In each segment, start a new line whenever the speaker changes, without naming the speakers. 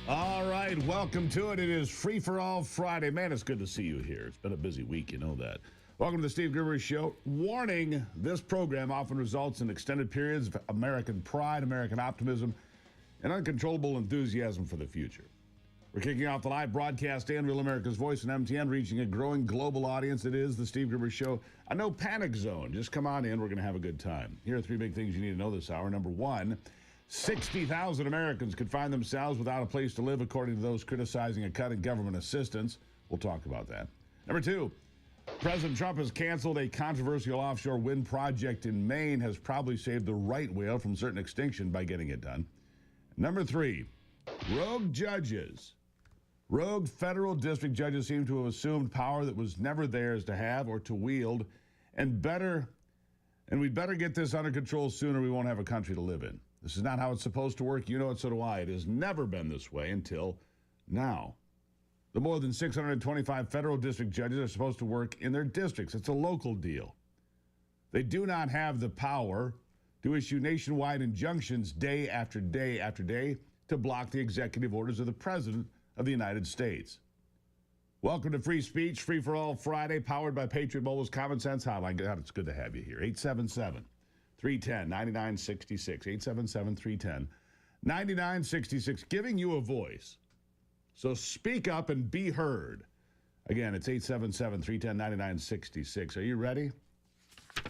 All right, welcome to it. It is Free for All Friday. Man, it's good to see you here. It's been a busy week, you know that. Welcome to the Steve Gruber Show. Warning, this program often results in extended periods of American pride, American optimism, and uncontrollable enthusiasm for the future. We're kicking off the live broadcast and Real America's Voice and MTN, reaching a growing global audience. It is the Steve Gruber Show. A no panic zone. Just come on in. We're going to have a good time. Here are three big things you need to know this hour. Number one, 60,000 Americans could find themselves without a place to live, according to those criticizing a cut in government assistance. We'll talk about that. Number two, President Trump has canceled a controversial offshore wind project in Maine, has probably saved the right whale from certain extinction by getting it done. Number three, rogue judges. Rogue federal district judges seem to have assumed power that was never theirs to have or to wield, and we'd better get this under control sooner. We won't have a country to live in. This is not how it's supposed to work. You know it, so do I. It has never been this way until now. The more than 625 federal district judges are supposed to work in their districts. It's a local deal. They do not have the power to issue nationwide injunctions day after day after day to block the executive orders of the President of the United States. Welcome to Free Speech, Free for All Friday, powered by Patriot Mobile's Common Sense Hotline. God, it's good to have you here. 877-310-9966. 877-310-9966, giving you a voice. So speak up and be heard. Again, it's 877-310-9966. Are you ready?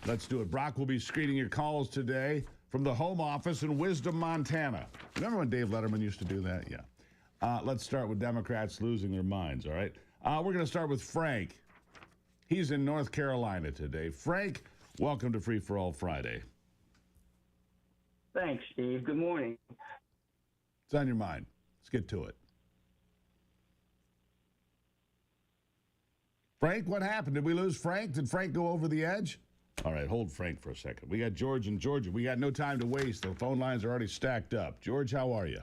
Let's do it. Brock will be screening your calls today from the home office in Wisdom, Montana. Remember when Dave Letterman used to do that? Yeah. Let's start with Democrats losing their minds, all right? We're going to start with Frank. He's in North Carolina today. Frank, welcome to Free for All Friday.
Thanks, Steve. Good morning.
It's on your mind. Let's get to it. Frank, what happened? Did we lose Frank? Did Frank go over the edge? All right, hold Frank for a second. We got George in Georgia. We got no time to waste. The phone lines are already stacked up. George, how are you?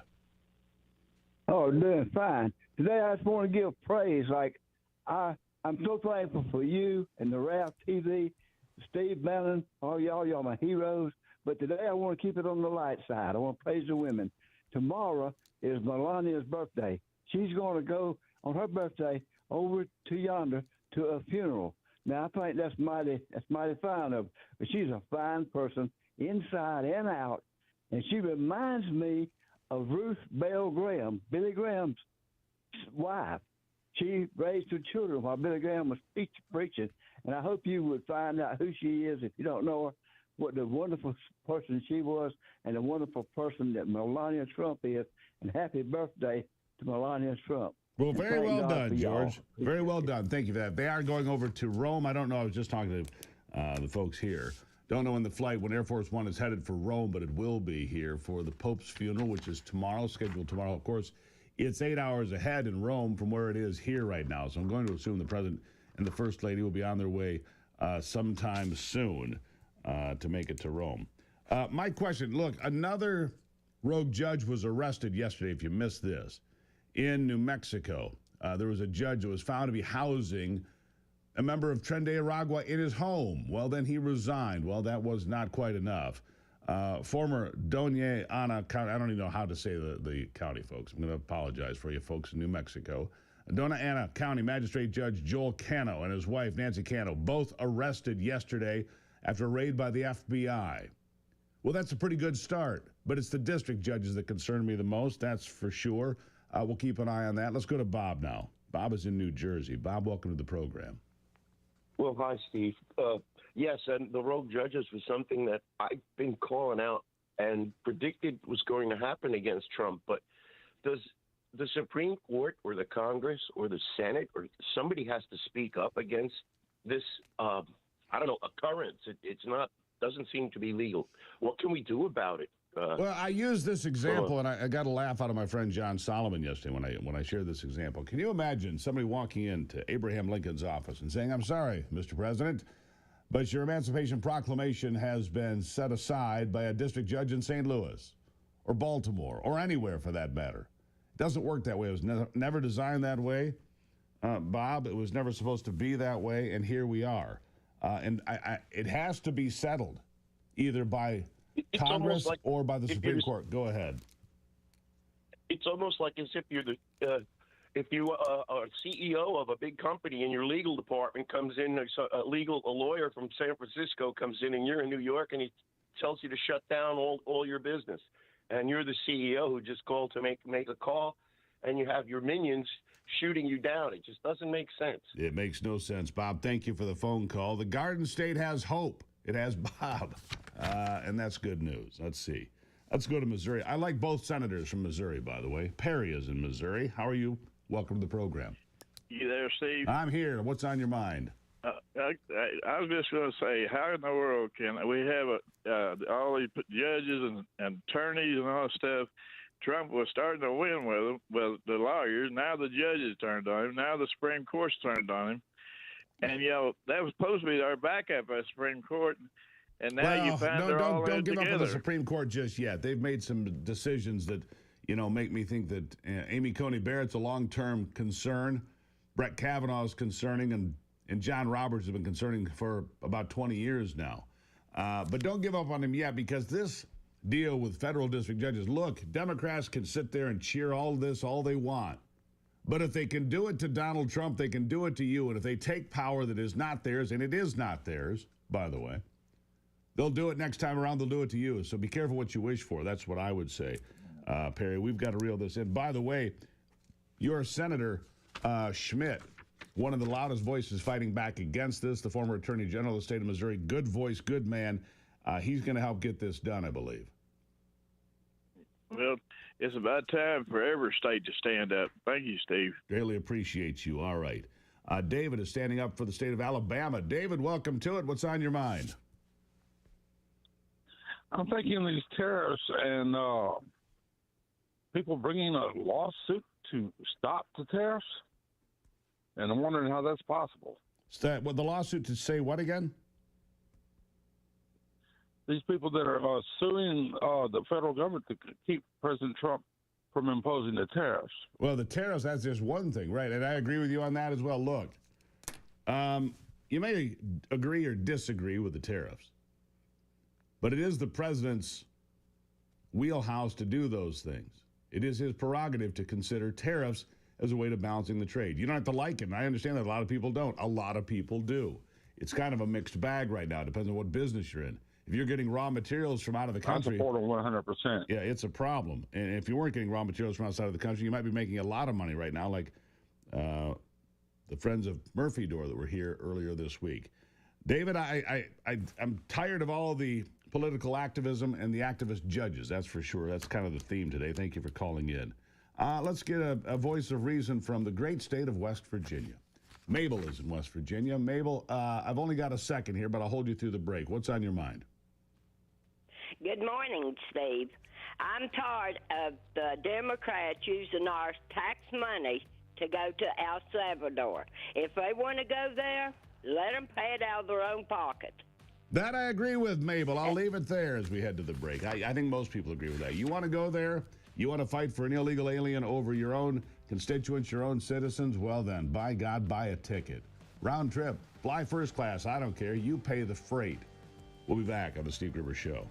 Oh, doing fine. Today I just want to give praise. I'm so thankful for you and the RAF TV, Steve Bannon, all y'all my heroes. But today I want to keep it on the light side. I want to praise the women. Tomorrow is Melania's birthday. She's going to go on her birthday over to yonder to a funeral. Now I think that's mighty fine of her. But she's a fine person inside and out, and she reminds me of Ruth Bell Graham, Billy Graham's wife. She raised her children while Billy Graham was preaching, and I hope you would find out who she is if you don't know her, what the wonderful person she was, and the wonderful person that Melania Trump is, and happy birthday to Melania Trump.
Well, very well done, George. Very well done. Thank you for that. They are going over to Rome. I don't know. I was just talking to the folks here. Don't know when Air Force One is headed for Rome, but it will be here for the Pope's funeral, which is tomorrow, scheduled tomorrow. Of course, it's 8 hours ahead in Rome from where it is here right now. So I'm going to assume the President and the First Lady will be on their way sometime soon to make it to Rome. My question, look, another rogue judge was arrested yesterday, if you missed this, in New Mexico. There was a judge that was found to be housing a member of Tren de Aragua in his home. Well, then he resigned. Well, that was not quite enough. Former Doña Ana County, I don't even know how to say the county, folks. I'm going to apologize for you folks in New Mexico. Doña Ana County Magistrate Judge Joel Cano and his wife, Nancy Cano, both arrested yesterday after a raid by the FBI. Well, that's a pretty good start, but it's the district judges that concern me the most, that's for sure. We'll keep an eye on that. Let's go to Bob now. Bob is in New Jersey. Bob, welcome to the program.
Well, hi, Steve. Yes, and the rogue judges was something that I've been calling out and predicted was going to happen against Trump. But does the Supreme Court or the Congress or the Senate or somebody has to speak up against this, occurrence? It's not, doesn't seem to be legal. What can we do about it?
Well, I used this example, and I got a laugh out of my friend John Solomon yesterday when I shared this example. Can you imagine somebody walking into Abraham Lincoln's office and saying, "I'm sorry, Mr. President, but your Emancipation Proclamation has been set aside by a district judge in St. Louis or Baltimore or anywhere for that matter. It doesn't work that way. It was never designed that way, Bob. It was never supposed to be that way, and here we are. And it has to be settled either by Congress or by the Supreme Court. Go ahead.
It's almost like as if you're if you are CEO of a big company and your legal department comes in, a lawyer from San Francisco comes in and you're in New York and he tells you to shut down all your business. And you're the CEO who just called to make a call, and you have your minions shooting you down. It just doesn't make sense.
It makes no sense, Bob. Thank you for the phone call. The Garden State has hope. It has Bob, and that's good news. Let's see. Let's go to Missouri. I like both senators from Missouri, by the way. Perry is in Missouri. How are you? Welcome to the program.
You there, Steve?
I'm here. What's on your mind?
I was just going to say, how in the world can we have all these judges and attorneys and all that stuff? Trump was starting to win with them, with the lawyers. Now the judges turned on him. Now the Supreme Court's turned on him. And, that was supposed to be our backup at the Supreme Court. And now you find they're all in together. Don't give up on the Supreme
Court just yet. They've made some decisions that, make me think that Amy Coney Barrett's a long-term concern. Brett Kavanaugh is concerning, and John Roberts has been concerning for about 20 years now. But don't give up on him yet, because this deal with federal district judges, look, Democrats can sit there and cheer all this all they want. But if they can do it to Donald Trump, they can do it to you. And if they take power that is not theirs, and it is not theirs, by the way, they'll do it next time around. They'll do it to you. So be careful what you wish for. That's what I would say. Perry, we've got to reel this in. By the way, your Senator Schmidt, one of the loudest voices fighting back against this, the former Attorney General of the state of Missouri, good voice, good man. He's going to help get this done, I believe.
Well, it's about time for every state to stand up. Thank you, Steve.
Greatly appreciate you. All right. David is standing up for the state of Alabama. David, welcome to it. What's on your mind?
I'm thinking these tariffs and people bringing a lawsuit to stop the tariffs, and I'm wondering how that's possible.
The lawsuit to say what again?
These people that are suing the federal government to keep President Trump from imposing the tariffs.
Well, the tariffs, that's just one thing, right? And I agree with you on that as well. Look, you may agree or disagree with the tariffs, but it is the president's wheelhouse to do those things. It is his prerogative to consider tariffs as a way to balancing the trade. You don't have to like it. I understand that a lot of people don't. A lot of people do. It's kind of a mixed bag right now. It depends on what business you're in. If you're getting raw materials from out of the country,
I support them 100%.
Yeah, it's a problem. And if you weren't getting raw materials from outside of the country, you might be making a lot of money right now, like the friends of Murphy Door that were here earlier this week. David, I'm tired of all the political activism and the activist judges, that's for sure. That's kind of the theme today. Thank you for calling in. Let's get a voice of reason from the great state of West Virginia. Mabel is in West Virginia. Mabel, I've only got a second here, but I'll hold you through the break. What's on your mind?
Good morning, Steve. I'm tired of the Democrats using our tax money to go to El Salvador. If they want to go there, let them pay it out of their own pocket.
That I agree with, Mabel. I'll leave it there as we head to the break. I think most people agree with that. You want to go there? You want to fight for an illegal alien over your own constituents, your own citizens? Well then, by God, buy a ticket. Round trip, fly first class, I don't care. You pay the freight. We'll be back on the Steve Gruber Show.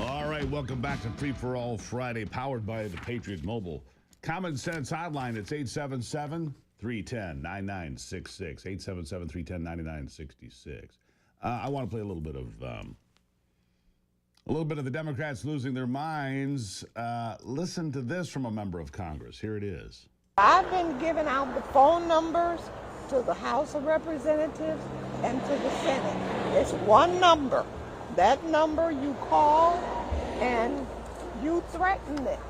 All right, welcome back to Free for All Friday, powered by the Patriot Mobile Common Sense Hotline. It's 877-310-9966. 877-310-9966. I want to play a little bit of the Democrats losing their minds. Listen to this from a member of Congress. Here it is.
I've been giving out the phone numbers to the House of Representatives and to the Senate. It's one number. That number you call and you threaten it.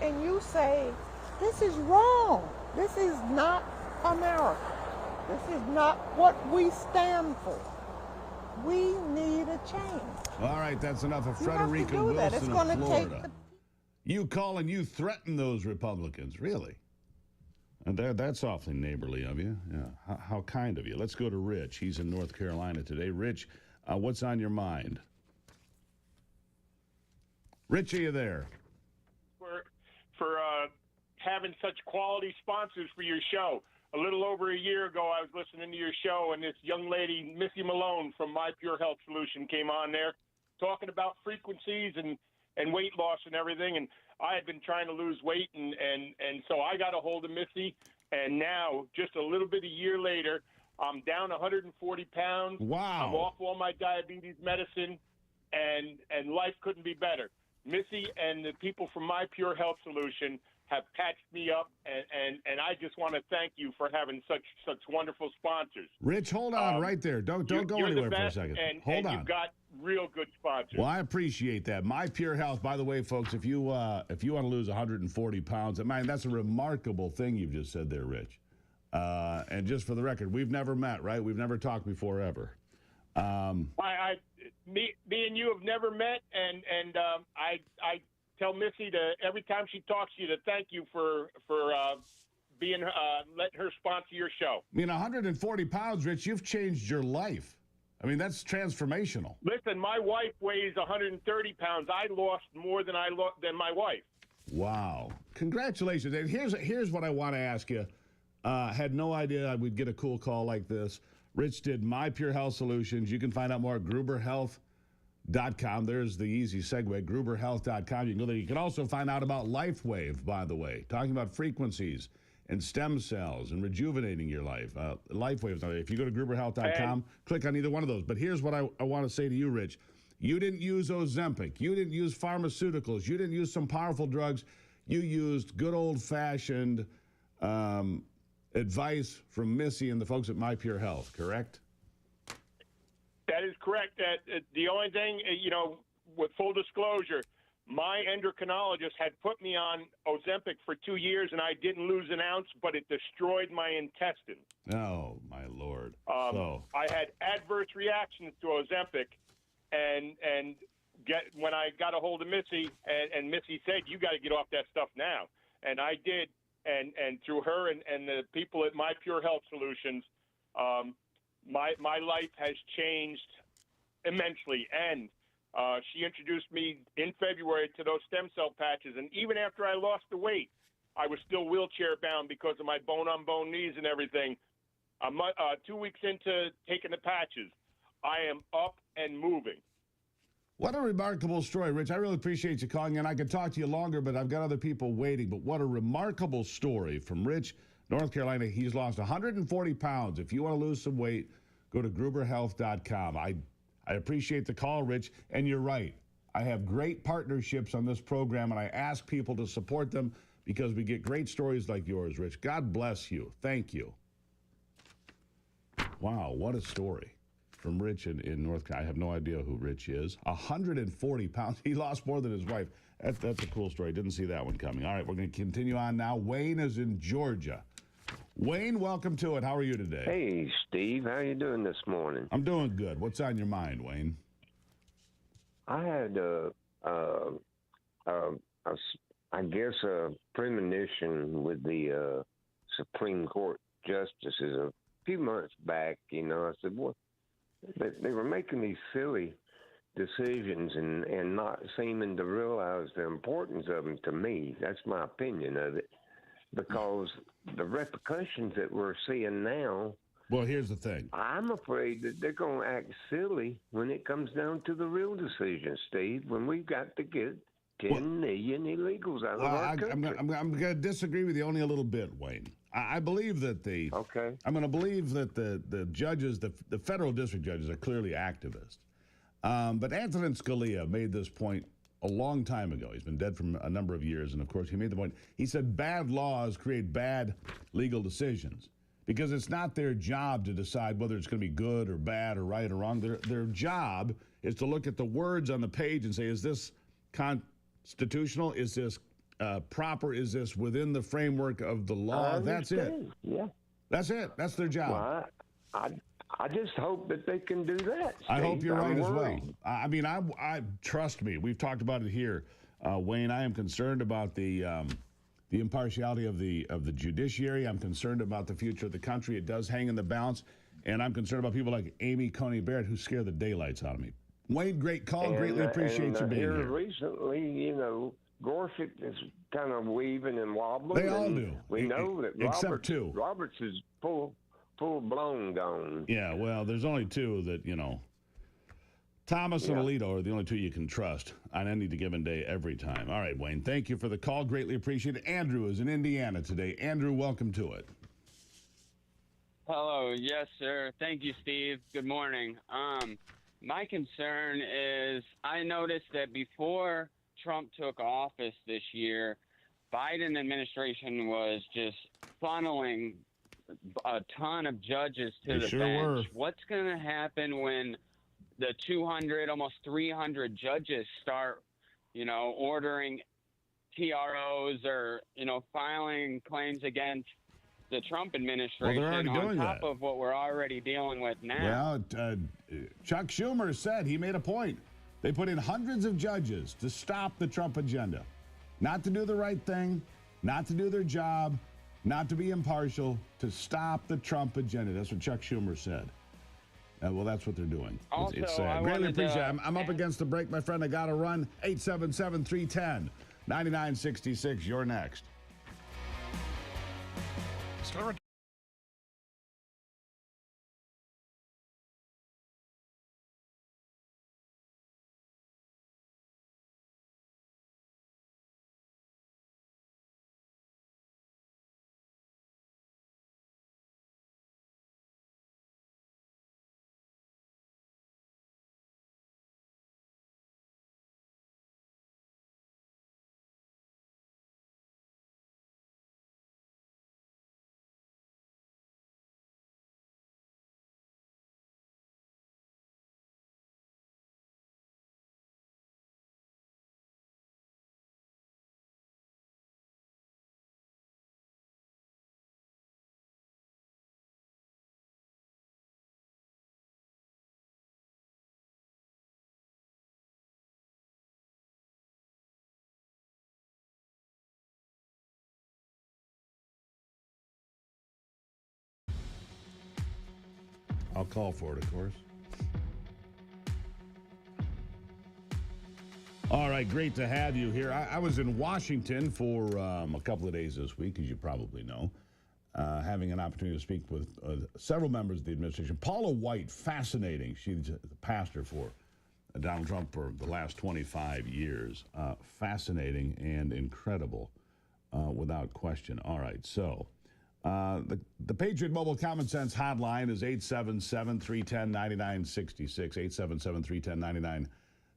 And you say, this is wrong. This is not America. This is not what we stand for. We need a change.
All right, that's enough of Frederica
You have to do that. It's
Wilson
going
of
to
Florida.
take
You call and you threaten those Republicans, really? And that's awfully neighborly of you. Yeah, how kind of you. Let's go to Rich. He's in North Carolina today. Rich, what's on your mind? Rich, are you there?
For having such quality sponsors for your show. A little over a year ago, I was listening to your show, and this young lady, Missy Malone from My Pure Health Solution, came on there talking about frequencies and weight loss and everything. And I had been trying to lose weight, and so I got a hold of Missy, and now, just a little bit a year later, I'm down 140 pounds.
Wow.
I'm off all my diabetes medicine, and life couldn't be better. Missy and the people from My Pure Health Solution have patched me up, and I just want to thank you for having such wonderful sponsors.
Rich, hold on right there. Don't go anywhere for a second. Hold on.
You've got real good sponsors.
Well, I appreciate that. My Pure Health, by the way, folks, if you want to lose 140 pounds, man, that's a remarkable thing you've just said there, Rich. And just for the record, we've never met, right? We've never talked before ever.
Me and you have never met, and I tell Missy to every time she talks to you to thank you for being letting her sponsor your show.
I mean, 140 pounds, Rich, you've changed your life. I mean, that's transformational.
Listen, my wife weighs 130 pounds. I lost more than my wife.
Wow. Congratulations. And here's what I want to ask you. Had no idea I would get a cool call like this. Rich did My Pure Health Solutions. You can find out more at gruberhealth.com. There's the easy segue, gruberhealth.com. You can go there. You can also find out about LifeWave, by the way, talking about frequencies and stem cells and rejuvenating your life. LifeWave. If you go to gruberhealth.com, click on either one of those. But here's what I want to say to you, Rich. You didn't use Ozempic. You didn't use pharmaceuticals. You didn't use some powerful drugs. You used good old-fashioned advice from Missy and the folks at My Pure Health, correct?
That is correct. The only thing, with full disclosure, my endocrinologist had put me on Ozempic for 2 years, and I didn't lose an ounce, but it destroyed my intestines.
Oh, my Lord.
I had adverse reactions to Ozempic, and when I got a hold of Missy, and Missy said, you got to get off that stuff now. And I did, and through her and the people at My Pure Health Solutions, my life has changed immensely, and she introduced me in February to those stem cell patches, and even after I lost the weight, I was still wheelchair bound because of my bone-on-bone knees and everything. I'm 2 weeks into taking the patches. I am up and moving.
What a remarkable story, Rich. I really appreciate you calling in. I could talk to you longer, but I've got other people waiting. But what a remarkable story from Rich, North Carolina. He's lost 140 pounds. If you want to lose some weight, go to gruberhealth.com. I appreciate the call, Rich, and you're right. I have great partnerships on this program, and I ask people to support them because we get great stories like yours, Rich. God bless you. Thank you. Wow, what a story from Rich in North Carolina. I have no idea who Rich is. 140 pounds. He lost more than his wife. That's a cool story. Didn't see that one coming. All right, we're going to continue on now. Wayne is in Georgia. Wayne, welcome to it. How are you today?
Hey, Steve. How you doing this morning?
I'm doing good. What's on your mind, Wayne?
I had I guess a premonition with the Supreme Court justices a few months back. I said, well, they were making these silly decisions and not seeming to realize the importance of them to me. That's my opinion of it. Because the repercussions that we're seeing now
Well, here's the thing.
I'm afraid that they're going to act silly when it comes down to the real decision, Steve, when we've got to get 10 million illegals out of our country.
I'm going to disagree with you only a little bit, Wayne. I believe that I'm going to believe that the judges, the federal district judges, are clearly activists. But Antonin Scalia made this point a long time ago. He's been dead for a number of years, and of course he made the point. He said bad laws create bad legal decisions because it's not their job to decide whether it's going to be good or bad or right or wrong. Their job is to look at the words on the page and say, is this constitutional? Is this proper? Is this within the framework of the law? That's it.
Yeah.
That's it. That's their job.
Well, I just hope that they can do that, Steve.
I hope you're right as well.
worried.
I mean, I trust me. We've talked about it here, Wayne. I am concerned about the impartiality of the judiciary. I'm concerned about the future of the country. It does hang in the balance, and I'm concerned about people like Amy Coney Barrett who scare the daylights out of me. Wayne, great call. Greatly appreciate you being here.
Recently, Gorsuch is kind of weaving and wobbling.
They all do.
We know that
except two.
Roberts is full-blown gone.
Yeah, well, there's only two that, Thomas and Alito are the only two you can trust on any given day every time. All right, Wayne, thank you for the call. Greatly appreciate it. Andrew is in Indiana today. Andrew, welcome to it.
Hello. Yes, sir. Thank you, Steve. Good morning. My concern is I noticed that before Trump took office this year, Biden administration was just funneling a ton of judges to the bench. What's going to happen when the 200, almost 300 judges start, ordering TROs or, filing claims against the Trump administration on top of what we're already dealing with now?
Well, Chuck Schumer said, he made a point. They put in hundreds of judges to stop the Trump agenda, not to do the right thing, not to do their job, not to be impartial, to stop the Trump agenda. That's what Chuck Schumer said. Well, that's what they're doing.
Also,
it's sad. Greatly appreciate it. I'm up against the break, my friend. I got to run. 877-310-9966. You're next. I'll call for it, of course. All right, great to have you here. I was in Washington for a couple of days this week, as you probably know, having an opportunity to speak with several members of the administration. Paula White, fascinating. She's the pastor for Donald Trump for the last 25 years. Fascinating and incredible, without question. All right, so the Patriot Mobile Common Sense hotline is 877-310-9966,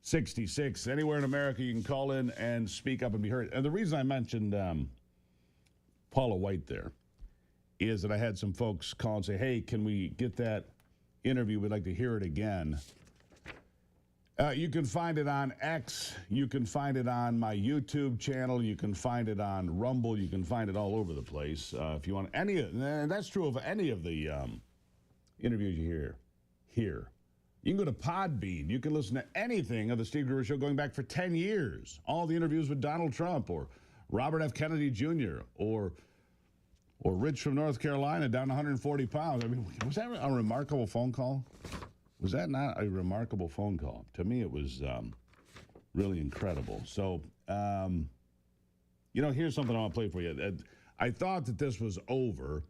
877-310-9966. Anywhere in America, you can call in and speak up and be heard. And the reason I mentioned Paula White there is that I had some folks call and say, hey, can we get that interview? We'd like to hear it again. You can find it on X. You can find it on my YouTube channel. You can find it on Rumble. You can find it all over the place. If you want any of, and that's true of any of the interviews you hear here. You can go to Podbean. You can listen to anything of the Steve Gruber Show going back for 10 years. All the interviews with Donald Trump or Robert F. Kennedy Jr. or Rich from North Carolina down 140 pounds. I mean, was that a remarkable phone call? Was that not a remarkable phone call? To me, it was really incredible. So, here's something I want to play for you. I thought that this was over.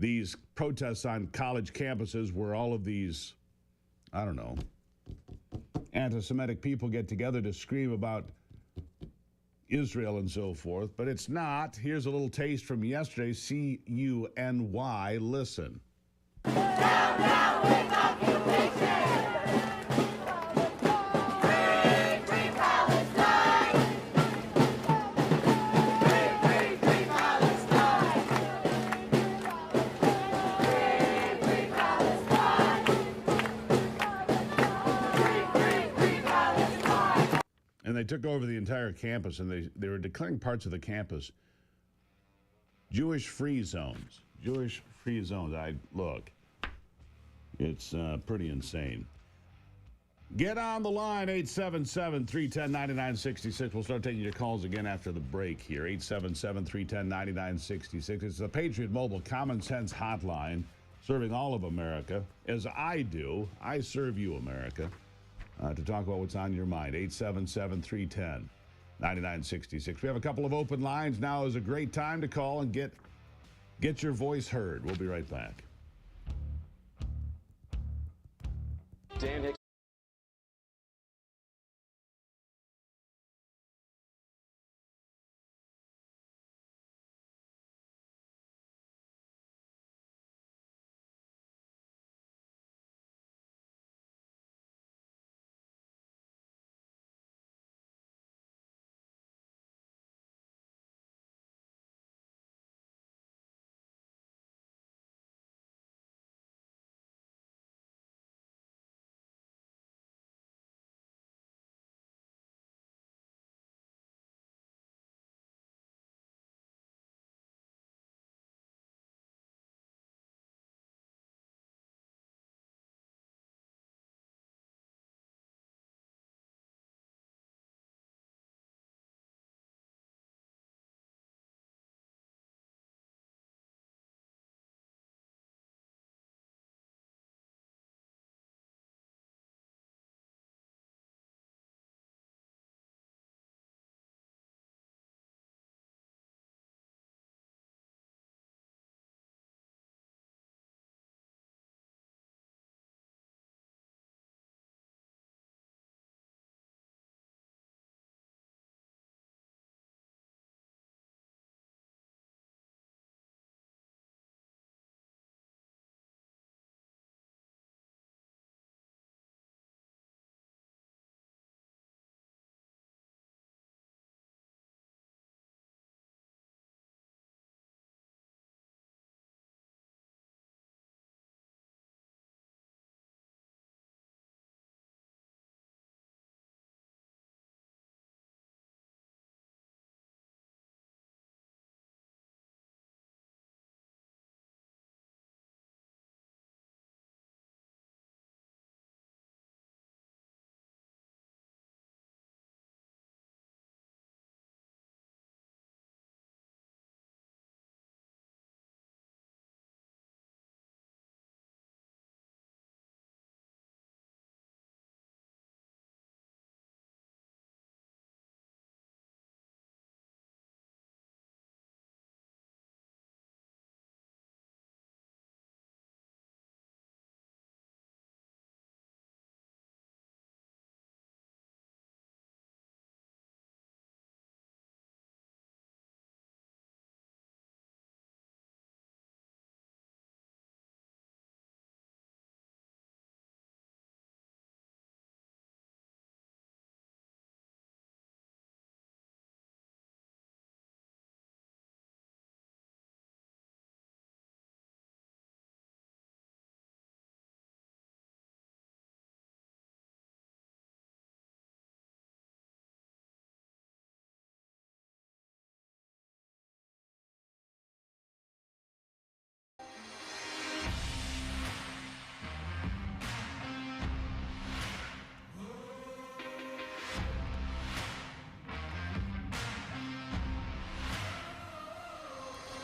these protests on college campuses where all of these, I don't know, anti-Semitic people get together to scream about Israel and so forth, but it's not. Here's a little taste from yesterday, CUNY. Listen. And they took over the entire campus, and they were declaring parts of the campus Jewish free zones. Jewish free zones. Look, it's pretty insane. Get on the line, 877-310-9966. We'll start taking your calls again after the break here. 877-310-9966. It's the Patriot Mobile Common Sense Hotline, serving all of America, as I do. I serve you, America. To talk about what's on your mind, 877-310-9966. We have a couple of open lines. Now is a great time to call and get your voice heard. We'll be right back.
Dan Hicks.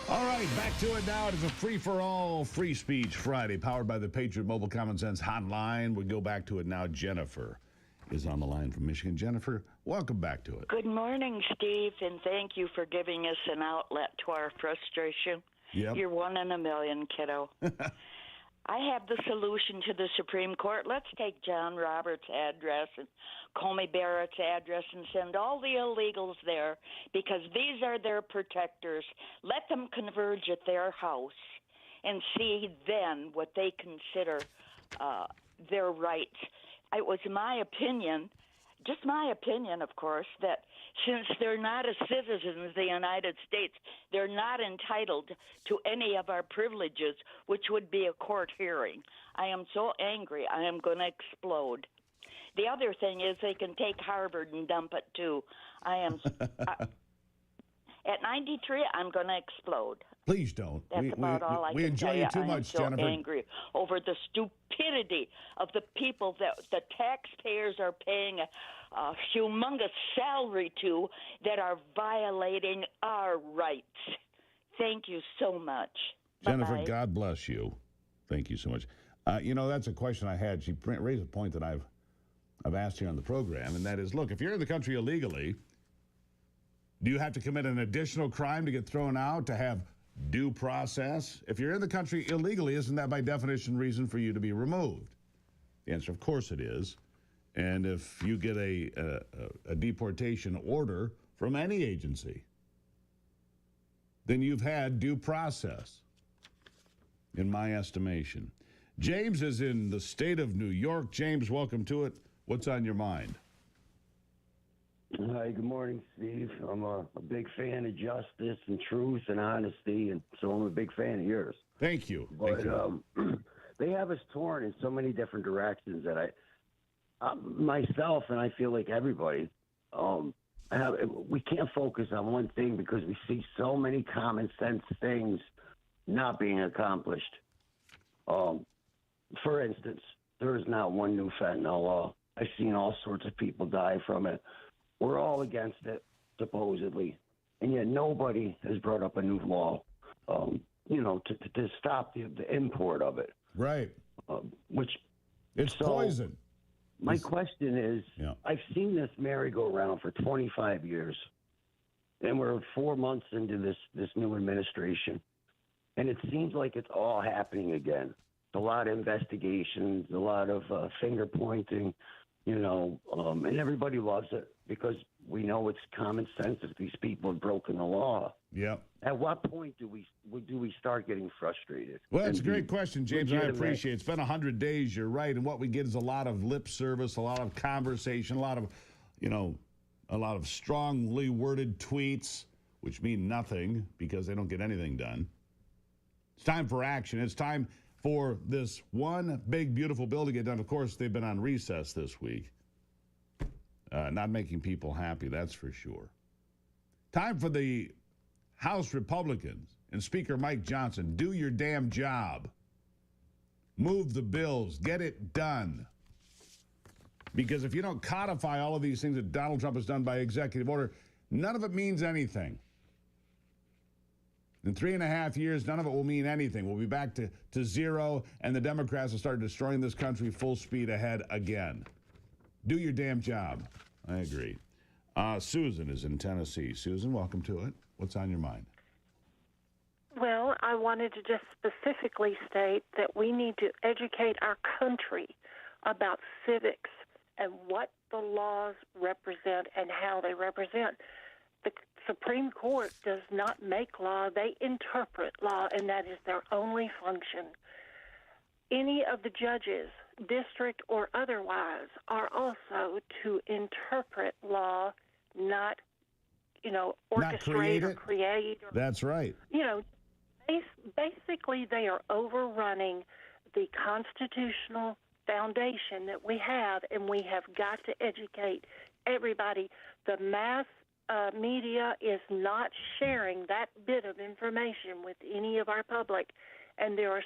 All right, back to it now. It is a free-for-all Free Speech Friday, powered by the Patriot Mobile Common Sense Hotline. We go back to it now. Jennifer is on the line from Michigan. Jennifer, welcome back to it.
Good morning, Steve, and thank you for giving us an outlet to our frustration.
Yep.
You're one in a million, kiddo. I have the solution to the Supreme Court. Let's take John Roberts' address and Comey Barrett's address and send all the illegals there because these are their protectors. Let them converge at their house and see then what they consider their rights. It was my opinion, just my opinion, of course, that since they're not a citizen of the United States, they're not entitled to any of our privileges, which would be a court hearing. I am so angry, I am going to explode. The other thing is they can take Harvard and dump it, too. I am... At 93, I'm going to explode.
Please don't.
That's about all I can
enjoy
tell
you
you.
too much,
I am so
Jennifer.
angry over the stupidity of the people that the taxpayers are paying a humongous salary to that are violating our rights. Thank you so much.
Jennifer,
Bye-bye.
God bless you. Thank you so much. That's a question I had. She raised a point that I've asked here on the program, and that is, look, if you're in the country illegally, do you have to commit an additional crime to get thrown out, to have due process? If you're in the country illegally, isn't that by definition reason for you to be removed? The answer, of course, it is. And if you get a deportation order from any agency, then you've had due process, in my estimation. James is in the state of New York. James, welcome to it. What's on your mind?
Hi, good morning, Steve. I'm a big fan of justice and truth and honesty, and so I'm a big fan of yours.
Thank you.
But they have us torn in so many different directions that I myself, and I feel like everybody, we can't focus on one thing because we see so many common sense things not being accomplished. For instance, there is not one new fentanyl law. I've seen all sorts of people die from it. We're all against it, supposedly, and yet nobody has brought up a new law, to stop the import of it.
Right. It's poison.
My question is, I've seen this merry-go-round for 25 years, and we're 4 months into this new administration, and it seems like it's all happening again. A lot of investigations, a lot of finger-pointing, and everybody loves it because we know it's common sense if these people have broken the law.
Yep.
At what point do we start getting frustrated?
Well, that's a great question, James. I appreciate it. It's been 100 days, you're right, and what we get is a lot of lip service, a lot of conversation, a lot of strongly worded tweets, which mean nothing because they don't get anything done. It's time for action. It's time for this one big, beautiful bill to get done. Of course, they've been on recess this week. Not making people happy, that's for sure. Time for the House Republicans and Speaker Mike Johnson. Do your damn job. Move the bills. Get it done. Because if you don't codify all of these things that Donald Trump has done by executive order, none of it means anything. In 3.5 years, none of it will mean anything. We'll be back to zero, and the Democrats will start destroying this country full speed ahead again. Do your damn job. I agree. Susan is in Tennessee. Susan, welcome to it. What's on your mind?
Well, I wanted to just specifically state that we need to educate our country about civics and what the laws represent and how they represent. The Supreme Court does not make law. They interpret law, and that is their only function. Any of the judges, district or otherwise, are also to interpret law, not, orchestrate or create.
That's right.
Basically they are overrunning the constitutional foundation that we have, and we have got to educate everybody. The mass media is not sharing that bit of information with any of our public. And there's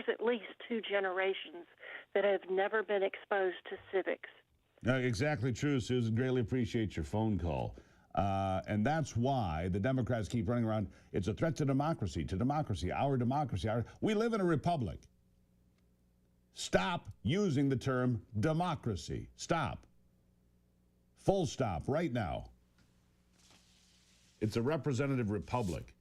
at least 2 generations that have never been exposed to civics.
Exactly true, Susan. Greatly appreciate your phone call. And that's why the Democrats keep running around. It's a threat to democracy, our democracy. We live in a republic. Stop using the term democracy. Stop. Full stop right now. It's a representative republic.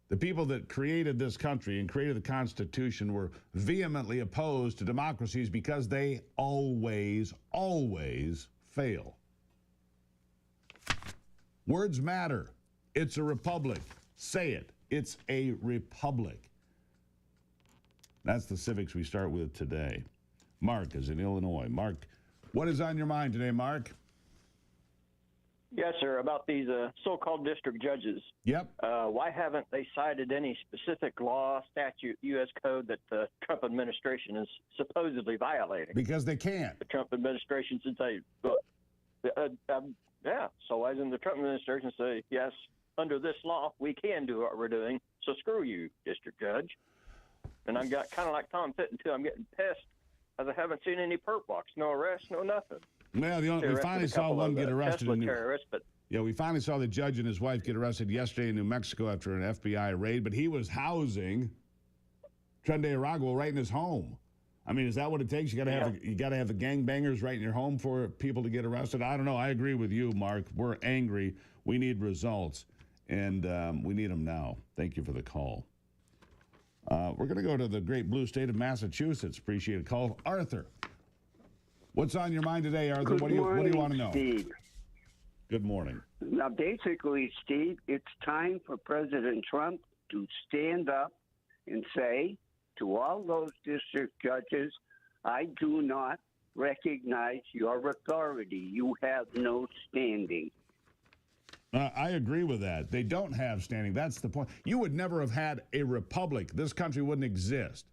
The people that created this country and created the Constitution were vehemently opposed to democracies because they always, always fail. Words matter. It's a republic. Say it. It's a republic. That's the civics we start with today. Mark is in Illinois. Mark, what is on your mind today, Mark?
Yes, sir, about these so-called district judges.
Yep.
Why haven't they cited any specific law, statute, U.S. code that the Trump administration is supposedly violating?
Because they can't.
The Trump administration should say, yeah, so why doesn't the Trump administration say, yes, under this law, we can do what we're doing, so screw you, district judge. And I'm got kind of like Tom Fitton, too. I'm getting pissed because I haven't seen any perp walks, no arrests, no nothing.
Well, we finally saw one get arrested. We finally saw the judge and his wife get arrested yesterday in New Mexico after an FBI raid, but he was housing Trende Aragua right in his home. I mean, is that what it takes? You got to have the gangbangers right in your home for people to get arrested? I don't know. I agree with you, Mark. We're angry. We need results, and we need them now. Thank you for the call. We're going to go to the great blue state of Massachusetts. Appreciate a call. Arthur. What's on your mind today, Arthur? What do you want to know?
Steve.
Good morning.
Now, basically, Steve, it's time for President Trump to stand up and say to all those district judges, I do not recognize your authority. You have no standing.
I agree with that. They don't have standing. That's the point. You would never have had a republic. This country wouldn't exist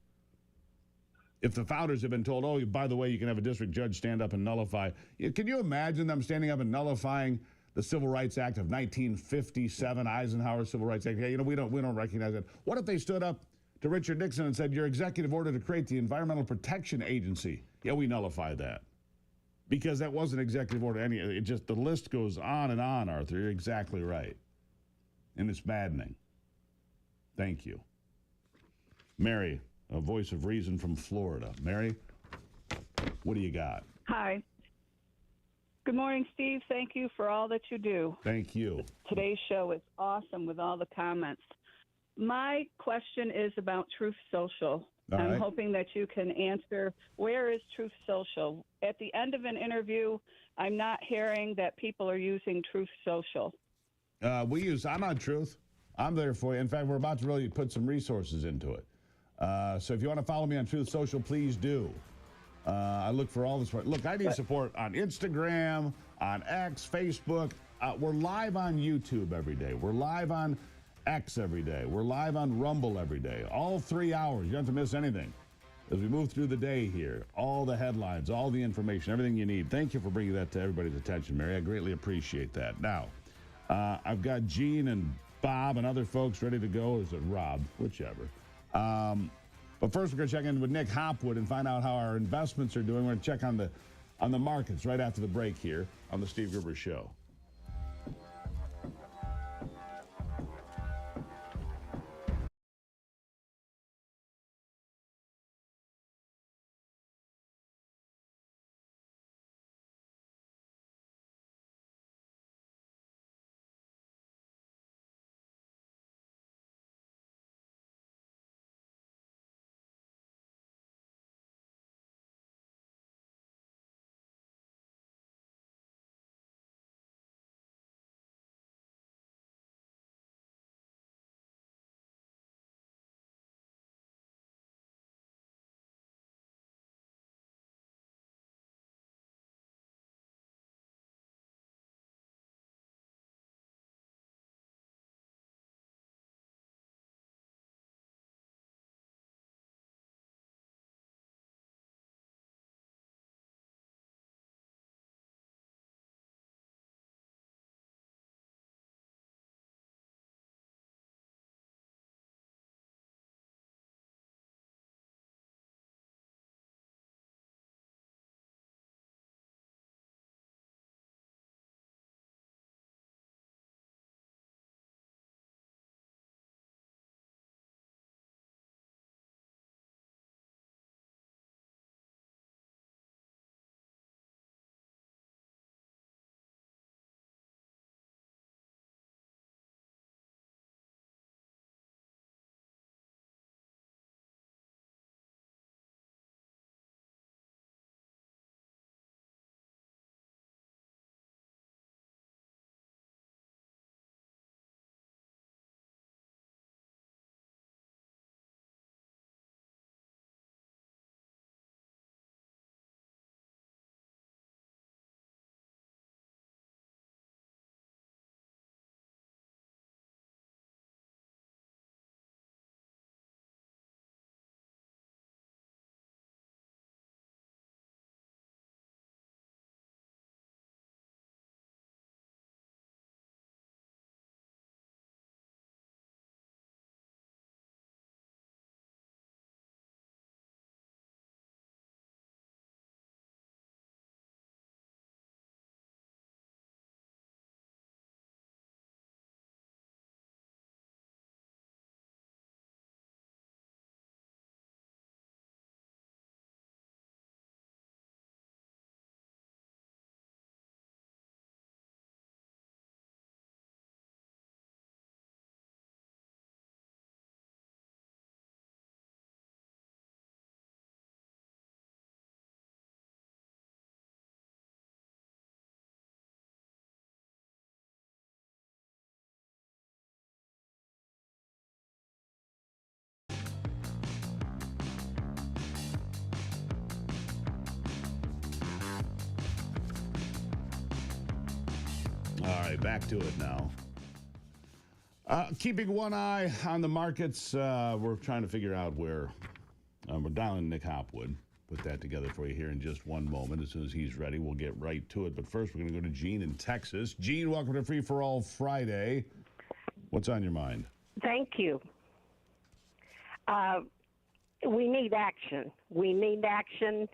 if the founders had been told, oh, by the way, you can have a district judge stand up and nullify. Can you imagine them standing up and nullifying the Civil Rights Act of 1957, Eisenhower's Civil Rights Act? Hey, we don't recognize that. What if they stood up to Richard Nixon and said, your executive order to create the Environmental Protection Agency? Yeah, we nullify that. Because that wasn't executive order. The list goes on and on, Arthur. You're exactly right. And it's maddening. Thank you. Mary, a voice of reason from Florida. Mary, what do you got?
Hi. Good morning, Steve. Thank you for all that you do.
Thank you.
Today's show is awesome with all the comments. My question is about Truth Social. I'm hoping that you can answer, where is Truth Social? At the end of an interview, I'm not hearing that people are using Truth Social.
I'm on Truth. I'm there for you. In fact, we're about to really put some resources into it. So if you want to follow me on Truth Social, please do. I look for all this. Look, I need support on Instagram, on X, Facebook. We're live on YouTube every day. We're live on X every day. We're live on Rumble every day. All 3 hours. You don't have to miss anything. As we move through the day here, all the headlines, all the information, everything you need. Thank you for bringing that to everybody's attention, Mary. I greatly appreciate that. Now, I've got Gene and Bob and other folks ready to go. Or is it Rob? Whichever. But first, we're going to check in with Nick Hopwood and find out how our investments are doing. We're going to check on the markets right after the break here on the Steve Gruber Show. All right, back to it now. Keeping one eye on the markets. We're trying to figure out where. We're dialing Nick Hopwood. Put that together for you here in just one moment. As soon as he's ready, we'll get right to it. But first, we're going to go to Gene in Texas. Gene, welcome to Free for All Friday. What's on your mind?
Thank you. We need action. We need action.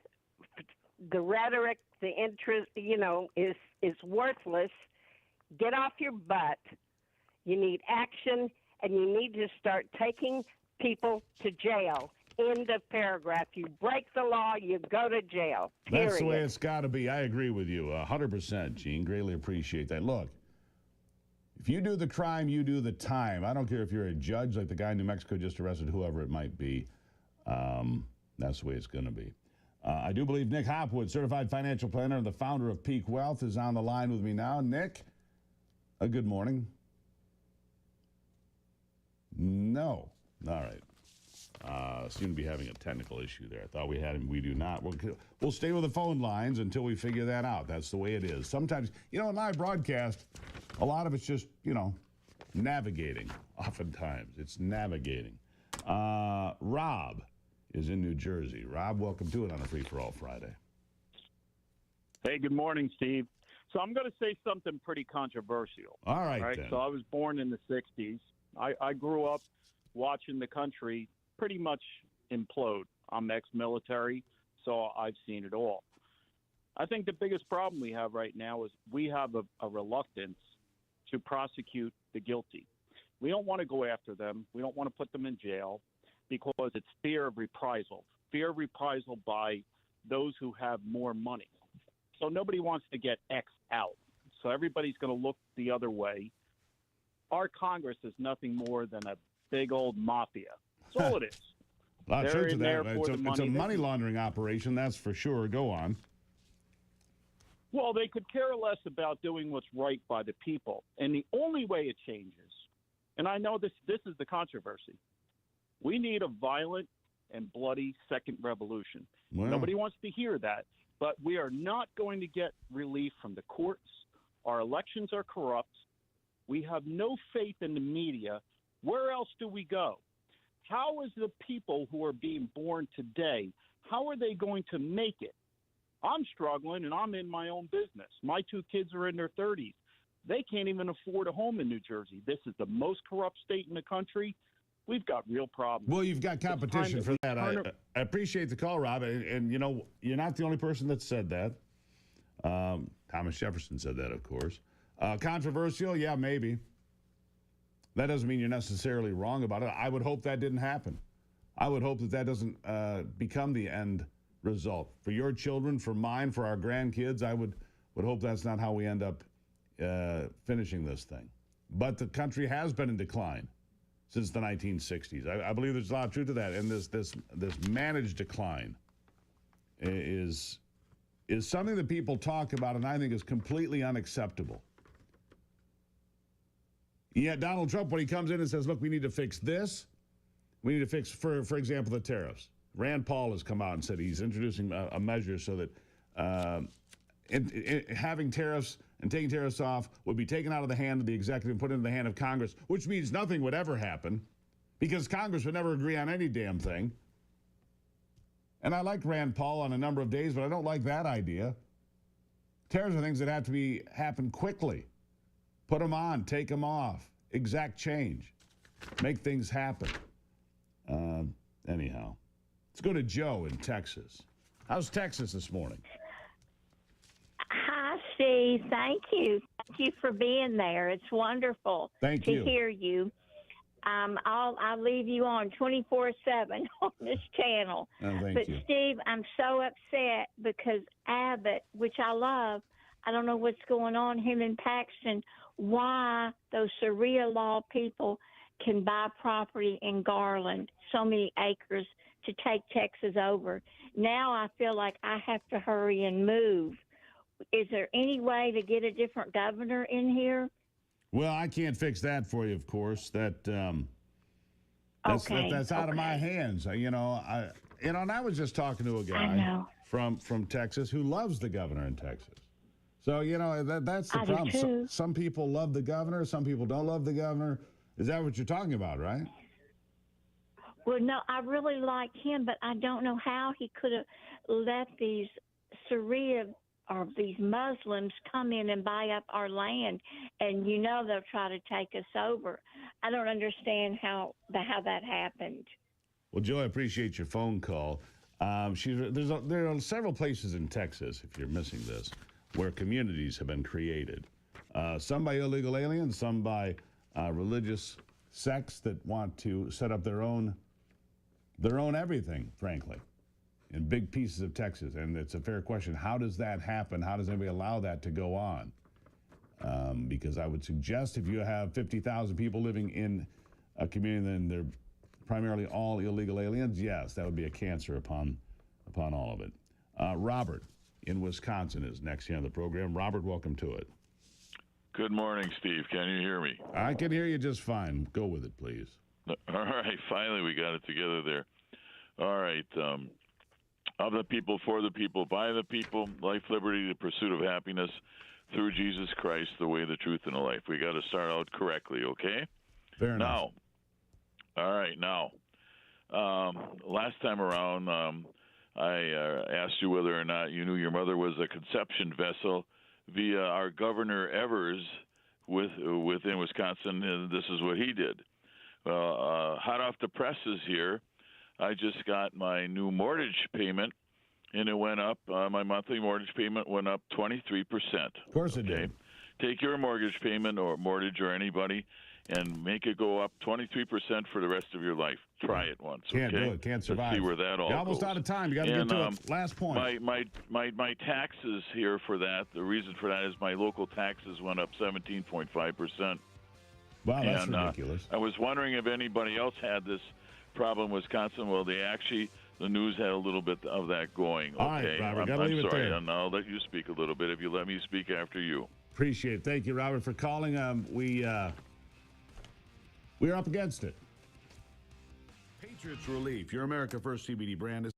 The rhetoric, the interest, is worthless. Get off your butt. You need action, and you need to start taking people to jail. End of paragraph. You break the law, you go to jail. Period.
That's the way it's got to be. I agree with you 100%, Gene. Greatly appreciate that. Look, if you do the crime, you do the time. I don't care if you're a judge like the guy in New Mexico just arrested, whoever it might be. That's the way it's going to be. I do believe Nick Hopwood, certified financial planner and the founder of Peak Wealth, is on the line with me now. Nick, good morning. No. All right. Seem to be having a technical issue there. I thought we had him. We do not. We'll stay with the phone lines until we figure that out. That's the way it is. Sometimes, in live broadcast, a lot of it's just, navigating. Oftentimes, it's navigating. Rob is in New Jersey. Rob, welcome to it on a Free for All Friday.
Hey, good morning, Steve. So I'm going to say something pretty controversial.
All right, then.
So I was born in the 60s. I grew up watching the country pretty much implode. I'm ex-military, so I've seen it all. I think the biggest problem we have right now is we have a reluctance to prosecute the guilty. We don't want to go after them. We don't want to put them in jail because it's fear of reprisal by those who have more money. So nobody wants to get X'd out. So everybody's going to look the other way. Our Congress is nothing more than a big old mafia. That's all it is.
A lot of truth to that. It's a money laundering operation, that's for sure. Go on.
Well, they could care less about doing what's right by the people. And the only way it changes, and I know this is the controversy, we need a violent and bloody second revolution.
Well,
nobody wants to hear that, but we are not going to get relief from the courts. Our elections are corrupt. We have no faith in the media. Where else do we go? How is the people who are being born today, how are they going to make it? I'm struggling, and I'm in my own business. My 2 kids are in their 30s. They can't even afford a home in New Jersey. This is the most corrupt state in the country. We've got real problems.
Well, you've got competition for that. I appreciate the call, Rob. And, you're not the only person that said that. Thomas Jefferson said that, of course. Controversial? Yeah, maybe. That doesn't mean you're necessarily wrong about it. I would hope that didn't happen. I would hope that doesn't become the end result. For your children, for mine, for our grandkids, I would hope that's not how we end up finishing this thing. But the country has been in decline since the 1960s. I believe there's a lot of truth to that. And this managed decline is something that people talk about and I think is completely unacceptable. Yet Donald Trump, when he comes in and says, look, we need to fix this, we need to fix, for example, the tariffs. Rand Paul has come out and said he's introducing a measure so that having tariffs and taking tariffs off would be taken out of the hand of the executive and put into the hand of Congress, which means nothing would ever happen because Congress would never agree on any damn thing. And I like Rand Paul on a number of days, but I don't like that idea. Tariffs are things that have to happen quickly. Put them on, take them off, exact change, make things happen. Anyhow, let's go to Joe in Texas. How's Texas this morning?
Hi, Steve. Thank you. Thank you for being there. It's wonderful to hear you. I'll leave you on 24/7 on this channel.
Thank you.
Steve, I'm so upset because Abbott, which I love, I don't know what's going on, him and Paxton, why those Sharia law people can buy property in Garland, so many acres, to take Texas over. Now I feel like I have to hurry and move. Is there any way to get a different governor in here?
Well, I can't fix that for you, of course. That's out of my hands. And I was just talking to a guy from Texas who loves the governor in Texas. So, that's the
I do
problem.
too.
Some people love the governor. Some people don't love the governor. Is that what you're talking about, right?
Well, no, I really like him, but I don't know how he could have let these Sharia or these Muslims come in and buy up our land, and they'll try to take us over. I don't understand how that happened.
Well, Joe, I appreciate your phone call. There are several places in Texas, if you're missing this, where communities have been created. Some by illegal aliens, some by religious sects that want to set up their own everything, frankly, in big pieces of Texas. And it's a fair question. How does that happen? How does anybody allow that to go on? Because I would suggest if you have 50,000 people living in a community, then they're primarily all illegal aliens. Yes, that would be a cancer upon all of it. Robert in Wisconsin is next here on the program. Robert, welcome to it.
Good morning, Steve. Can you hear me?
I can hear you just fine. Go with it, please.
All right. Finally, we got it together there. All right. Of the people, for the people, by the people, life, liberty, the pursuit of happiness through Jesus Christ, the way, the truth, and the life. We got to start out correctly, okay?
Fair enough.
All right. Now, last time around, I asked you whether or not you knew your mother was a conception vessel via our Governor Evers within Wisconsin, and this is what he did. Hot off the presses here, I just got my new mortgage payment, and it went up. My monthly mortgage payment went up 23%.
Of course it did.
Take your mortgage payment or mortgage or anybody and make it go up 23% for the rest of your life. Try it once,
Can't
okay?
do it. Can't survive.
Let's see where that all
You're almost
goes.
out of time. You got to get to it. Last point.
My taxes here for that, the reason for that is my local taxes went up 17.5%.
Wow, that's ridiculous.
I was wondering if anybody else had this problem in Wisconsin. Well, the news had a little bit of that going.
All right,
Okay,
Robert,
I'm
gotta leave it
sorry,
there.
and I'll let you speak a little bit if you let me speak after you.
Appreciate it. Thank you, Robert, for calling. We're up against it. Patriots Relief, your America First CBD brand is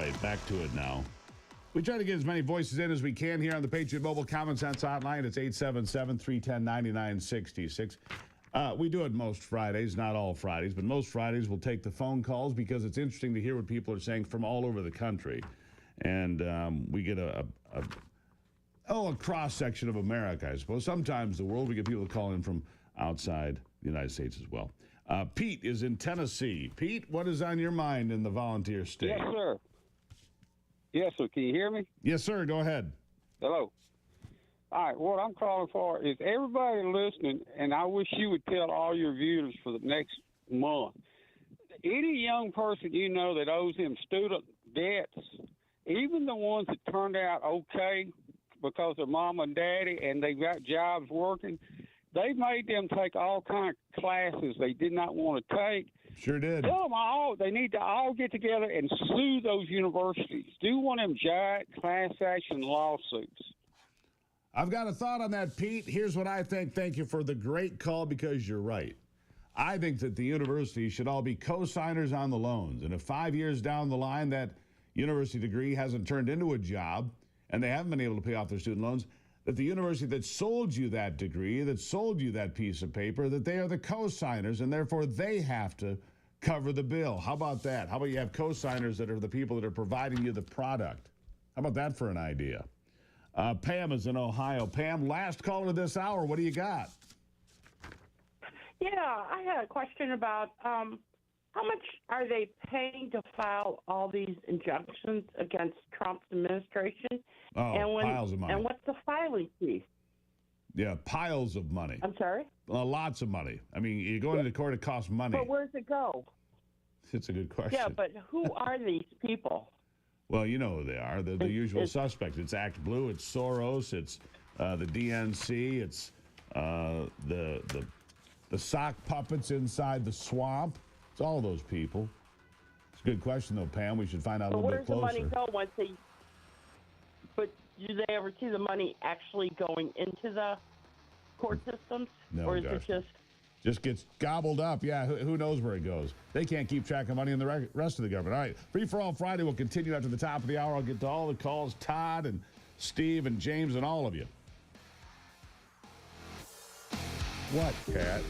right, back to it now. We try to get as many voices in as we can here on the Patriot Mobile Common Sense Hotline. It's 877-310-9966. We do it most Fridays, not all Fridays, but most Fridays we'll take the phone calls because it's interesting to hear what people are saying from all over the country. And we get a cross-section of America, I suppose. Sometimes the world, we get people calling in from outside the United States as well. Pete is in Tennessee. Pete, what is on your mind in the volunteer state?
Yes, sir. Yes, sir. Can you hear me?
Yes, sir. Go ahead.
Hello. All right. What I'm calling for is everybody listening, and I wish you would tell all your viewers for the next month. Any young person you know that owes them student debts, even the ones that turned out okay because their mom and daddy and they've got jobs working, they made them take all kind of classes they did not want to take.
Sure did.
Tell them all they need to all get together and sue those universities. Do one of them giant class action lawsuits.
I've got a thought on that, Pete. Here's what I think. Thank you for the great call because you're right. I think that the universities should all be co-signers on the loans. And if 5 years down the line that university degree hasn't turned into a job and they haven't been able to pay off their student loans, that the university that sold you that degree, that sold you that piece of paper, that they are the co-signers and therefore they have to cover the bill. How about that? How about you have co-signers that are the people that are providing you the product? How about that for an idea? Pam is in Ohio. Pam, last caller of this hour. What do you got?
Yeah, I had a question about how much are they paying to file all these injunctions against Trump's administration?
Oh, piles of money.
And what's the filing fee?
Yeah, piles of money.
I'm sorry?
Lots of money. I mean, you go into court, it costs money.
But where's it go?
It's a good question.
Yeah, but who are these people?
Well, you know who they are. They're the usual suspects. It's Act Blue. It's Soros. It's the DNC. It's the sock puppets inside the swamp. It's all those people. It's a good question, though, Pam. We should find out a little bit closer.
Where's the money go once they? But do they ever see the money actually going into the court systems,
No,
or is it
just gets gobbled up? Yeah, who knows where it goes? They can't keep track of money in the rest of the government. All right, Free for All Friday will continue after the top of the hour. I'll get to all the calls, Todd and Steve and James and all of you. What, Pat?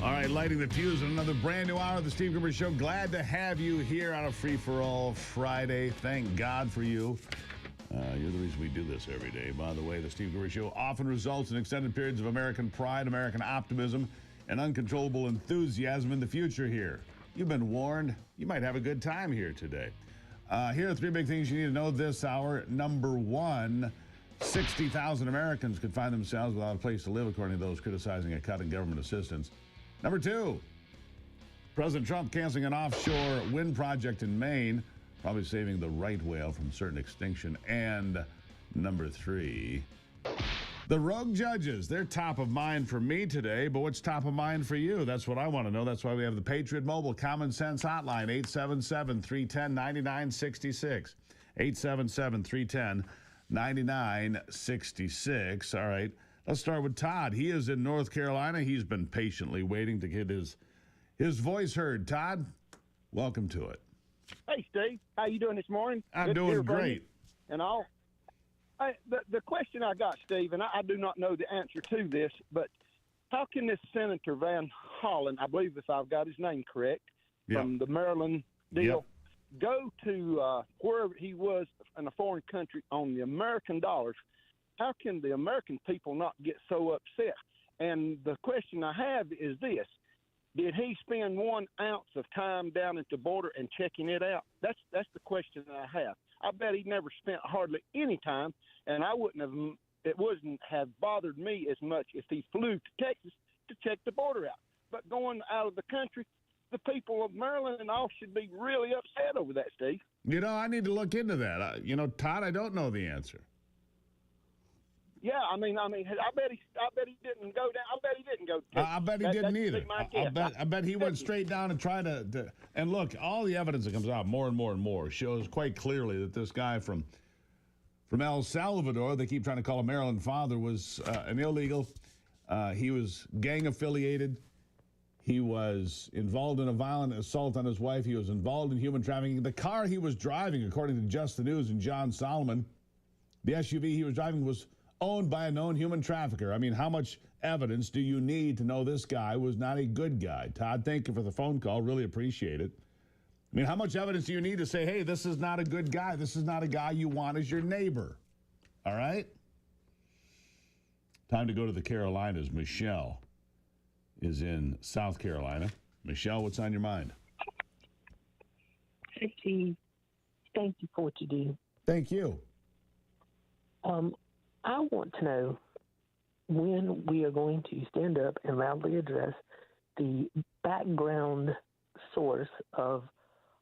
All right, lighting the fuse on another brand new hour of the Steve Gruber Show. Glad to have you here on a free-for-all Friday. Thank God for you. You're the reason we do this every day. By the way, the Steve Gruber Show often results in extended periods of American pride, American optimism, and uncontrollable enthusiasm in the future here. You've been warned. You might have a good time here today. Here are three big things you need to know this hour. Number one, 60,000 Americans could find themselves without a place to live, according to those criticizing a cut in government assistance. Number two, President Trump canceling an offshore wind project in Maine, probably saving the right whale from certain extinction. And number three, the rogue judges. They're top of mind for me today, but what's top of mind for you? That's what I want to know. That's why we have the Patriot Mobile Common Sense Hotline, 877-310-9966. 877-310-9966. All right. Let's start with Todd. He is in North Carolina. He's been patiently waiting to get his voice heard. Todd, welcome to it.
Hey, Steve. How you doing this morning?
I'm doing great.
And all. The question I got, Steve, and I do not know the answer to this, but how can this Senator Van Hollen, I believe if I've got his name correct, from the Maryland deal, go to wherever he was in a foreign country on the American dollars? How can the American people not get so upset? And the question I have is this. Did he spend 1 ounce of time down at the border and checking it out? That's the question that I have. I bet he never spent hardly any time, and it wouldn't have bothered me as much if he flew to Texas to check the border out. But going out of the country, the people of Maryland and all should be really upset over that, Steve.
You know, I need to look into that. Todd, I don't know the answer.
Yeah, I bet he didn't go down. I bet he didn't go.
I bet he didn't either. I bet he went straight down and tried to. And look, all the evidence that comes out more and more and more shows quite clearly that this guy from El Salvador, they keep trying to call a Maryland father, was an illegal. He was gang affiliated. He was involved in a violent assault on his wife. He was involved in human trafficking. The car he was driving, according to Just the News and John Solomon, the SUV he was driving was owned by a known human trafficker. I mean, how much evidence do you need to know this guy was not a good guy? Todd, thank you for the phone call. Really appreciate it. I mean, how much evidence do you need to say, hey, this is not a good guy. This is not a guy you want as your neighbor. All right? Time to go to the Carolinas. Michelle is in South Carolina. Michelle, what's on your mind?
Hey, Steve. Thank you for what you do.
Thank you.
I want to know when we are going to stand up and loudly address the background source of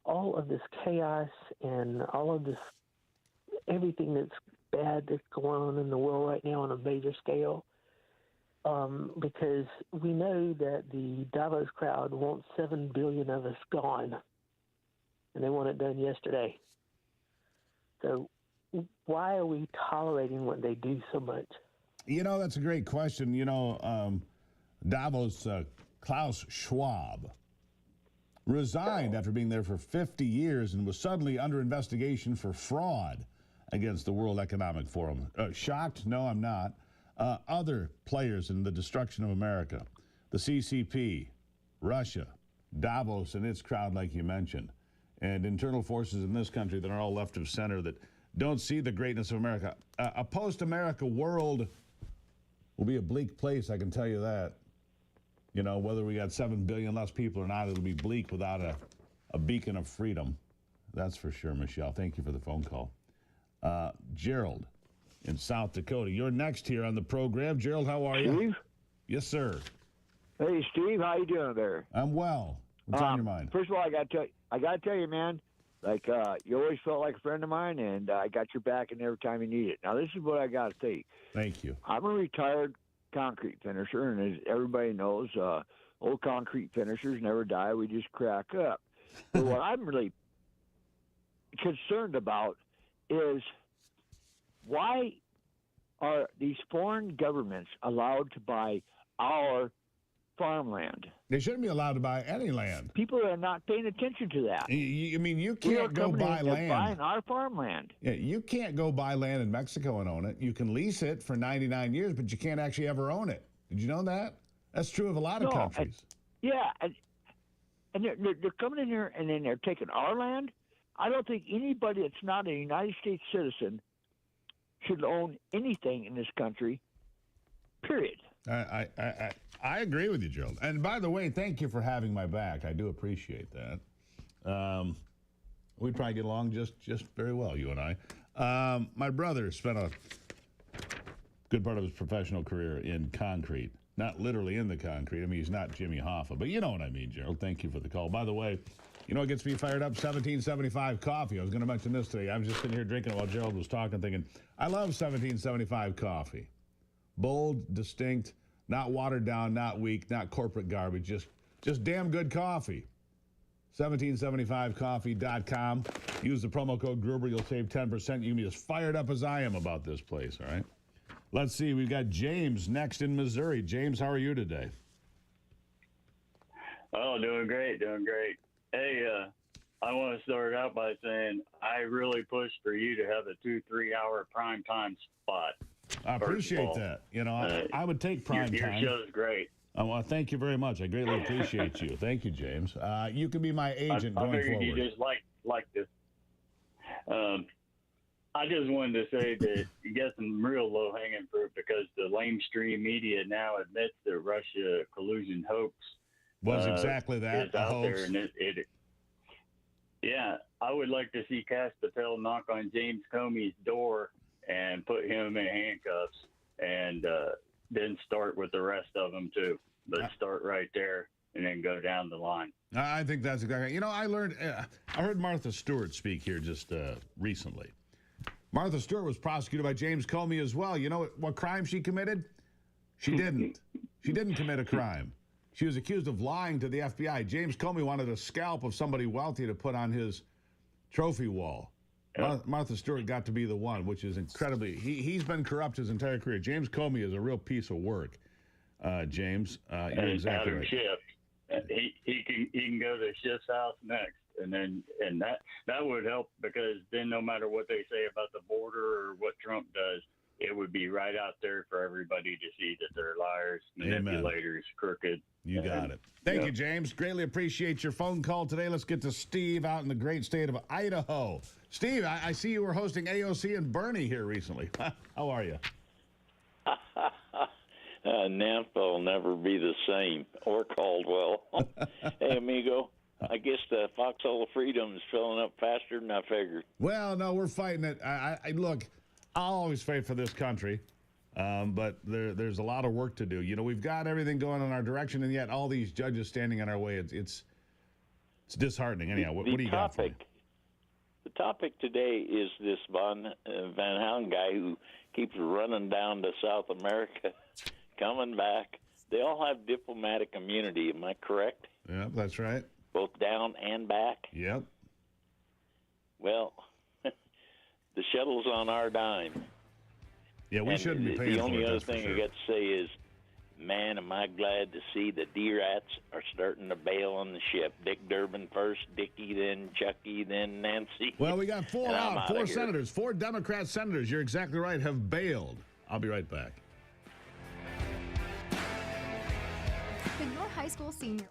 all of this chaos and all of this, everything that's bad that's going on in the world right now on a major scale. Because we know that the Davos crowd wants 7 billion of us gone, and they want it done yesterday. So why are we tolerating what they do so much?
You know, that's a great question. Davos, Klaus Schwab, resigned after being there for 50 years and was suddenly under investigation for fraud against the World Economic Forum. Shocked? No, I'm not. Other players in the destruction of America, the CCP, Russia, Davos and its crowd, like you mentioned, and internal forces in this country that are all left of center that don't see the greatness of America. A post-America world will be a bleak place, I can tell you that. You know, whether we got 7 billion less people or not, it'll be bleak without a beacon of freedom. That's for sure, Michelle. Thank you for the phone call. Gerald in South Dakota. You're next here on the program. Gerald, how are you?
Steve?
Yes, sir.
Hey, Steve, how you doing there?
I'm well. What's on your mind?
First of all, I got to tell you, man, like, you always felt like a friend of mine, and I got your back and every time you need it. Now, this is what I got to say.
Thank you.
I'm a retired concrete finisher, and as everybody knows, old concrete finishers never die. We just crack up. But what I'm really concerned about is why are these foreign governments allowed to buy our farmland.
They shouldn't be allowed to buy any land.
People are not paying attention to that.
I mean, you can't go buy land.
Buying our farmland.
Yeah, you can't go buy land in Mexico and own it. You can lease it for 99 years, but you can't actually ever own it. Did you know that? That's true of a lot of countries.
And they're coming in here and then they're taking our land. I don't think anybody that's not a United States citizen should own anything in this country, period.
I agree with you, Gerald. And by the way, thank you for having my back. I do appreciate that. We'd probably get along just very well, you and I. My brother spent a good part of his professional career in concrete. Not literally in the concrete. I mean, he's not Jimmy Hoffa, but you know what I mean, Gerald. Thank you for the call. By the way, you know what gets me fired up? 1775 coffee. I was going to mention this today. I was just sitting here drinking it while Gerald was talking, thinking, I love 1775 coffee. Bold, distinct, not watered down, not weak, not corporate garbage, just damn good coffee. 1775coffee.com. Use the promo code Gruber. You'll save 10%. You can be as fired up as I am about this place, all right? Let's see. We've got James next in Missouri. James, how are you today?
Oh, doing great. Hey, I want to start out by saying I really pushed for you to have a 2-3 hour prime time spot.
I appreciate that. You know, I would take prime time.
Your show's great.
Well, thank you very much. I greatly appreciate you. Thank you, James. You can be my agent going
I figured
forward.
You just like this. I just wanted to say that you got some real low-hanging fruit because the lamestream media now admits that Russia collusion hoax
was exactly that,
is out there, and yeah, I would like to see Cash Patel knock on James Comey's door and put him in handcuffs, and then start with the rest of them too. But start right there and then go down the line.
I think that's exactly. You know, I heard Martha Stewart speak here just recently. Martha Stewart was prosecuted by James Comey as well. You know what crime she committed? She didn't. She didn't commit a crime. She was accused of lying to the FBI. James Comey wanted a scalp of somebody wealthy to put on his trophy wall. Yep. Martha Stewart got to be the one, which is incredibly. He's been corrupt his entire career. James Comey is a real piece of work. James, you're exactly
Adam
right.
Schiff, he can go to Schiff's house next. And that would help because then no matter what they say about the border or what Trump does, it would be right out there for everybody to see that they're liars, manipulators, crooked.
You got it. Thank you, James. Greatly appreciate your phone call today. Let's get to Steve out in the great state of Idaho. Steve, I see you were hosting AOC and Bernie here recently. How are you?
Nampa will never be the same, or Caldwell. Hey, amigo. I guess the foxhole of freedom is filling up faster than I figured.
Well, no, we're fighting it. I look, I'll always fight for this country, but there's a lot of work to do. You know, we've got everything going in our direction, and yet all these judges standing in our way. It's disheartening. Anyhow, what do you got for me?
The topic today is this Van Houten guy who keeps running down to South America, coming back. They all have diplomatic immunity. Am I correct?
Yeah, that's right.
Both down and back?
Yep.
Well, the shuttle's on our dime.
Yeah, we shouldn't be paying for it.
The only other thing I got to say is, man, am I glad to see the D-Rats are starting to bail on the ship. Dick Durbin first, Dickie, then Chucky, then Nancy.
Well, we got four out, four senators, 4 Democrat senators, you're exactly right, have bailed. I'll be right back.
The Your High School Senior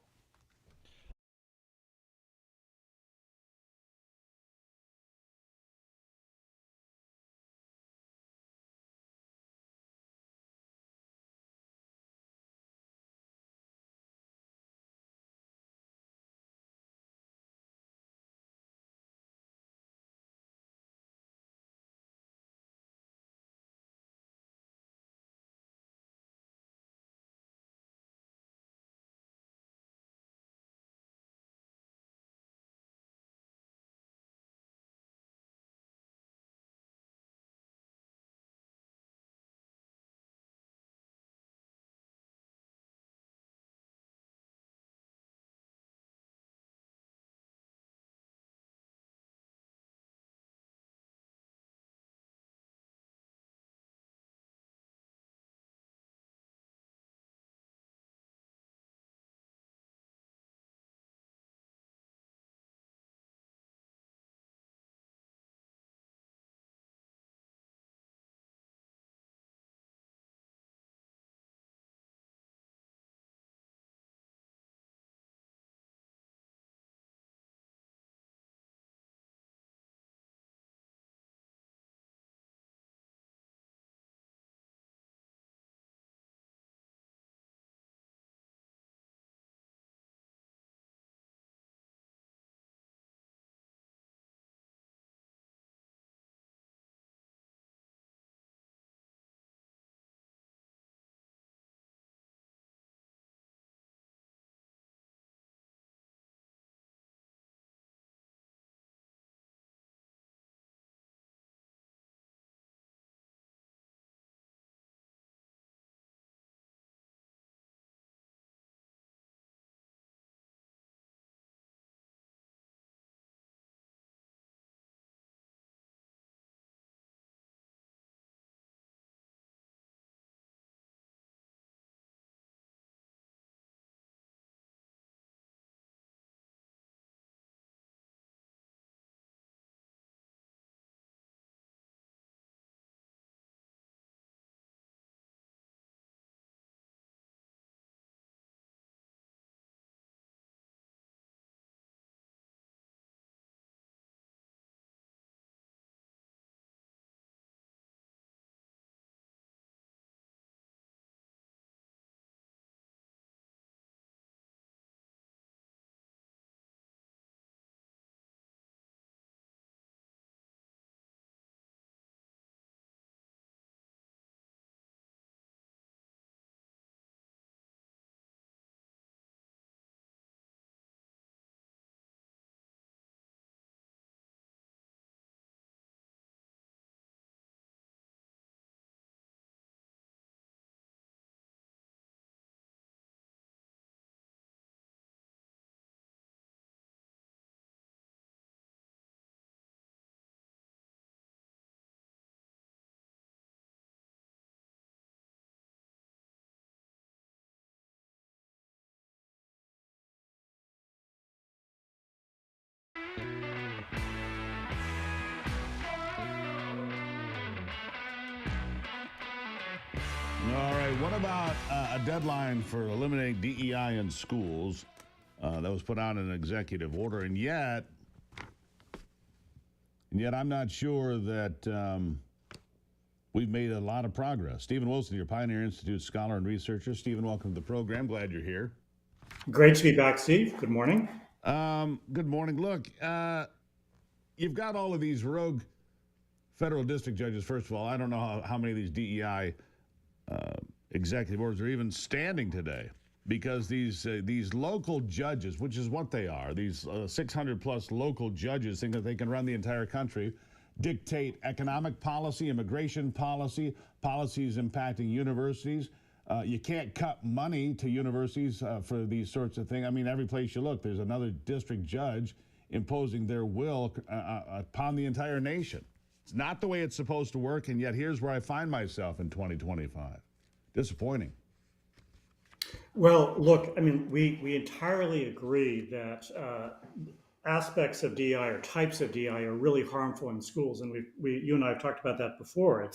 All right. What about a deadline for eliminating DEI in schools that was put out in an executive order? And yet I'm not sure that we've made a lot of progress. Stephen Wilson, your Pioneer Institute scholar and researcher. Stephen, welcome to the program. Glad you're here.
Great to be back, Steve. Good morning.
Good morning. Look, you've got all of these rogue federal district judges. First of all, I don't know how many of these DEI executive orders are even standing today, because these local judges, which is what they are, these 600 plus local judges think that they can run the entire country, dictate economic policy, immigration policy, policies impacting universities. You can't cut money to universities for these sorts of things. I mean, every place you look, there's another district judge imposing their will upon the entire nation. It's not the way it's supposed to work, and yet here's where I find myself in 2025. Disappointing.
Well, look, I mean, we entirely agree that aspects of DI or types of DI are really harmful in schools, and you and I have talked about that before.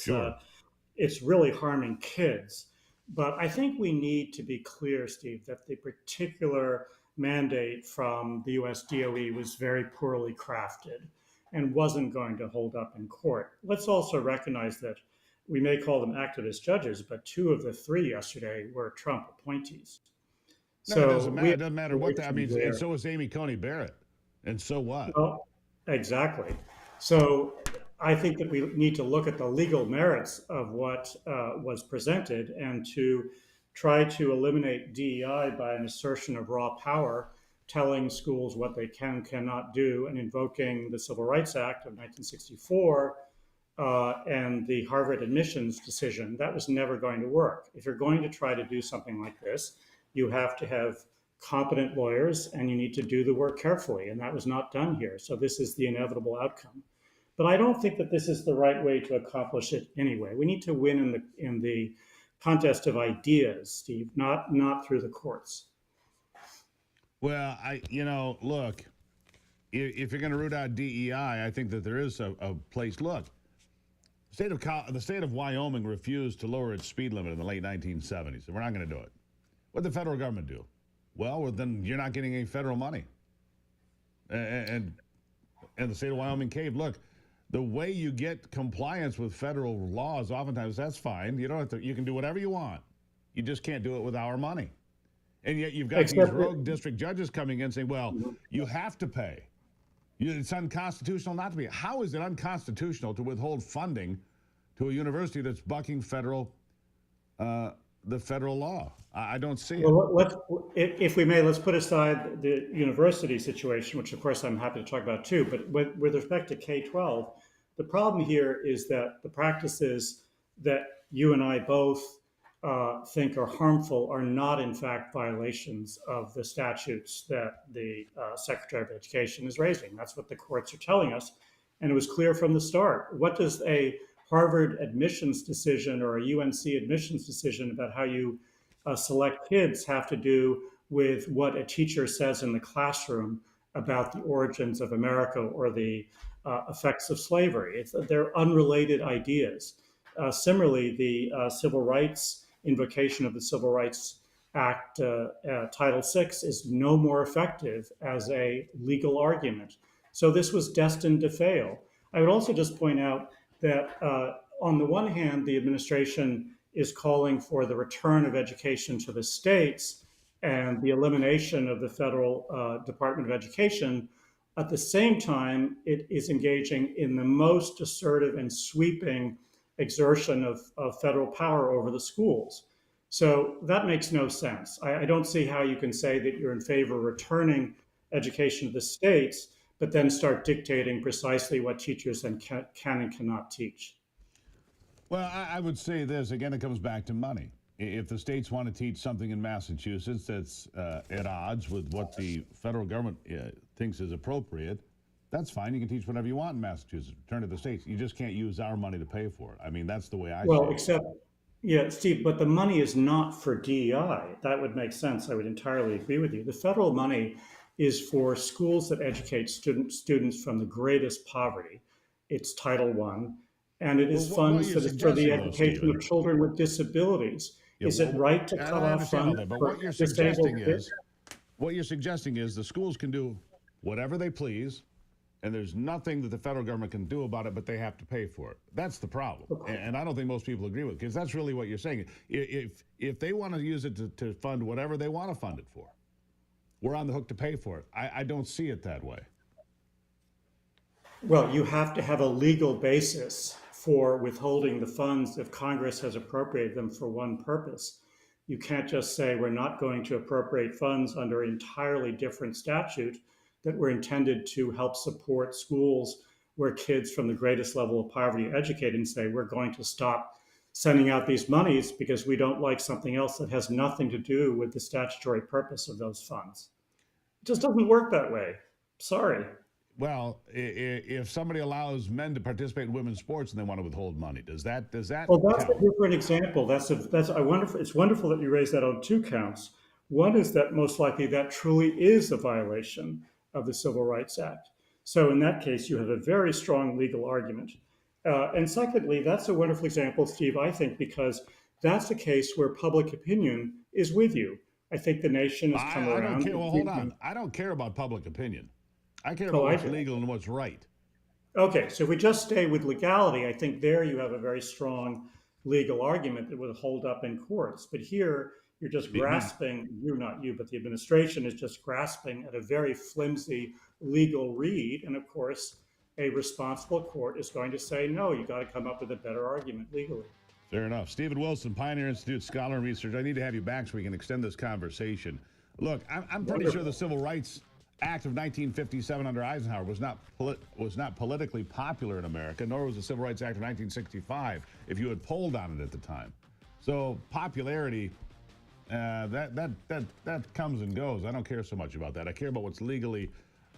It's really harming kids. But I think we need to be clear, Steve, that the particular mandate from the U.S. DOE was very poorly crafted and wasn't going to hold up in court. Let's also recognize that we may call them activist judges, but 2 of the 3 yesterday were Trump appointees.
No, so it doesn't matter. It doesn't matter what that means. And so was Amy Coney Barrett. And so what?
Well, exactly. So I think that we need to look at the legal merits of what was presented and to try to eliminate DEI by an assertion of raw power, telling schools what they cannot do, and invoking the Civil Rights Act of 1964 and the Harvard admissions decision. That was never going to work. If you're going to try to do something like this, you have to have competent lawyers and you need to do the work carefully, and that was not done here. So this is the inevitable outcome. But I don't think that this is the right way to accomplish it anyway. We need to win in the contest of ideas, Steve, not through the courts.
Well, look, if you're going to root out DEI, I think that there is a place. Look, the state of Wyoming refused to lower its speed limit in the late 1970s. And we're not going to do it. What did the federal government do? Well, then you're not getting any federal money. And the state of Wyoming caved. Look, the way you get compliance with federal laws, oftentimes that's fine. You don't have to. You can do whatever you want. You just can't do it with our money. And yet you've got these rogue district judges coming in saying, well, you have to pay. It's unconstitutional not to pay. How is it unconstitutional to withhold funding to a university that's bucking the federal law? I don't see it.
Well, if we may, let's put aside the university situation, which of course I'm happy to talk about too. But with respect to K-12, the problem here is that the practices that you and I both think are harmful are not in fact violations of the statutes that the Secretary of Education is raising. That's what the courts are telling us. And it was clear from the start. What does a Harvard admissions decision or a UNC admissions decision about how you select kids have to do with what a teacher says in the classroom about the origins of America or the effects of slavery? They're unrelated ideas. Similarly, the civil rights invocation of the Civil Rights Act, Title VI, is no more effective as a legal argument. So this was destined to fail. I would also just point out that on the one hand, the administration is calling for the return of education to the states and the elimination of the federal Department of Education. At the same time, it is engaging in the most assertive and sweeping exertion of federal power over the schools. So that makes no sense. I don't see how you can say that you're in favor of returning education to the states, but then start dictating precisely what teachers can and cannot teach.
Well, I would say this, again, it comes back to money. If the states want to teach something in Massachusetts that's at odds with what the federal government thinks is appropriate, that's fine. You can teach whatever you want in Massachusetts. Return to the states. You just can't use our money to pay for it. I mean, that's the way I see it.
Well, except, yeah, Steve, but the money is not for DEI. That would make sense. I would entirely agree with you. The federal money is for schools that educate students from the greatest poverty. It's Title I. and it is funds that is for the education of children with disabilities. Is it right to cut off funds for disabled kids?
What you're suggesting is the schools can do whatever they please, and there's nothing that the federal government can do about it, but they have to pay for it. That's the problem. And I don't think most people agree with it, because that's really what you're saying. If they want to use it to fund whatever they want to fund it for, we're on the hook to pay for it. I don't see it that way.
Well, you have to have a legal basis for withholding the funds if Congress has appropriated them for one purpose. You can't just say we're not going to appropriate funds under an entirely different statute that were intended to help support schools where kids from the greatest level of poverty are educated, and say we're going to stop sending out these monies because we don't like something else that has nothing to do with the statutory purpose of those funds. It just doesn't work that way. Sorry.
Well, if somebody allows men to participate in women's sports and they want to withhold money, does that?
Well, that's a different example. It's wonderful that you raised that on two counts. One is that most likely that truly is a violation of the Civil Rights Act. So in that case, you have a very strong legal argument. And secondly, that's a wonderful example, Steve, I think, because that's a case where public opinion is with you. I think the nation has come around.
I don't care. Well, hold on. I don't care about public opinion. I care about what's legal and what's right.
Okay, so if we just stay with legality, I think there you have a very strong legal argument that would hold up in courts. But here, you're just grasping, not you, but the administration is just grasping at a very flimsy legal read. And of course, a responsible court is going to say, no, you got to come up with a better argument legally.
Fair enough. Stephen Wilson, Pioneer Institute Scholar and Researcher. I need to have you back so we can extend this conversation. Look, I'm pretty sure the Civil Rights Act of 1957 under Eisenhower was not politically popular in America, nor was the Civil Rights Act of 1965 if you had polled on it at the time. So popularity, that comes and goes. I don't care so much about that. I care about what's legally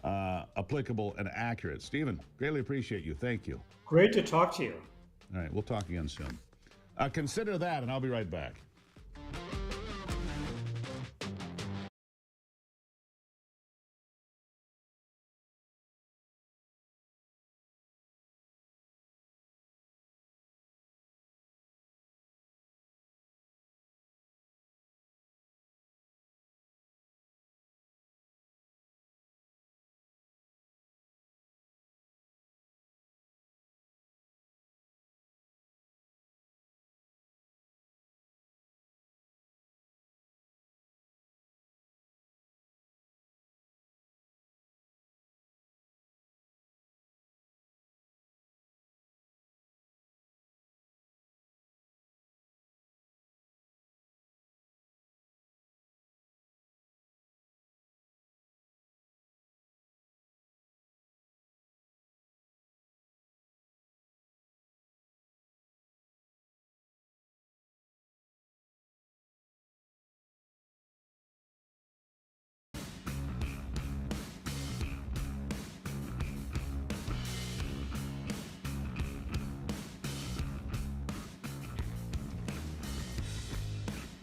applicable and accurate. Stephen, greatly appreciate you. Thank you.
Great to talk to you.
All right, we'll talk again soon. Consider that, and I'll be right back.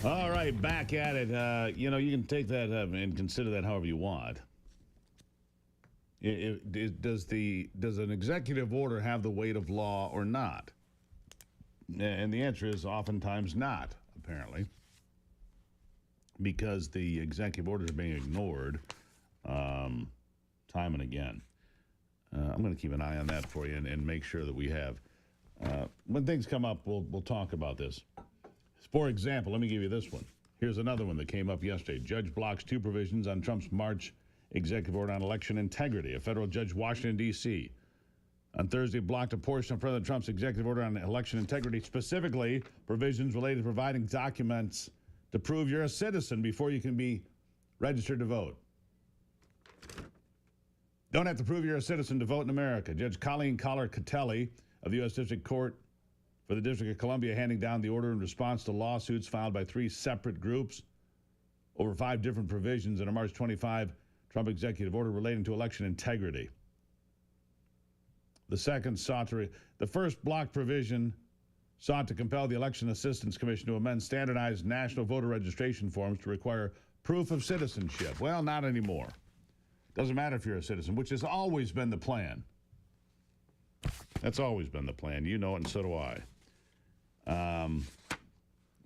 All right, back at it. You can take that and consider that however you want. Does an executive order have the weight of law or not? And the answer is oftentimes not, apparently, because the executive orders are being ignored time and again. I'm going to keep an eye on that for you and make sure that we have. When things come up, we'll talk about this. For example, let me give you this one. Here's another one that came up yesterday. Judge blocks 2 provisions on Trump's March executive order on election integrity. A federal judge, Washington, D.C., on Thursday blocked a portion of President Trump's executive order on election integrity, specifically provisions related to providing documents to prove you're a citizen before you can be registered to vote. Don't have to prove you're a citizen to vote in America. Judge Colleen Collar-Catelli of the U.S. District Court for the District of Columbia handing down the order in response to lawsuits filed by 3 separate groups over 5 different provisions in a March 25 Trump executive order relating to election integrity. The first block provision sought to compel the Election Assistance Commission to amend standardized national voter registration forms to require proof of citizenship. Well, not anymore. Doesn't matter if you're a citizen, which has always been the plan. That's always been the plan. You know it, and so do I.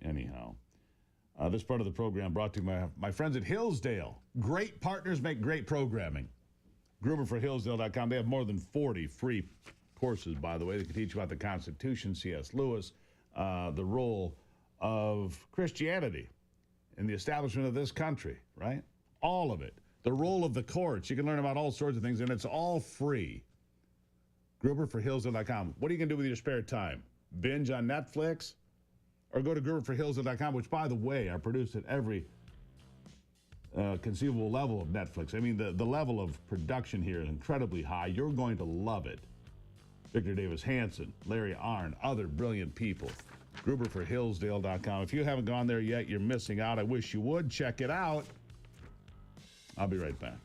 Anyhow, this part of the program brought to you my friends at Hillsdale. Great partners make great programming. Gruber for Hillsdale.com. They have more than 40 free courses, by the way. They can teach you about the Constitution, C.S. Lewis, the role of Christianity in the establishment of this country, right? All of it. The role of the courts. You can learn about all sorts of things, and it's all free. Gruber for Hillsdale.com. What are you going to do with your spare time? Binge on Netflix? Or go to GruberForHillsdale.com, which, by the way, are produced at every conceivable level of Netflix. I mean, the level of production here is incredibly high. You're going to love it. Victor Davis Hanson, Larry Arnn, other brilliant people. GruberForHillsdale.com. If you haven't gone there yet, you're missing out. I wish you would. Check it out. I'll be right back.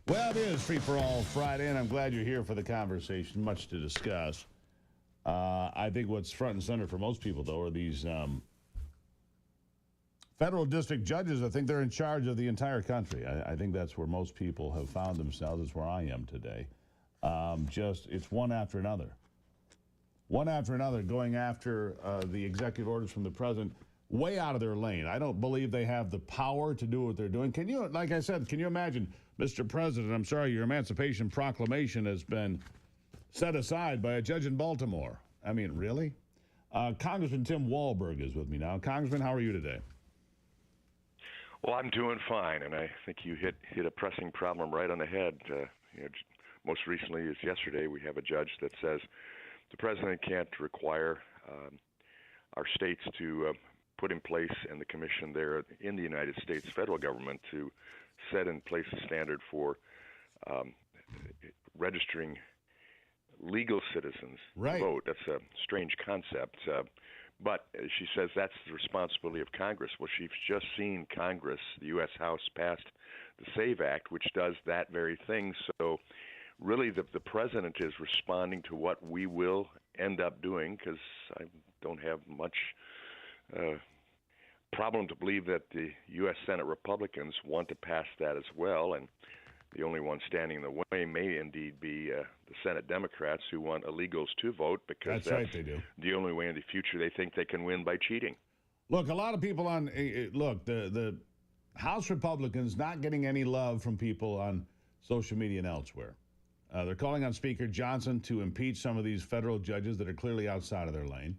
Well, it is Free for All Friday, and I'm glad you're here for the conversation. Much to discuss. I think what's front and center for most people, though, are these federal district judges. I think they're in charge of the entire country. I think that's where most people have found themselves. It's where I am today. It's one after another. one after another, going after the executive orders from the president, way out of their lane. I don't believe they have the power to do what they're doing. Can you, like I said, can you imagine, Mr. President, I'm sorry, your Emancipation Proclamation has been set aside by a judge in Baltimore. I mean, really? Congressman Tim Walberg is with me now. Congressman, how are you today?
Well, I'm doing fine, and I think you hit a pressing problem right on the head. Most recently, as yesterday, we have a judge that says the president can't require our states to put in place, and the commission there in the United States federal government to set in place a standard for registering legal citizens to vote. That's a strange concept. But she says that's the responsibility of Congress. Well, she's just seen Congress, the U.S. House, passed the SAVE Act, which does that very thing. So really the president is responding to what we will end up doing, because I don't have much problem to believe that the U.S. Senate Republicans want to pass that as well. And the only one standing in the way may indeed be the Senate Democrats, who want illegals to vote, because that's
right, they do.
The only way in the future they think they can win by cheating.
Look, a lot of people on the House Republicans not getting any love from people on social media and elsewhere. They're calling on Speaker Johnson to impeach some of these federal judges that are clearly outside of their lane.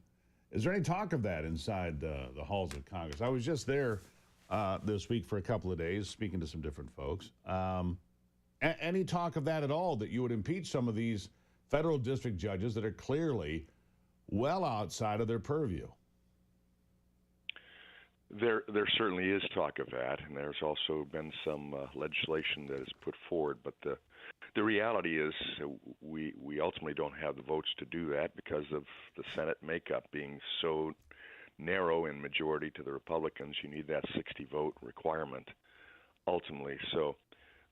Is there any talk of that inside the halls of Congress? I was just there this week for a couple of days, speaking to some different folks. Any talk of that at all, that you would impeach some of these federal district judges that are clearly well outside of their purview?
There certainly is talk of that, and there's also been some legislation that is put forward. But the reality is we ultimately don't have the votes to do that because of the Senate makeup being so narrow in majority to the Republicans. You need that 60-vote requirement ultimately. So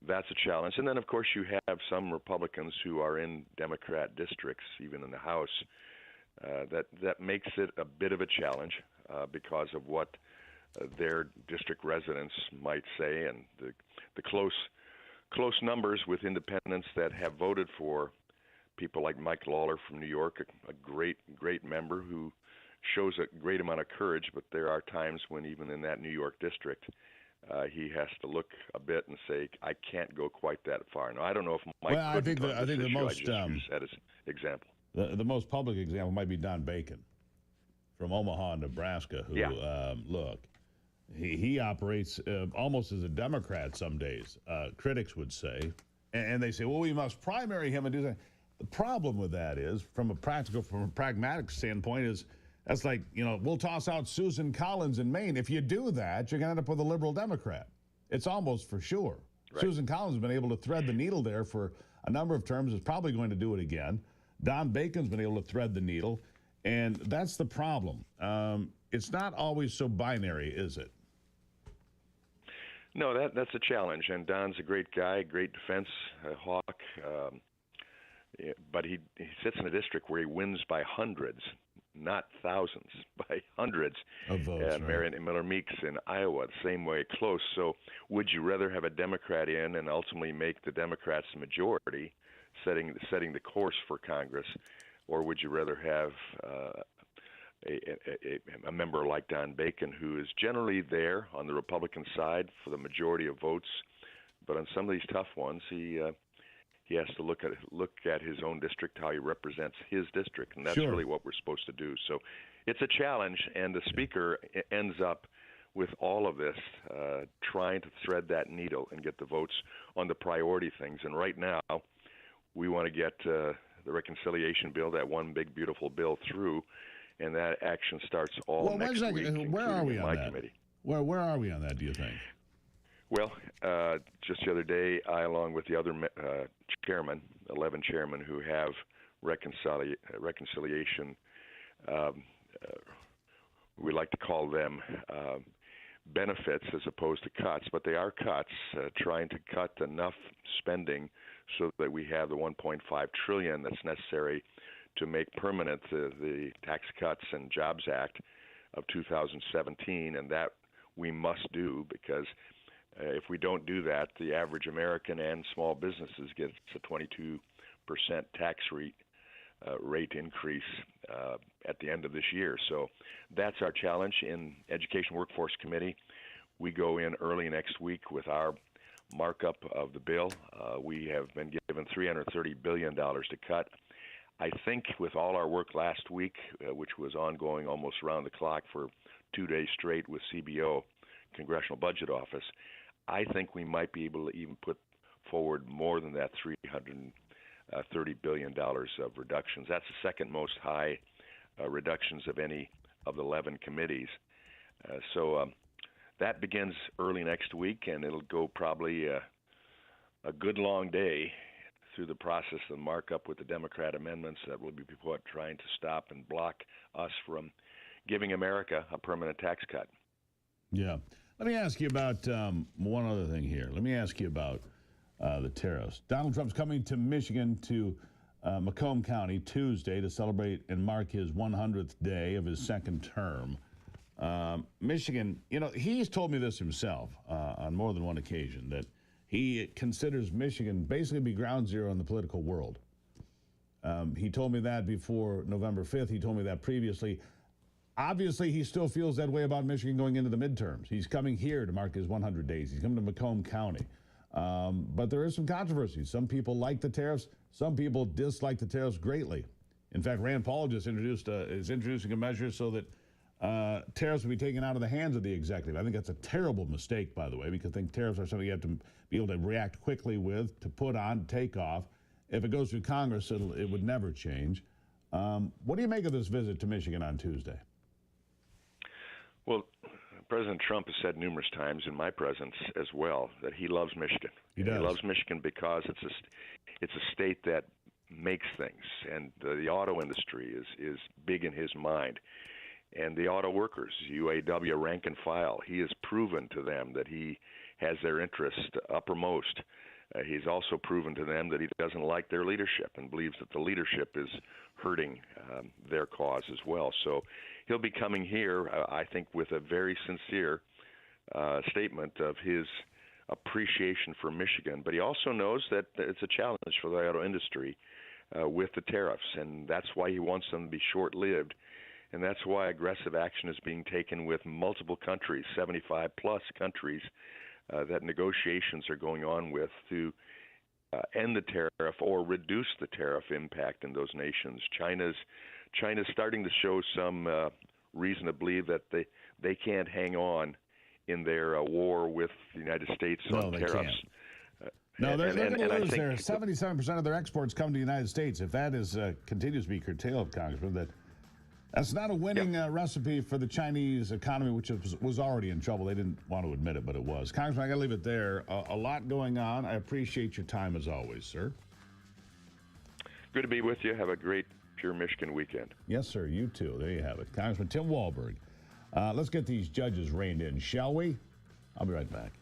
that's a challenge. And then, of course, you have some Republicans who are in Democrat districts, even in the House, that makes it a bit of a challenge because of what their district residents might say, and the close numbers with independents that have voted for people like Mike Lawler from New York, a great member who shows a great amount of courage. But there are times when even in that New York district, he has to look a bit and say, I can't go quite that far. Now, I don't know if Mike.
Well, I think the most
use that as example.
The most public example might be Don Bacon from Omaha, Nebraska, who look, he operates almost as a Democrat some days. Critics would say, and they say, well, we must primary him and do that. The problem with that is, from a pragmatic standpoint, is that's like, we'll toss out Susan Collins in Maine. If you do that, you're going to end up with a liberal Democrat. It's almost for sure. Right. Susan Collins has been able to thread the needle there for a number of terms, is probably going to do it again. Don Bacon's been able to thread the needle, and that's the problem. It's not always so binary, is it?
No, that's a challenge, and Don's a great guy, great defense hawk, but he sits in a district where he wins by hundreds, not thousands, by hundreds.
Of votes,
and Marion Miller Meeks in Iowa, the same way, close. So would you rather have a Democrat in and ultimately make the Democrats the majority, setting the course for Congress, or would you rather have a member like Don Bacon, who is generally there on the Republican side for the majority of votes, but on some of these tough ones, he has to look at his own district, how he represents his district, and that's really what we're supposed to do. So it's a challenge, and the Speaker ends up with all of this, trying to thread that needle and get the votes on the priority things. And right now, we want to get the reconciliation bill, that one big, beautiful bill, through, and that action starts next week.
Where are we on that?
Committee.
Where are we on that, do you think?
Well, just the other day, I, along with the other chairman, 11 chairmen who have reconciliation, we like to call them benefits as opposed to cuts, but they are cuts, trying to cut enough spending so that we have the $1.5 trillion that's necessary to make permanent the Tax Cuts and Jobs Act of 2017, and that we must do, because if we don't do that, the average American and small businesses get a 22% tax rate rate increase at the end of this year. So that's our challenge in Education Workforce Committee. We go in early next week with our markup of the bill. We have been given $330 billion to cut. I think with all our work last week, which was ongoing almost around the clock for 2 days straight with CBO, Congressional Budget Office, I think we might be able to even put forward more than that $330 billion of reductions. That's the second most high reductions of any of the 11 committees. So that begins early next week, and it'll go probably a good long day through the process of markup with the Democrat amendments that will be put trying to stop and block us from giving America a permanent tax cut.
Yeah. Let me ask you about one other thing here. Let me ask you about the tariffs. Donald Trump's coming to Michigan to Macomb County Tuesday to celebrate and mark his 100th day of his second term. Michigan, you know, he's told me this himself on more than one occasion, that he considers Michigan basically to be ground zero in the political world. He told me that before November 5th. He told me that previously. Obviously, he still feels that way about Michigan going into the midterms. He's coming here to mark his 100 days. He's coming to Macomb County. But there is some controversy. Some people like the tariffs. Some people dislike the tariffs greatly. In fact, Rand Paul just is introducing a measure so that tariffs will be taken out of the hands of the executive. I think that's a terrible mistake, by the way, because I think tariffs are something you have to be able to react quickly with, to put on, take off. If it goes through Congress, it would never change. What do you make of this visit to Michigan on Tuesday?
Well, President Trump has said numerous times in my presence as well that he loves Michigan.
He does.
He loves Michigan because it's a state that makes things, and the auto industry is big in his mind. And the auto workers, UAW rank and file, he has proven to them that he has their interest uppermost. He's also proven to them that he doesn't like their leadership and believes that the leadership is hurting their cause as well. So he'll be coming here, I think, with a very sincere statement of his appreciation for Michigan. But he also knows that it's a challenge for the auto industry with the tariffs, and that's why he wants them to be short-lived. And that's why aggressive action is being taken with multiple countries, 75-plus countries, that negotiations are going on with to end the tariff or reduce the tariff impact in those nations. China's starting to show some reason to believe that they can't hang on in their war with the United States on tariffs.
Can't. No, they're going to lose there. 77% of their exports come to the United States. If that continues to be curtailed, Congressman, that's not a winning recipe for the Chinese economy, which was already in trouble. They didn't want to admit it, but it was. Congressman, I got to leave it there. A lot going on. I appreciate your time as always, sir.
Good to be with you. Have a great Pure Michigan weekend.
Yes, sir. You too. There you have it. Congressman Tim Walberg. Let's get these judges reined in, shall we? I'll be right back.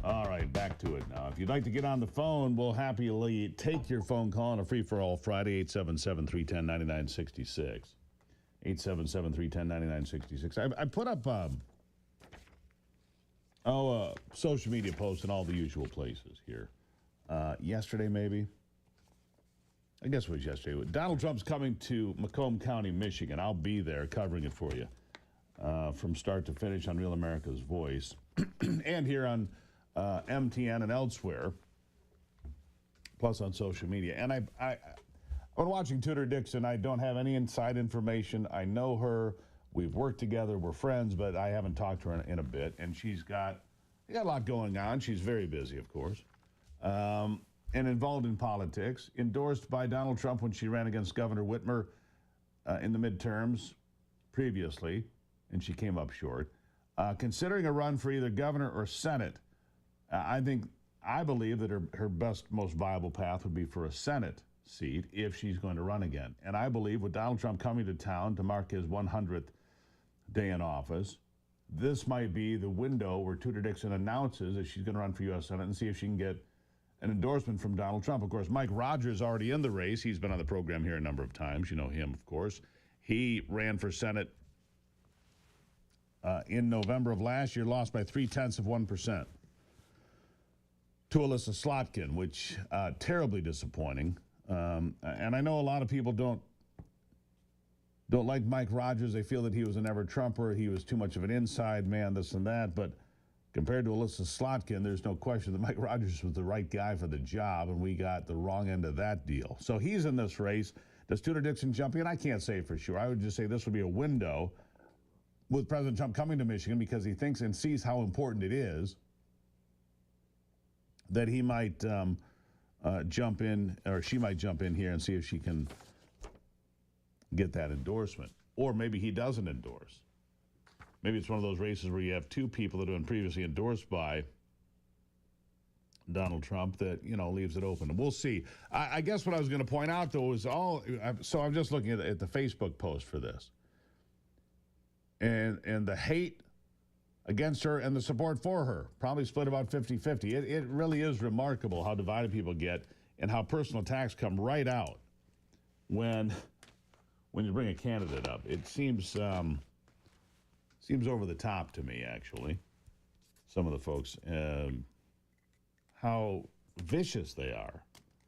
All right, back to it now. If you'd like to get on the phone, we'll happily take your phone call on a free-for-all Friday, 877-310-9966. 877-310-9966. I put up social media posts in all the usual places here. Yesterday, maybe. I guess it was yesterday. Donald Trump's coming to Macomb County, Michigan. I'll be there covering it for you from start to finish on Real America's Voice and here on MTN and elsewhere, plus on social media. And I'm watching Tudor Dixon. I don't have any inside information. I know her. We've worked together. We're friends, but I haven't talked to her in a bit. And she's got a lot going on. She's very busy, of course, and involved in politics. Endorsed by Donald Trump when she ran against Governor Whitmer in the midterms previously, and she came up short. Considering a run for either governor or Senate, I believe that her best, most viable path would be for a Senate seat if she's going to run again. And I believe with Donald Trump coming to town to mark his 100th day in office, this might be the window where Tudor Dixon announces that she's going to run for U.S. Senate and see if she can get an endorsement from Donald Trump. Of course, Mike Rogers is already in the race. He's been on the program here a number of times. You know him, of course. He ran for Senate in November of last year, lost by 0.3% to Alyssa Slotkin, which terribly disappointing. And I know a lot of people don't like Mike Rogers. They feel that he was a never-Trumper. He was too much of an inside man, this and that. But compared to Alyssa Slotkin, there's no question that Mike Rogers was the right guy for the job, and we got the wrong end of that deal. So he's in this race. Does Tudor Dixon jump in? I can't say for sure. I would just say this would be a window with President Trump coming to Michigan because he thinks and sees how important it is that he might jump in, or she might jump in here and see if she can get that endorsement. Or maybe he doesn't endorse. Maybe it's one of those races where you have two people that have been previously endorsed by Donald Trump that, leaves it open. And we'll see. I guess what I was going to point out, though, is so I'm just looking at the Facebook post for this. And the hate against her and the support for her, probably split about 50-50. It really is remarkable how divided people get and how personal attacks come right out when you bring a candidate up. It seems over the top to me, actually, some of the folks, how vicious they are.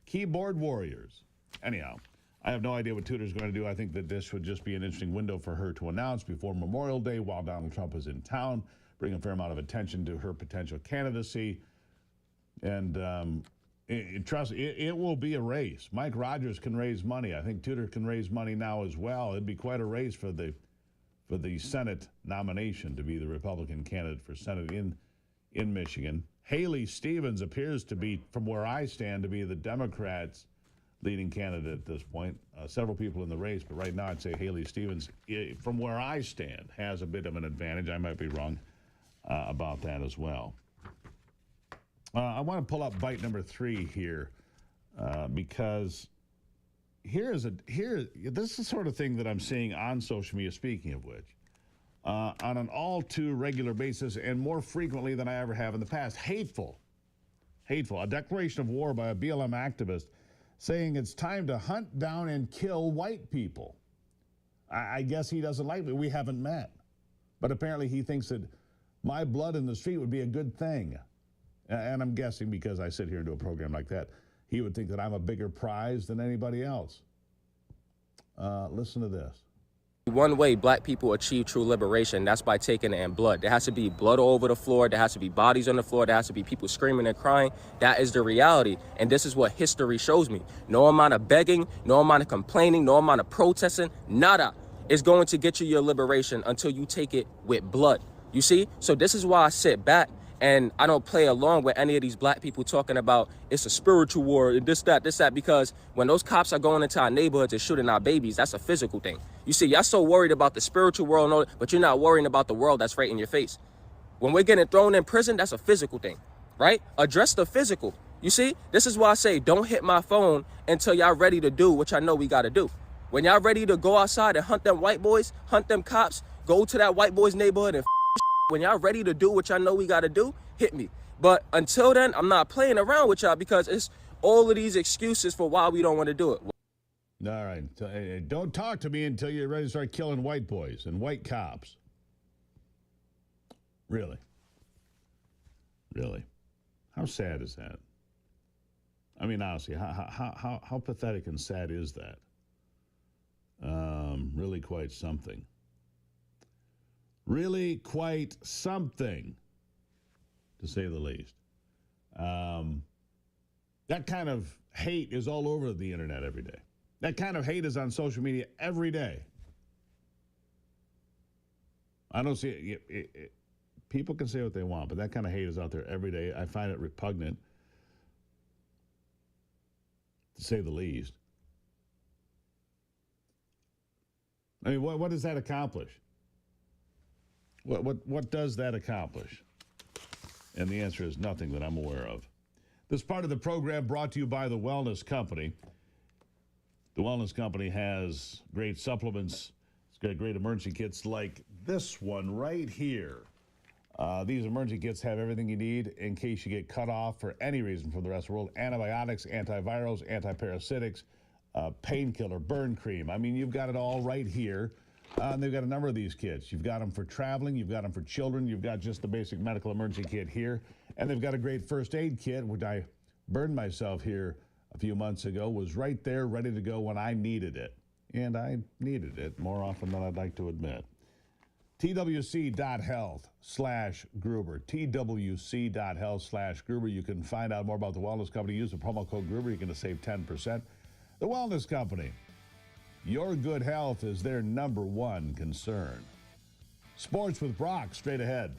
Keyboard warriors. Anyhow, I have no idea what Tudor's going to do. I think that this would just be an interesting window for her to announce before Memorial Day while Donald Trump is in town, bring a fair amount of attention to her potential candidacy. And trust me, it will be a race. Mike Rogers can raise money. I think Tudor can raise money now as well. It'd be quite a race for the Senate nomination to be the Republican candidate for Senate in Michigan. Haley Stevens appears to be, from where I stand, to be the Democrats' leading candidate at this point. Several people in the race, but right now I'd say Haley Stevens, from where I stand, has a bit of an advantage. I might be wrong about that as well. I want to pull up bite number 3 here because this is the sort of thing that I'm seeing on social media, speaking of which, on an all too regular basis and more frequently than I ever have in the past. Hateful. A declaration of war by a BLM activist saying it's time to hunt down and kill white people. I guess he doesn't like me. We haven't met. But apparently he thinks that my blood in the street would be a good thing. And I'm guessing because I sit here and do a program like that, he would think that I'm a bigger prize than anybody else. Listen to this.
One way black people achieve true liberation, that's by taking it in blood. There has to be blood all over the floor. There has to be bodies on the floor. There has to be people screaming and crying. That is the reality. And this is what history shows me. No amount of begging, no amount of complaining, no amount of protesting, nada is going to get you your liberation until you take it with blood. You see? So this is why I sit back and I don't play along with any of these black people talking about it's a spiritual war and this, that, because when those cops are going into our neighborhoods and shooting our babies, that's a physical thing. You see, y'all so worried about the spiritual world, but you're not worrying about the world that's right in your face. When we're getting thrown in prison, that's a physical thing, right? Address the physical. You see, this is why I say don't hit my phone until y'all ready to do what y'all know we got to do. When y'all ready to go outside and hunt them white boys, hunt them cops, go to that white boy's neighborhood and when y'all ready to do what y'all know we got to do, hit me. But until then, I'm not playing around with y'all because it's all of these excuses for why we don't want to do it.
All right. Don't talk to me until you're ready to start killing white boys and white cops. Really? Really? How sad is that? I mean, honestly, how pathetic and sad is that? Really quite something. Really quite something, to say the least. That kind of hate is all over the internet every day. That kind of hate is on social media every day. I don't see it. People can say what they want, but that kind of hate is out there every day. I find it repugnant, to say the least. I mean, what does that accomplish? What does that accomplish? And the answer is nothing that I'm aware of. This part of the program brought to you by the Wellness Company. The Wellness Company has great supplements. It's got great emergency kits like this one right here. These emergency kits have everything you need in case you get cut off for any reason from the rest of the world. Antibiotics, antivirals, antiparasitics, painkiller, burn cream. I mean, you've got it all right here. And they've got a number of these kits. You've got them for traveling. You've got them for children. You've got just the basic medical emergency kit here. And they've got a great first aid kit, which I burned myself here a few months ago, was right there ready to go when I needed it. And I needed it more often than I'd like to admit. TWC.health/Gruber. TWC.health/Gruber. You can find out more about the Wellness Company. Use the promo code Gruber. You're going to save 10%. The Wellness Company. Your good health is their number one concern. Sports with Brock, straight ahead.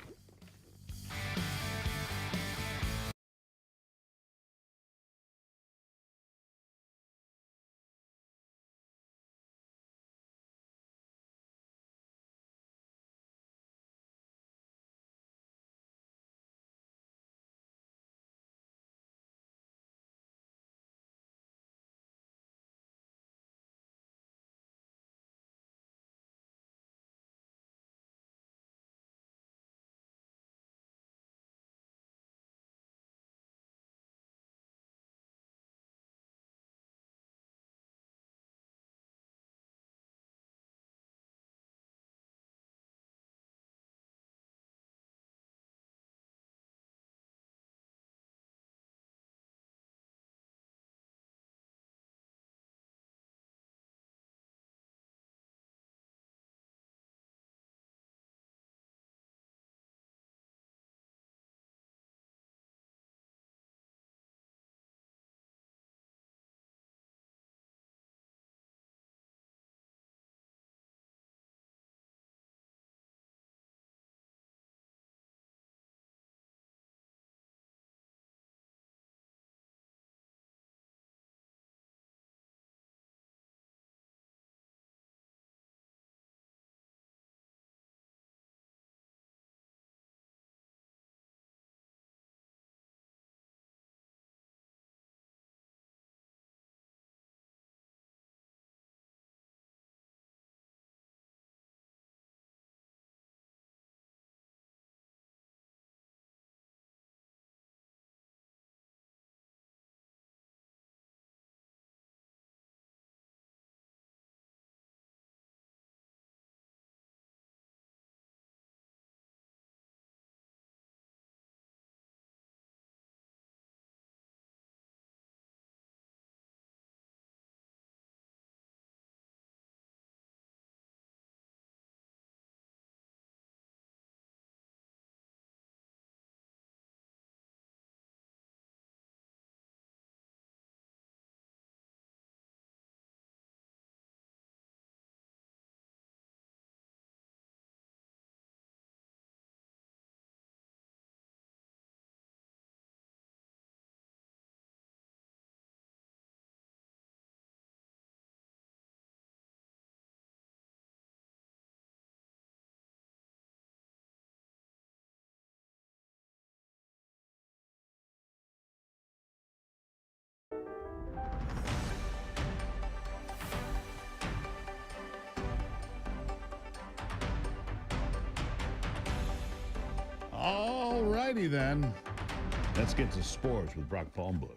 All righty then. Let's get to sports with Brock Palmbush.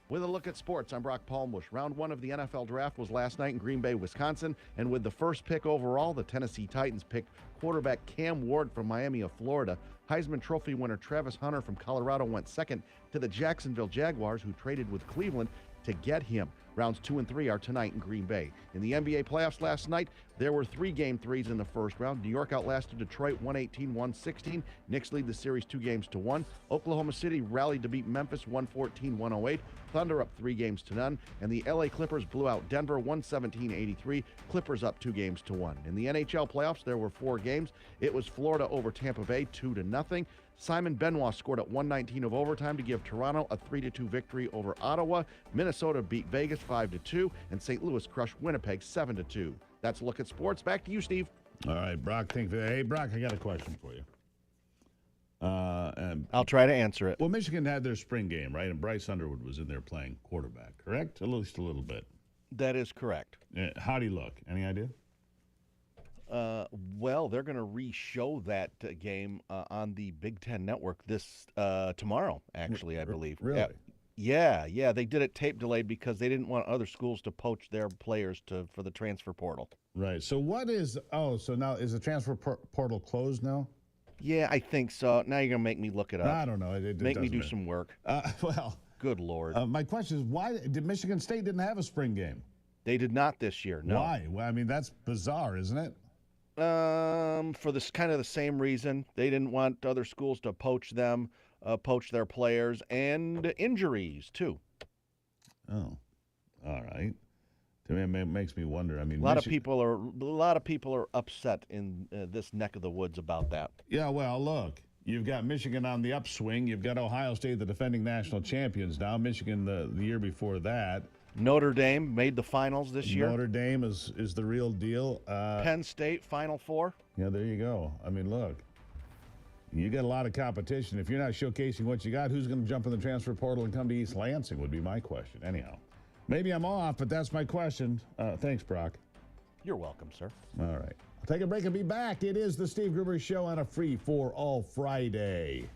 With a look at sports, I'm Brock Palmbush. Round 1 of the NFL Draft was last night in Green Bay, Wisconsin, and with the first pick overall, the Tennessee Titans picked quarterback Cam Ward from Miami of Florida. Heisman Trophy winner Travis Hunter from Colorado went second to the Jacksonville Jaguars, who traded with Cleveland to get him. Rounds 2 and 3 are tonight in Green Bay. In the NBA playoffs last night, there were 3 Game 3s in the first round. New York outlasted Detroit 118-116. Knicks lead the series 2-1. Oklahoma City rallied to beat Memphis 114-108. Thunder up 3-0. And the LA Clippers blew out Denver 117-83. Clippers up 2-1. In the NHL playoffs, there were 4 games. It was Florida over Tampa Bay 2-0. Simon Benoit scored at 119 of overtime to give Toronto a 3-2 victory over Ottawa. Minnesota beat Vegas 5-2, and St. Louis crushed Winnipeg 7-2. That's a look at sports. Back to you, Steve.
All right, Brock. Hey, Brock, I got a question for you.
I'll try to answer it.
Well, Michigan had their spring game, right? And Bryce Underwood was in there playing quarterback, correct? At least a little bit.
That is correct.
How'd he look? Any idea?
Well, they're going to re-show that game on the Big Ten Network this tomorrow, actually, I believe.
Really?
Yeah. They did it tape delayed because they didn't want other schools to poach their players for the transfer portal.
Right. So so now is the transfer portal closed now?
Yeah, I think so. Now you're going to make me look it up.
I don't know. It
make me
doesn't
do
matter.
some work.
Well,
good Lord.
My question is, why did Michigan State didn't have a spring game?
They did not this year, no.
Why? Well, I mean, that's bizarre, isn't it?
For this kind of the same reason. They didn't want other schools to poach them, poach their players, and injuries too.
Oh, all right. To me, it makes me wonder. I mean,
a lot of people are upset in this neck of the woods about that.
Yeah, well, look, you've got Michigan on the upswing. You've got Ohio State, the defending national champions now. Michigan the year before that.
Notre Dame made the finals this year.
Notre Dame is the real deal.
Penn State, Final Four.
Yeah, there you go. I mean, look, you got a lot of competition. If you're not showcasing what you got, who's going to jump in the transfer portal and come to East Lansing would be my question. Anyhow, maybe I'm off, but that's my question. Thanks, Brock.
You're welcome, sir.
All right. I'll take a break and be back. It is the Steve Gruber Show on a free-for-all Friday.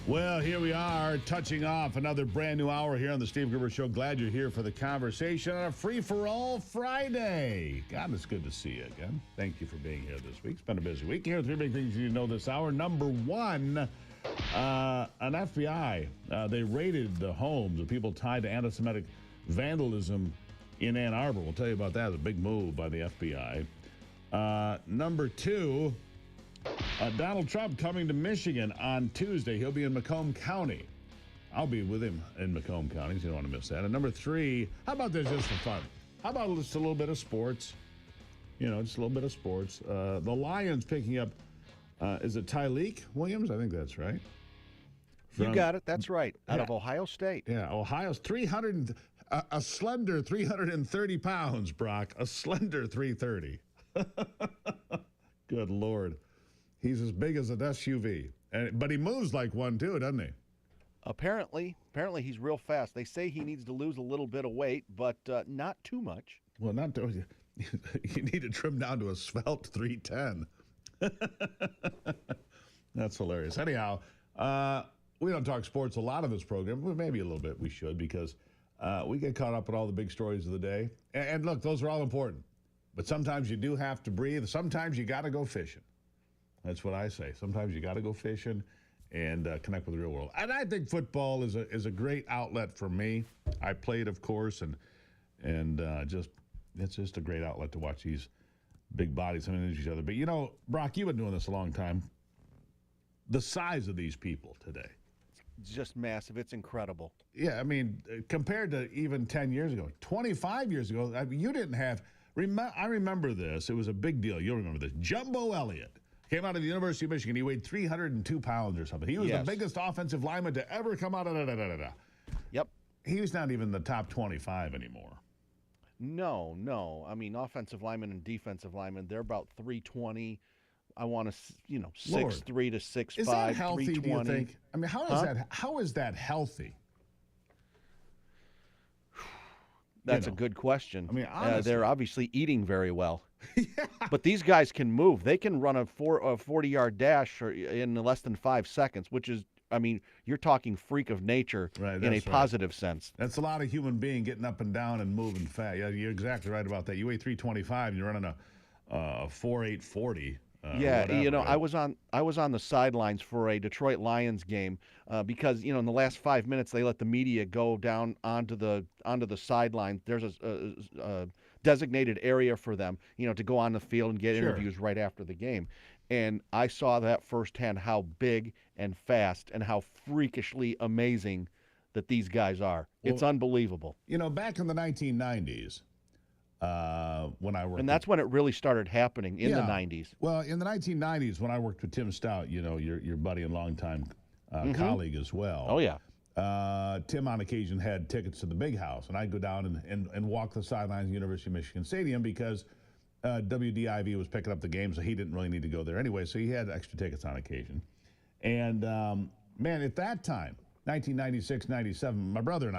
Well, here we are, touching off another brand new hour here on the Steve Gruber Show. Glad you're here for the conversation on a free-for-all Friday. God, it's good to see you again. Thank you for being here this week. It's been a busy week. Here are three big things you need to know this hour. Number one, an FBI, they raided the homes of people tied to anti-Semitic vandalism in Ann Arbor. We'll tell you about that. It's a big move by the FBI. Number two, Donald Trump coming to Michigan on Tuesday. He'll be in Macomb County. I'll be with him in Macomb County, so you don't want to miss that. And number three, how about this just for fun? How about just a little bit of sports? You know, just a little bit of sports. The Lions picking up, is it Tyleik Williams? I think that's right.
You got it. That's right. Out of Ohio State.
Yeah, Ohio's a slender 330 pounds, Brock. A slender 330. Good Lord. He's as big as an SUV, but he moves like one too, doesn't he?
Apparently he's real fast. They say he needs to lose a little bit of weight, but not too much.
Well, not too. You need to trim down to a svelte 310. That's hilarious. Anyhow, we don't talk sports a lot of this program, but maybe a little bit we should, because we get caught up in all the big stories of the day. And look, those are all important. But sometimes you do have to breathe. Sometimes you got to go fishing. That's what I say. Sometimes you got to go fishing and connect with the real world. And I think football is a great outlet for me. I played, of course, and it's just a great outlet to watch these big bodies coming into each other. But, you know, Brock, you've been doing this a long time. The size of these people today.
It's just massive. It's incredible.
Yeah, I mean, compared to even 10 years ago, 25 years ago, you didn't have I remember this. It was a big deal. You'll remember this. Jumbo Elliott came out of the University of Michigan. He weighed 302 pounds or something. He was the biggest offensive lineman to ever come out of
Yep.
He was not even the top 25 anymore.
No. I mean, offensive linemen and defensive linemen, they're about 320. I want to, 6'3" to 6'5".
Is that healthy,
320.
do you think? I mean, how is that healthy?
That's a good question.
I mean, honestly.
They're obviously eating very well. But these guys can move. They can run a 40-yard dash in less than 5 seconds, which is, I mean, you're talking freak of nature in a positive sense.
That's a lot of human being getting up and down and moving fast. Yeah, you're exactly right about that. You weigh 325 and you're running a 4.840.
Whatever, I was on the sidelines for a Detroit Lions game because in the last 5 minutes they let the media go down onto the sideline. There's a designated area for them, to go on the field and get interviews right after the game. And I saw that firsthand, how big and fast and how freakishly amazing that these guys are. It's unbelievable.
Back in the 1990s. When I worked,
and that's when it really started happening in the 90s.
Well, in the 1990s, when I worked with Tim Stout, your buddy and longtime colleague as well.
Oh yeah.
Tim on occasion had tickets to the Big House, and I'd go down and walk the sidelines of the University of Michigan Stadium because WDIV was picking up the game, so he didn't really need to go there anyway. So he had extra tickets on occasion. And man, at that time, 1996, 97, my brother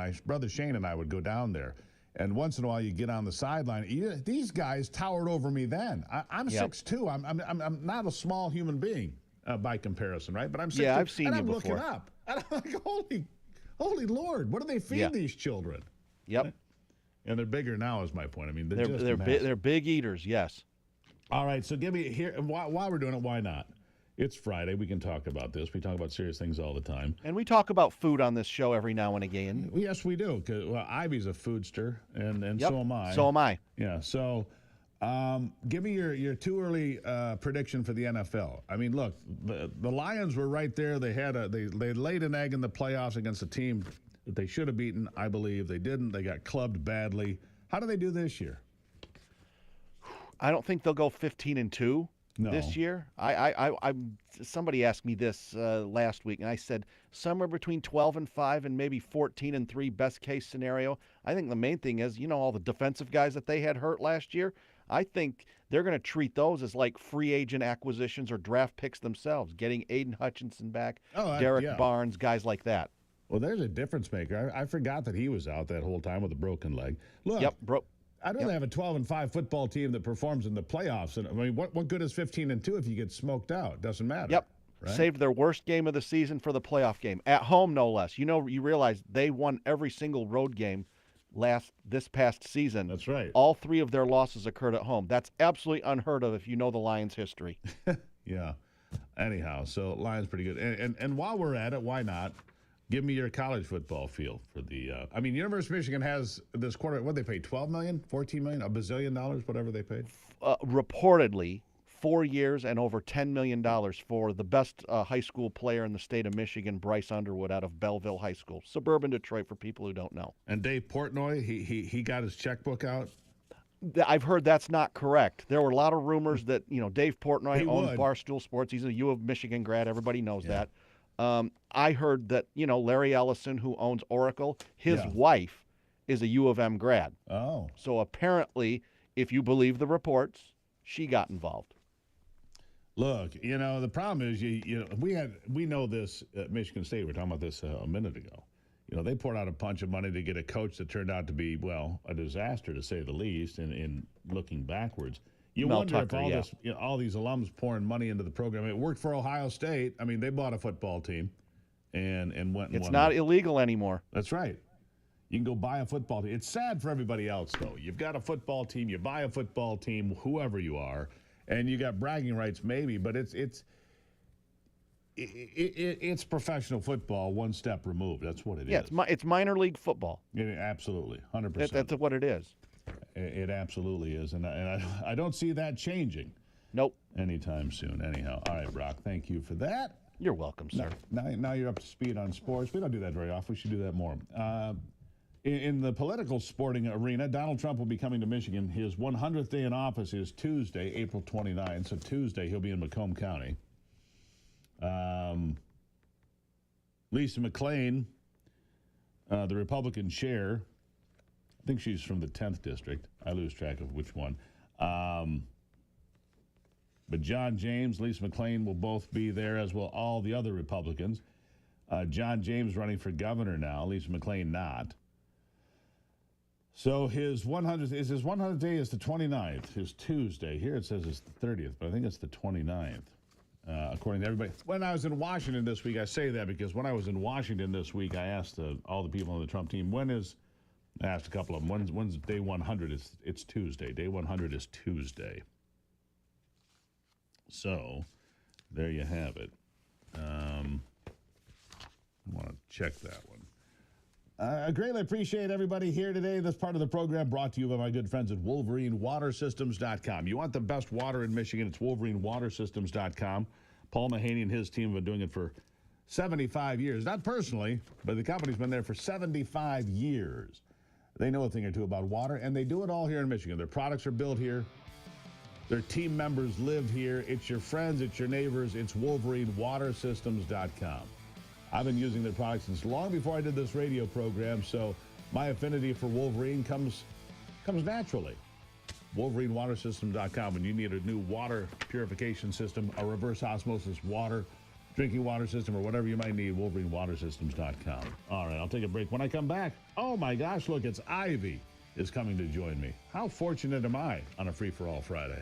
Shane and I would go down there. And once in a while, you get on the sideline. These guys towered over me then. I'm 6'2". I'm not a small human being by comparison, right? But I'm 6'2".
Yeah, I've seen you before.
I'm looking up. And I'm like, holy Lord, what do they feed these children?
Yep.
And they're bigger now, is my point. I mean,
they're big eaters. Yes.
All right. So give me here while we're doing it. Why not? It's Friday. We can talk about this. We talk about serious things all the time.
And we talk about food on this show every now and again.
Yes, we do. Because Ivy's a foodster, and so am I.
So am I.
Yeah. So give me your too early prediction for the NFL. I mean, look, the Lions were right there. They laid an egg in the playoffs against a team that they should have beaten. I believe they didn't. They got clubbed badly. How do they do this year?
I don't think they'll go 15-2.
No.
This year, somebody asked me this last week, and I said somewhere between 12-5 and maybe 14-3, best case scenario. I think the main thing is, all the defensive guys that they had hurt last year. I think they're going to treat those as like free agent acquisitions or draft picks themselves, getting Aiden Hutchinson back, Derek Barnes, guys like that.
Well, there's a difference maker. I forgot that he was out that whole time with a broken leg. Look, I'd rather have a 12-5 football team that performs in the playoffs. And I mean, what good is 15-2 if you get smoked out? Doesn't matter.
Yep.
Right?
Saved their worst game of the season for the playoff game. At home, no less. You realize they won every single road game this past season.
That's right.
All 3 of their losses occurred at home. That's absolutely unheard of if you know the Lions' history.
Yeah. Anyhow, so Lions pretty good. And while we're at it, why not? Give me your college football feel for the. I mean, University of Michigan has this quarter. What they pay? $12 million, $14 million, $1 bazillion, whatever they paid.
Reportedly, 4 years and over $10 million for the best high school player in the state of Michigan, Bryce Underwood, out of Belleville High School, suburban Detroit, for people who don't know.
And Dave Portnoy, he got his checkbook out.
I've heard that's not correct. There were a lot of rumors that Dave Portnoy owns Barstool Sports. He's a U of Michigan grad. Everybody knows that. I heard that Larry Ellison, who owns Oracle, his wife is a U of M grad.
Oh,
so apparently, if you believe the reports, she got involved.
Look, the problem is we know this at Michigan State. We were talking about this a minute ago. They poured out a bunch of money to get a coach that turned out to be, a disaster to say the least. In looking backwards, you
Mel
wonder
Tucker,
if all these alums pouring money into the program. It worked for Ohio State. I mean, they bought a football team, and went. And
it's not illegal anymore.
That's right. You can go buy a football team. It's sad for everybody else, though. You've got a football team. You buy a football team, whoever you are. And you got bragging rights, maybe, but it's professional football, one step removed. That's what it is.
Yeah, it's minor league football.
Absolutely, 100%.
That's what it is.
It absolutely is, and I don't see that changing.
Nope.
Anytime soon. Anyhow, all right, Brock. Thank you for that.
You're welcome, sir.
Now you're up to speed on sports. We don't do that very often. We should do that more. In the political sporting arena, Donald Trump will be coming to Michigan. His 100th day in office is Tuesday, April 29th. So Tuesday, he'll be in Macomb County. Lisa McClain, the Republican chair, I think she's from the 10th district. I lose track of which one. But John James, Lisa McClain will both be there, as will all the other Republicans. John James running for governor now, Lisa McClain not. So his 100th day is the 29th, his Tuesday. Here it says it's the 30th, but I think it's the 29th, according to everybody. When I was in Washington this week, I say that because when I was in Washington this week, I asked all the people on the Trump team, I asked a couple of them, when's day 100? It's Tuesday. Day 100 is Tuesday. So there you have it. I want to check that one. I greatly appreciate everybody here today. This part of the program brought to you by my good friends at WolverineWaterSystems.com. You want the best water in Michigan, it's WolverineWaterSystems.com. Paul Mahaney and his team have been doing it for 75 years. Not personally, but the company's been there for 75 years. They know a thing or two about water, and they do it all here in Michigan. Their products are built here. Their team members live here. It's your friends, it's your neighbors. It's WolverineWaterSystems.com. I've been using their products since long before I did this radio program, so my affinity for Wolverine comes naturally. WolverineWaterSystems.com. When you need a new water purification system, a reverse osmosis drinking water system, or whatever you might need, WolverineWaterSystems.com. All right, I'll take a break. When I come back, oh my gosh, look, it's Ivy is coming to join me. How fortunate am I on a Free-for-All Friday?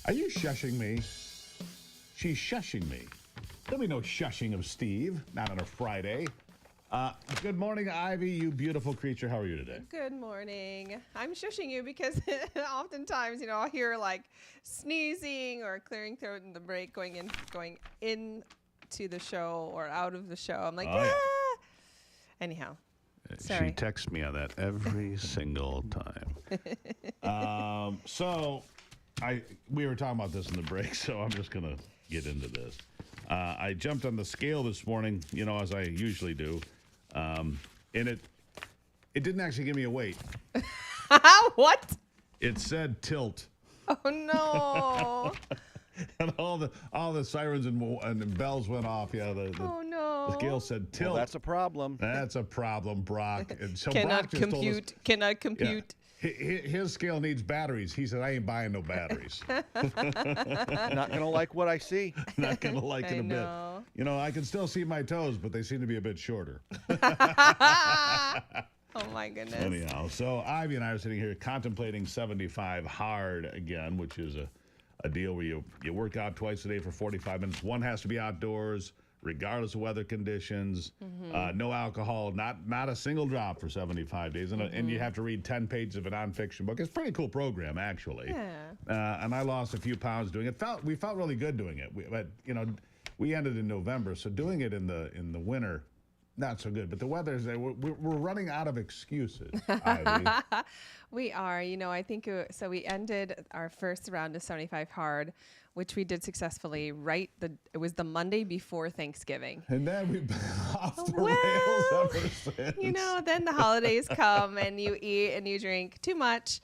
Are you shushing me? She's shushing me. There'll be no shushing of Steve, not on a Friday. Good morning, Ivy, you beautiful creature. How are you today?
Good morning. I'm shushing you because oftentimes, I'll hear like sneezing or clearing throat in the break going into the show or out of the show. I'm like, ah. Anyhow. Sorry.
She texts me on that every single time. We were talking about this in the break, so I'm just going to get into this. I jumped on the scale this morning, as I usually do, and it didn't actually give me a weight.
What?
It said tilt.
Oh, no.
And all the sirens and bells went off. Yeah,
oh no!
The scale said tilt.
Well, that's a problem.
That's a problem, Brock. And so
cannot
Brock
compute. Cannot compute.
Yeah, his scale needs batteries. He said, "I ain't buying no batteries."
Not gonna like what I see.
Not gonna like it a bit. I can still see my toes, but they seem to be a bit shorter.
Oh my goodness.
Anyhow, so Ivy and I are sitting here contemplating 75 hard again, which is a deal where you work out twice a day for 45 minutes. One has to be outdoors, regardless of weather conditions. No alcohol, not a single drop for 75 days. And you have to read 10 pages of a nonfiction book. It's a pretty cool program, actually.
Yeah.
And I lost a few pounds doing it. We felt really good doing it. We ended in November, so doing it in the winter, not so good. But the weather is we're running out of excuses, Ivy.
We are, I think, so we ended our first round of 75 hard, which we did successfully it was the Monday before Thanksgiving.
And then we've been off the rails ever since.
Then the holidays come and you eat and you drink too much.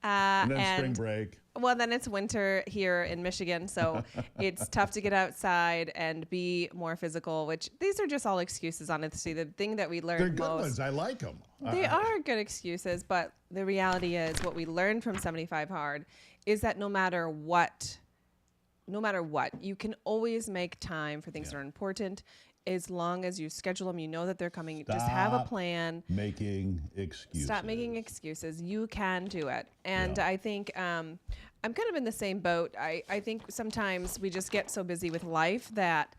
And then spring break.
Well, then it's winter here in Michigan, so it's tough to get outside and be more physical, which these are just all excuses, honestly. The thing that we learned
They're good ones. I like them.
They are good excuses, but the reality is what we learned from 75 Hard is that no matter what, you can always make time for things that are important. As long as you schedule them, you know that they're coming. Just have a plan.
Making excuses.
Stop making excuses. You can do it. And I think I'm kind of in the same boat. I think sometimes we just get so busy with life that,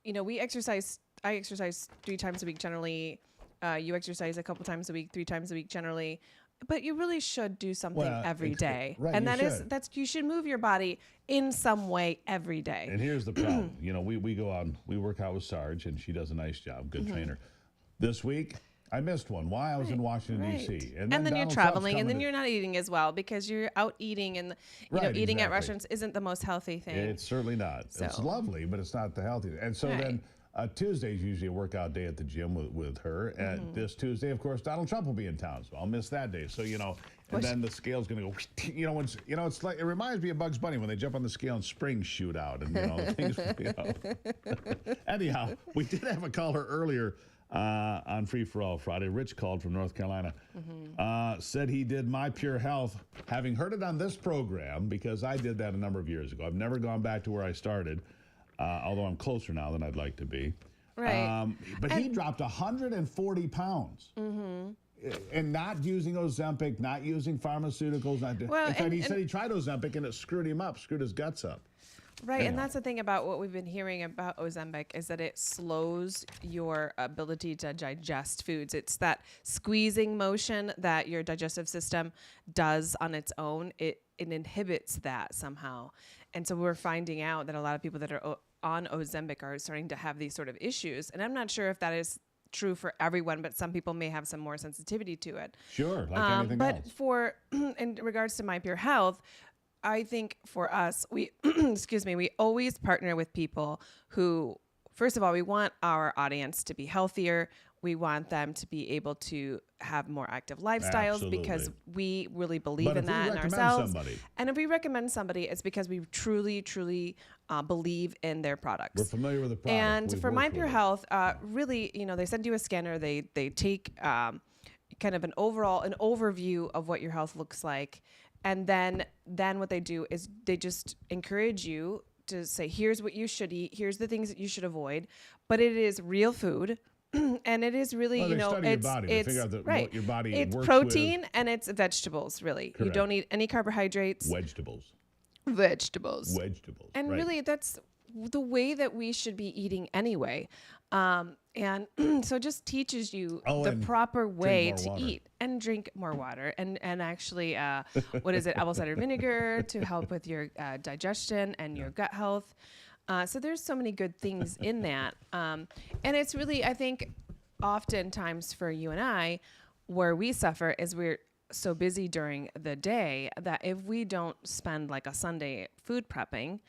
we exercise. I exercise 3 times a week generally. You exercise a couple times a week, 3 times a week generally. But you really should do something every day.
Right,
and you should move your body in some way every day.
And here's the problem. We go out and we work out with Sarge, and she does a nice job, good trainer. This week, I missed one. Why? I was in Washington, D.C.
And then you're traveling, and then you're not eating as well because you're out eating, and eating at restaurants isn't the most healthy thing.
It's certainly not. So. It's lovely, but it's not the healthiest. And so then Tuesday's usually a workout day at the gym with her. And this Tuesday, of course, Donald Trump will be in town, so I'll miss that day. So, and then the scale's going to go, it's like, it reminds me of Bugs Bunny when they jump on the scale and springs shoot out. And, things, Anyhow, we did have a caller earlier on Free for All Friday. Rich called from North Carolina, said he did My Pure Health, having heard it on this program, because I did that a number of years ago. I've never gone back to where I started. Although I'm closer now than I'd like to be.
Right.
But he dropped 140 pounds. And not using Ozempic, not using pharmaceuticals. In fact, he said he tried Ozempic and it screwed him up, screwed his guts up.
Right, and that's the thing about what we've been hearing about Ozempic is that it slows your ability to digest foods. It's that squeezing motion that your digestive system does on its own. It inhibits that somehow. And so we're finding out that a lot of people that are on Ozempic are starting to have these sort of issues. And I'm not sure if that is true for everyone, but some people may have some more sensitivity to it.
Sure, like anything else.
But in regards to My Pure Health, I think for us, we we always partner with people who, first of all, we want our audience to be healthier. We want them to be able to have more active lifestyles because we really believe in that in ourselves. And if we recommend somebody, it's because we truly, truly believe in their products.
We're familiar with the product.
And for My Pure Health, really, they send you a scanner. They take kind of an overview of what your health looks like. And then what they do is they just encourage you to say, here's what you should eat. Here's the things that you should avoid. But it is real food. And it is really,
it's
right.
What your body
it's
works
protein
with.
And it's vegetables, really.
Correct.
You don't eat any carbohydrates.
Vegetables.
Vegetables.
Vegetables.
And
right.
really, that's the way that we should be eating anyway. And so it just teaches you the
and
proper way
more
to
water.
eat and drink more water. And actually, what is it? Apple cider vinegar to help with your digestion and your gut health. So there's so many good things in that. And it's really, I think, oftentimes for you and I, where we suffer is we're so busy during the day that if we don't spend like a Sunday food prepping,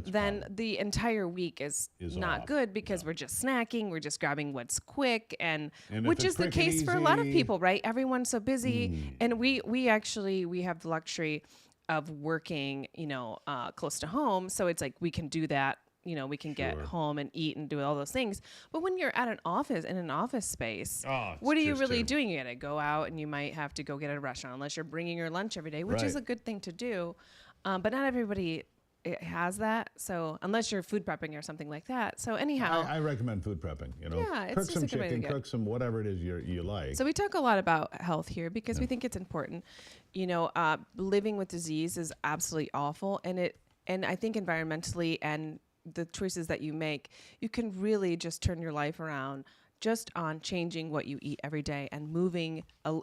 then the entire week is not
off.
good because we're just snacking, we're just grabbing what's quick, and which
if
is
it's
the
quick
case
and
for a lot of
easy-
people, right? Everyone's so busy, and we have the luxury of working, close to home, so it's like we can do that. We can get home and eat and do all those things. But when you're at an office, in an office space, what are you really doing? You got to go out and you might have to go get at a restaurant unless you're bringing your lunch every day, which is a good thing to do. But not everybody has that. So unless you're food prepping or something like that. So anyhow.
I recommend food prepping.
Yeah, it's
cook
just
some
a good way to
chicken,
go.
cook some whatever it is you like.
So we talk a lot about health here because we think it's important. Living with disease is absolutely awful. And I think environmentally and the choices that you make, you can really just turn your life around just on changing what you eat every day and moving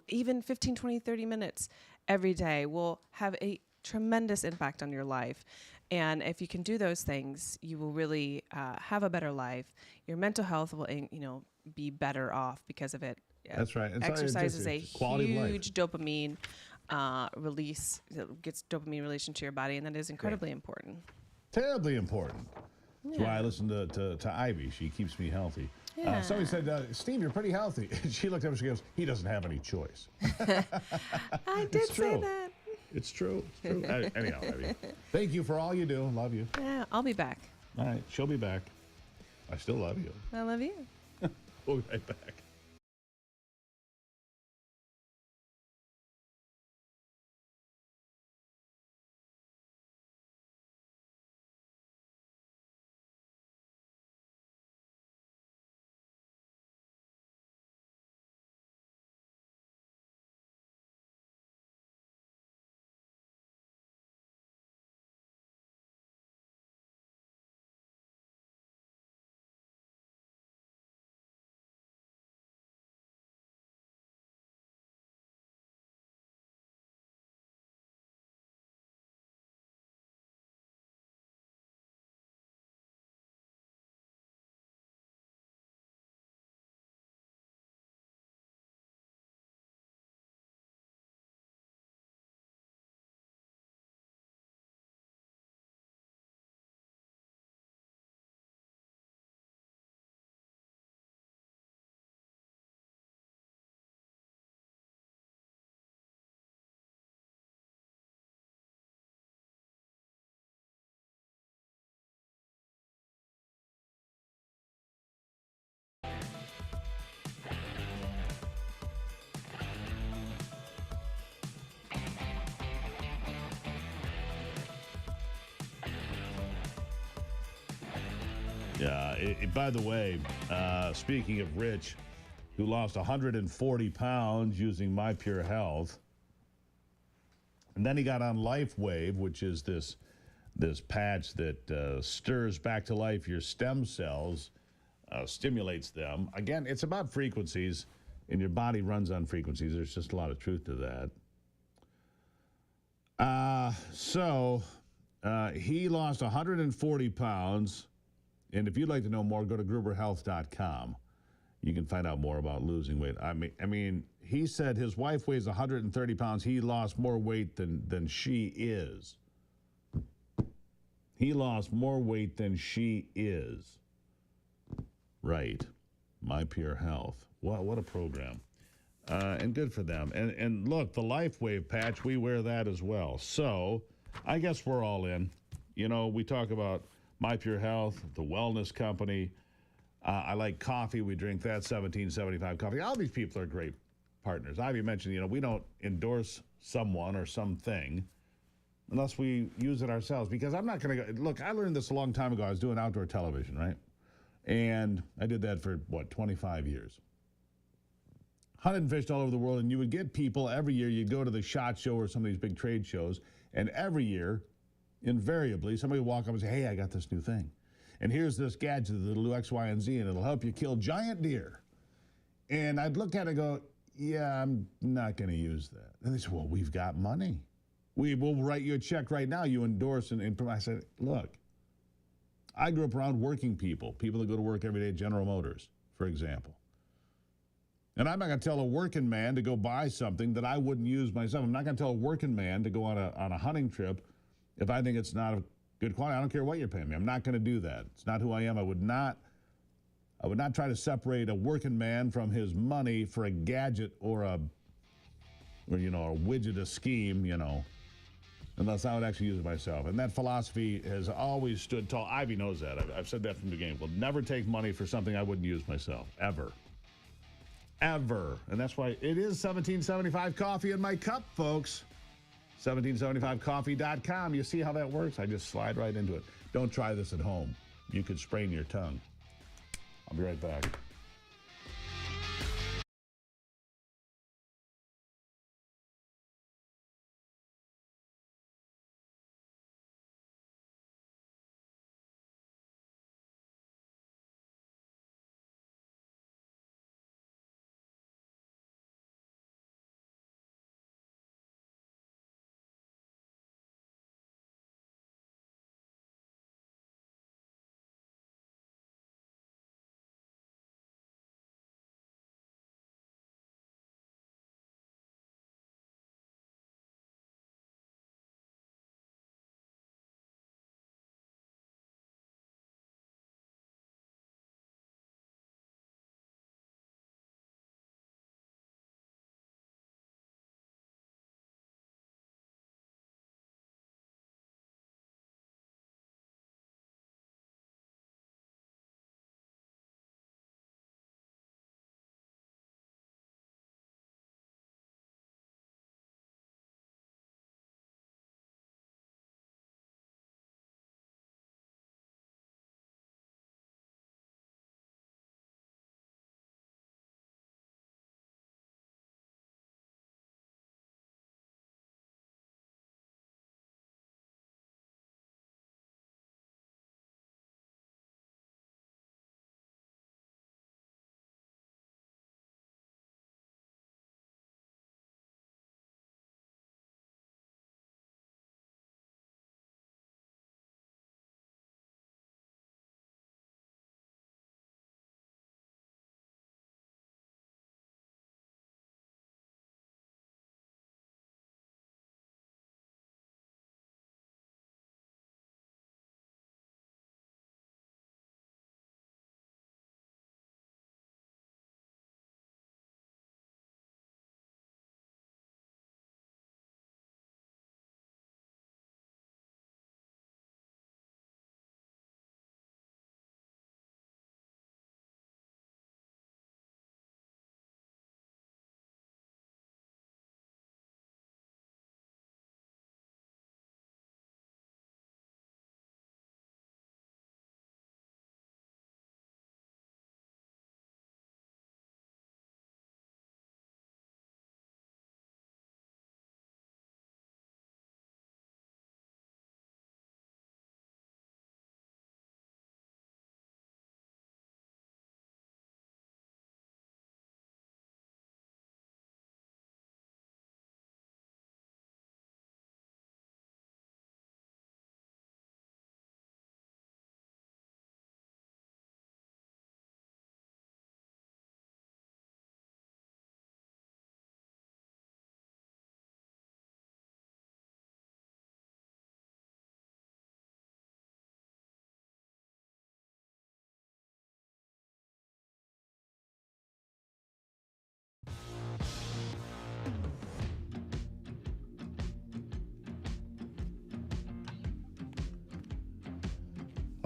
even 15, 20, 30 minutes every day will have a tremendous impact on your life. And if you can do those things, you will really have a better life. Your mental health will, be better off because of it.
That's right.
Exercise is a
quality of life.
huge dopamine release. It gets dopamine release into your body, and that is incredibly important.
Terribly important. That's why I listen to Ivy. She keeps me healthy.
Yeah.
Somebody said, Steve, you're pretty healthy. She looked up and she goes, he doesn't have any choice.
I did say that.
It's true. It's true. Anyhow, Ivy, thank you for all you do. Love you.
Yeah, I'll be back.
All right. She'll be back. I still love you.
I love you.
We'll be right back. Yeah. By the way, speaking of Rich, who lost 140 pounds using My Pure Health, and then he got on Life Wave, which is this patch that stirs back to life your stem cells, stimulates them. Again, it's about frequencies, and your body runs on frequencies. There's just a lot of truth to that. So he lost 140 pounds. And if you'd like to know more, go to gruberhealth.com. You can find out more about losing weight. I mean, he said his wife weighs 130 pounds. He lost more weight than she is. He lost more weight than she is. Right. My Pure Health. What a program. And good for them. And look, the Life Wave patch, we wear that as well. So I guess we're all in. We talk about My Pure Health, the wellness company. I like coffee. We drink that 1775 coffee. All these people are great partners. Ivy mentioned, we don't endorse someone or something unless we use it ourselves. Because I'm not going to go. Look, I learned this a long time ago. I was doing outdoor television, right? And I did that for, 25 years. Hunted and fished all over the world. And you would get people every year. You'd go to the SHOT Show or some of these big trade shows. And every year, invariably, somebody will walk up and say, hey, I got this new thing. And here's this gadget that'll do X, Y, and Z, and it'll help you kill giant deer. And I'd look at it and go, yeah, I'm not going to use that. And they say, well, we've got money. We will write you a check right now. You endorse. And I said, look, I grew up around working people that go to work every day at General Motors, for example. And I'm not going to tell a working man to go buy something that I wouldn't use myself. I'm not going to tell a working man to go on a hunting trip if I think it's not of good quality. I don't care what you're paying me. I'm not going to do that. It's not who I am. I would not try to separate a working man from his money for a gadget or a widget, a scheme, unless I would actually use it myself. And that philosophy has always stood tall. Ivy knows that. I've said that from the beginning. We'll never take money for something I wouldn't use myself, ever. Ever. And that's why it is 1775 coffee in my cup, folks. 1775coffee.com. You see how that works? I just slide right into it. Don't try this at home. You could sprain your tongue. I'll be right back.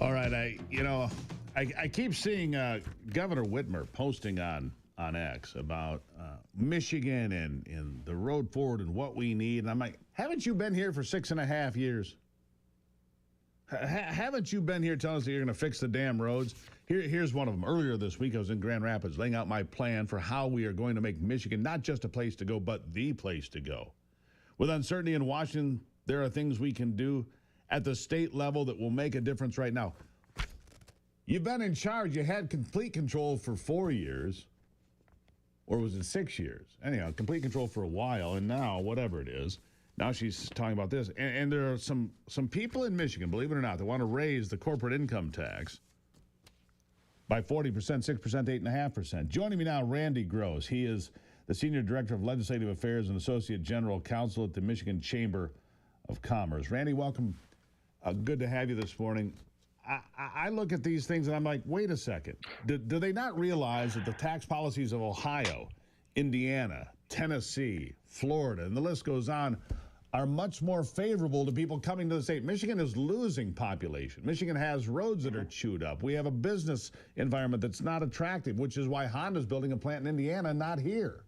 All right, I keep seeing Governor Whitmer posting on X about Michigan and the road forward and what we need. And I'm like, haven't you been here for 6.5 years? Haven't you been here telling us that you're going to fix the damn roads? Here's one of them. Earlier this week, I was in Grand Rapids laying out my plan for how we are going to make Michigan not just a place to go, but the place to go. With uncertainty in Washington, there are things we can do. at the state level that will make a difference right now. You've been in charge. You had complete control for 4 years. Or was it 6 years? Anyhow, complete control for a while, and now, whatever it is, now she's talking about this. And there are some people in Michigan, believe it or not, that want to raise the corporate income tax by 40%, 6%, 8.5%. Joining me now, Randy Gross. He is the Senior Director of Legislative Affairs and Associate General Counsel at the Michigan Chamber of Commerce. Randy, welcome. Good to have you this morning. I look at these things and I'm like, wait a second. Do they not realize that the tax policies of Ohio, Indiana, Tennessee, Florida, and the list goes on, are much more favorable to people coming to the state? Michigan is losing population. Michigan has roads that are chewed up. We have a business environment that's not attractive, which is why Honda's building a plant in Indiana, not here.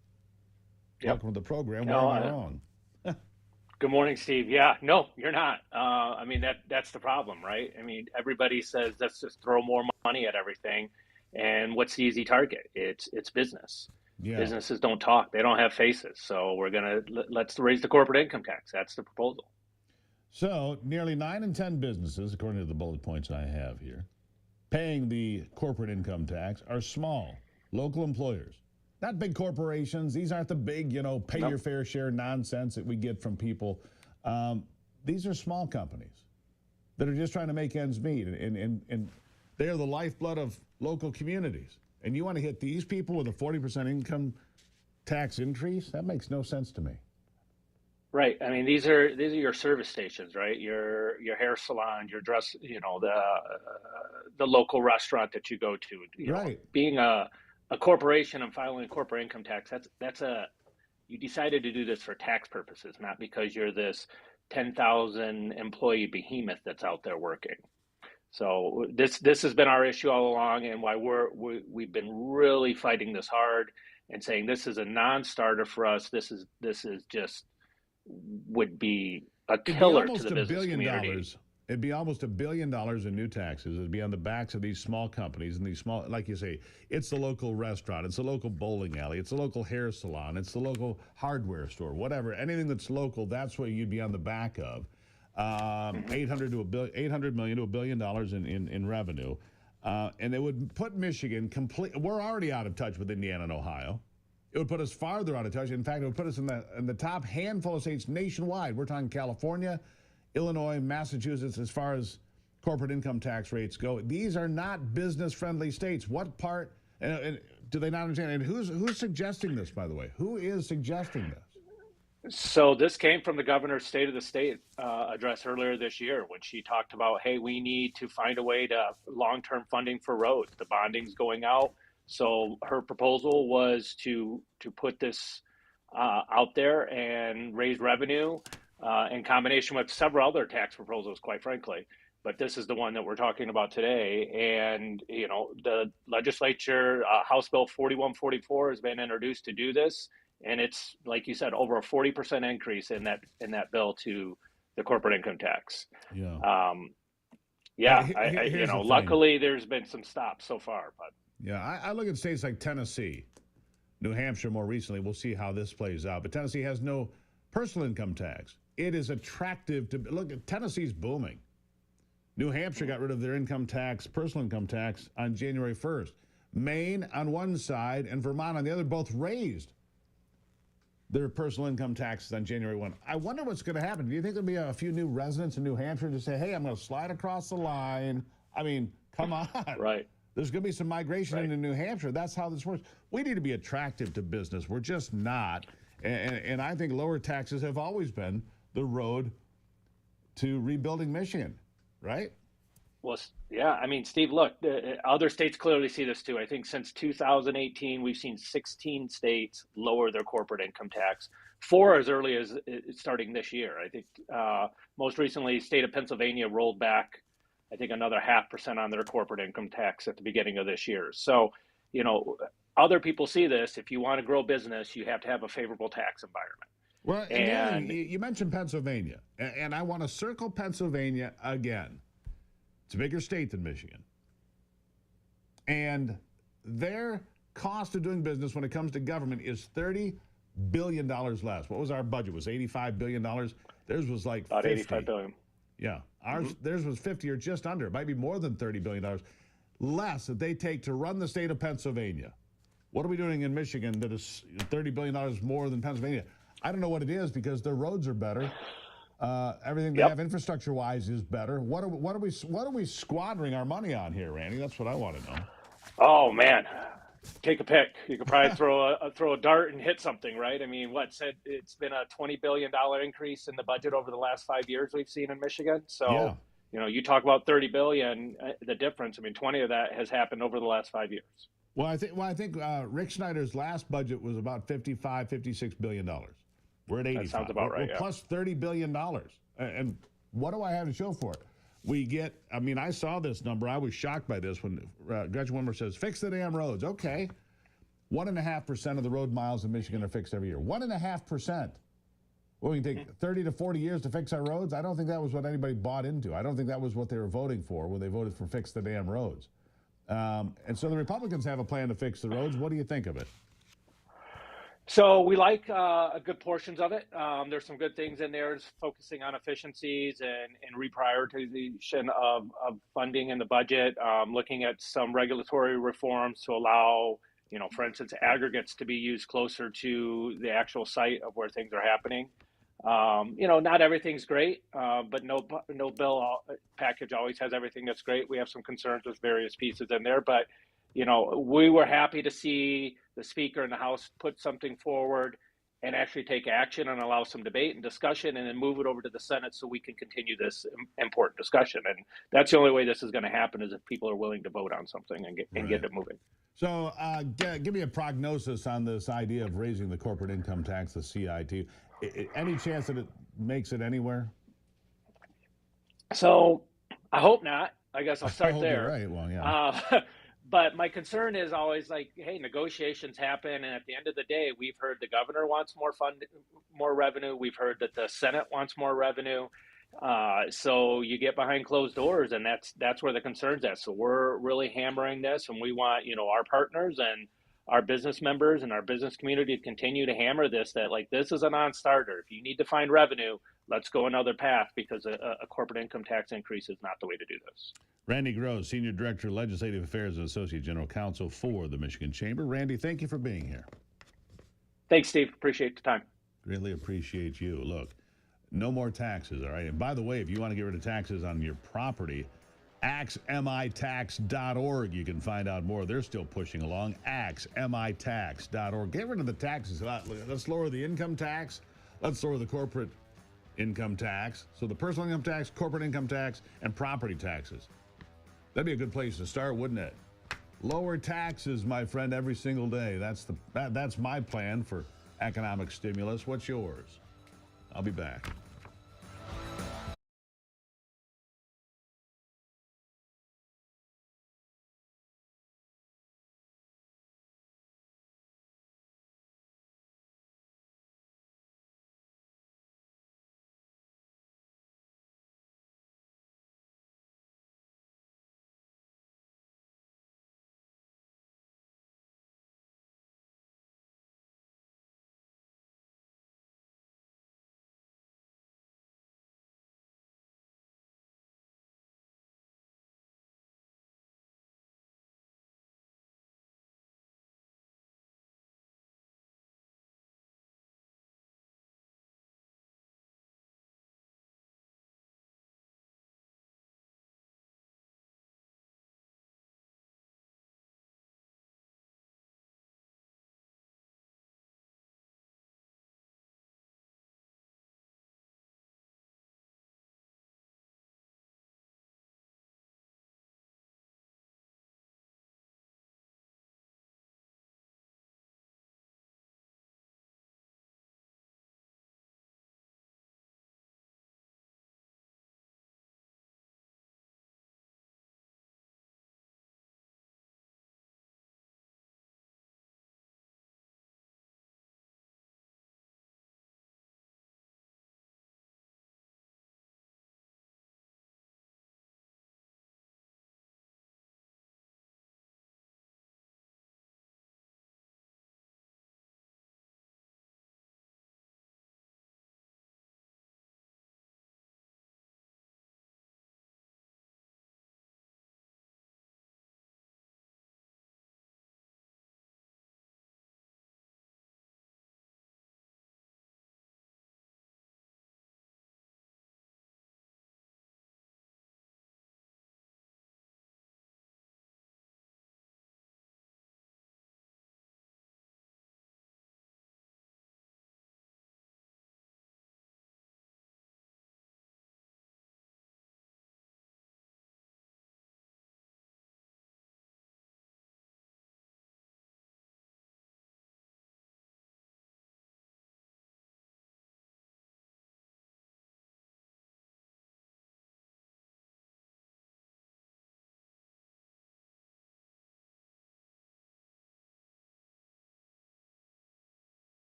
Yep. Welcome to the program. Where am I wrong?
Good morning, Steve. Yeah, no, you're not. I mean, that's the problem, right? I mean, everybody says let's just throw more money at everything. And what's the easy target? It's business. Yeah. Businesses don't talk. They don't have faces. So let's raise the corporate income tax. That's the proposal.
So nearly 9 in 10 businesses, according to the bullet points I have here, paying the corporate income tax are small, local employers. Not big corporations. These aren't the big, pay your fair share nonsense that we get from people. These are small companies that are just trying to make ends meet, and they're the lifeblood of local communities. And you want to hit these people with a 40% income tax increase? That makes no sense to me.
Right. I mean, these are your service stations, right? Your hair salon, your dress, the local restaurant that you go to. Right. Being a corporation and filing a corporate income tax, you decided to do this for tax purposes, not because you're this 10,000 employee behemoth that's out there working. So this has been our issue all along, and why we've been really fighting this hard and saying this is a non-starter for us. This is just would be a killer to the business community.
It'd be almost $1 billion in new taxes. It'd be on the backs of these small companies and these small, like you say, it's the local restaurant, it's the local bowling alley, it's the local hair salon, it's the local hardware store, whatever. Anything that's local, that's what you'd be on the back of. $800 million to $1 billion in revenue, and it would put Michigan We're already out of touch with Indiana and Ohio. It would put us farther out of touch. In fact, it would put us in the top handful of states nationwide. We're talking California, Illinois, Massachusetts, as far as corporate income tax rates go. These are not business-friendly states. What part do they not understand? And who's suggesting this, by the way? Who is suggesting this?
So this came from the governor's State of the State address earlier this year when she talked about, hey, we need to find a way to long-term funding for roads. The bonding's going out. So her proposal was to put this out there and raise revenue in combination with several other tax proposals, quite frankly. But this is the one that we're talking about today. And, the legislature, House Bill 4144 has been introduced to do this. And it's, like you said, over a 40% increase in that bill to the corporate income tax. Yeah. Luckily there's been some stops so far. But
yeah, I look at states like Tennessee, New Hampshire more recently. We'll see how this plays out. But Tennessee has no personal income tax. It is attractive to look at. Tennessee's booming. New Hampshire got rid of their personal income tax on January 1st. Maine on one side and Vermont on the other both raised their personal income taxes on January 1. I wonder what's going to happen. Do you think there'll be a few new residents in New Hampshire to say, hey, I'm going to slide across the line? I mean, come on.
Right.
There's going to be some migration into New Hampshire. That's how this works. We need to be attractive to business. We're just not. And I think lower taxes have always been the road to rebuilding Michigan, right?
Well, yeah. I mean, Steve, look, other states clearly see this too. I think since 2018, we've seen 16 states lower their corporate income tax, 4 as early as starting this year. I think most recently, the state of Pennsylvania rolled back, I think, another 0.5% on their corporate income tax at the beginning of this year. So, other people see this. If you want to grow business, you have to have a favorable tax environment.
Well, and you mentioned Pennsylvania, and I want to circle Pennsylvania again. It's a bigger state than Michigan. And their cost of doing business when it comes to government is $30 billion less. What was our budget? It was $85 billion. Theirs was like
about $85 billion.
Yeah. Theirs was 50 or just under. It might be more than $30 billion less that they take to run the state of Pennsylvania. What are we doing in Michigan that is $30 billion more than Pennsylvania? I don't know what it is because their roads are better. Everything they have infrastructure-wise is better. What are we squandering our money on here, Randy? That's what I want to know.
Oh man, take a pick. You could probably throw a dart and hit something, right? I mean, it's been a $20 billion increase in the budget over the last 5 years we've seen in Michigan. So, you talk about 30 billion, the difference. I mean, 20 of that has happened over the last 5 years.
Well, I think Rick Schneider's last budget was about $56 billion. We're at 85.
That sounds about right.
We're plus $30 billion. And what do I have to show for it? I saw this number. I was shocked by this when Gretchen Whitmer says, fix the damn roads. Okay. 1.5% of the road miles in Michigan are fixed every year. 1.5%. Well, we can take 30 to 40 years to fix our roads. I don't think that was what anybody bought into. I don't think that was what they were voting for when they voted for fix the damn roads. And so the Republicans have a plan to fix the roads. What do you think of it?
So we like good portions of it. There's some good things in there, focusing on efficiencies and reprioritization of funding in the budget, looking at some regulatory reforms to allow, for instance, aggregates to be used closer to the actual site of where things are happening. Not everything's great, but no bill package always has everything that's great. We have some concerns with various pieces in there, but we were happy to see the Speaker in the House put something forward and actually take action and allow some debate and discussion and then move it over to the Senate so we can continue this important discussion. And that's the only way this is going to happen is if people are willing to vote on something and get it moving.
So give me a prognosis on this idea of raising the corporate income tax, the CIT. Any chance that it makes it anywhere?
So I hope not. I guess I'll start there.
You're right. Well, yeah.
But my concern is always hey, negotiations happen, and at the end of the day, we've heard the governor wants more revenue. We've heard that the Senate wants more revenue. So you get behind closed doors, and that's where the concern's at. So we're really hammering this, and we want our partners and our business members and our business community to continue to hammer this. That this is a non-starter. If you need to find revenue, let's go another path because a corporate income tax increase is not the way to do this.
Randy Gross, Senior Director of Legislative Affairs and Associate General Counsel for the Michigan Chamber. Randy, thank you for being here.
Thanks, Steve. Appreciate the time.
Really appreciate you. Look, no more taxes, all right? And by the way, if you want to get rid of taxes on your property, axmitax.org. You can find out more. They're still pushing along. axmitax.org. Get rid of the taxes. Let's lower the income tax. Let's lower the corporate income tax. So the personal income tax, corporate income tax, and property taxes. That'd be a good place to start, wouldn't it? Lower taxes, my friend, every single day. That's my plan for economic stimulus. What's yours? I'll be back.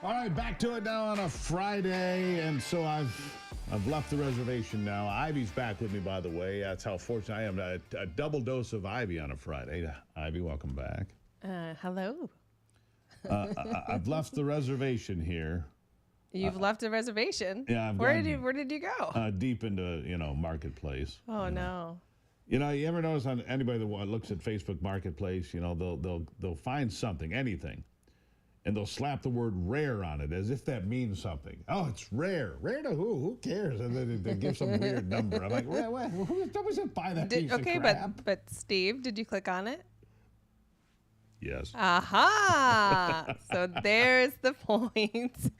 All right, back to it now on a Friday, and so I've left the reservation now. Ivy's back with me, by the way. That's how fortunate I am. A double dose of Ivy on a Friday. Ivy, welcome back.
Hello.
I've left the reservation here.
You've left a reservation?
Yeah.
Where did you go?
Deep into, Marketplace.
Oh, no.
You ever notice on anybody that looks at Facebook Marketplace, they'll find something, anything, and they'll slap the word rare on it as if that means something. Oh, it's rare. Rare to who? Who cares? And then they give some weird number. I'm like, what? Who's going to buy that piece of crap?
but Steve, did you click on it?
Yes.
Aha! So there's the point.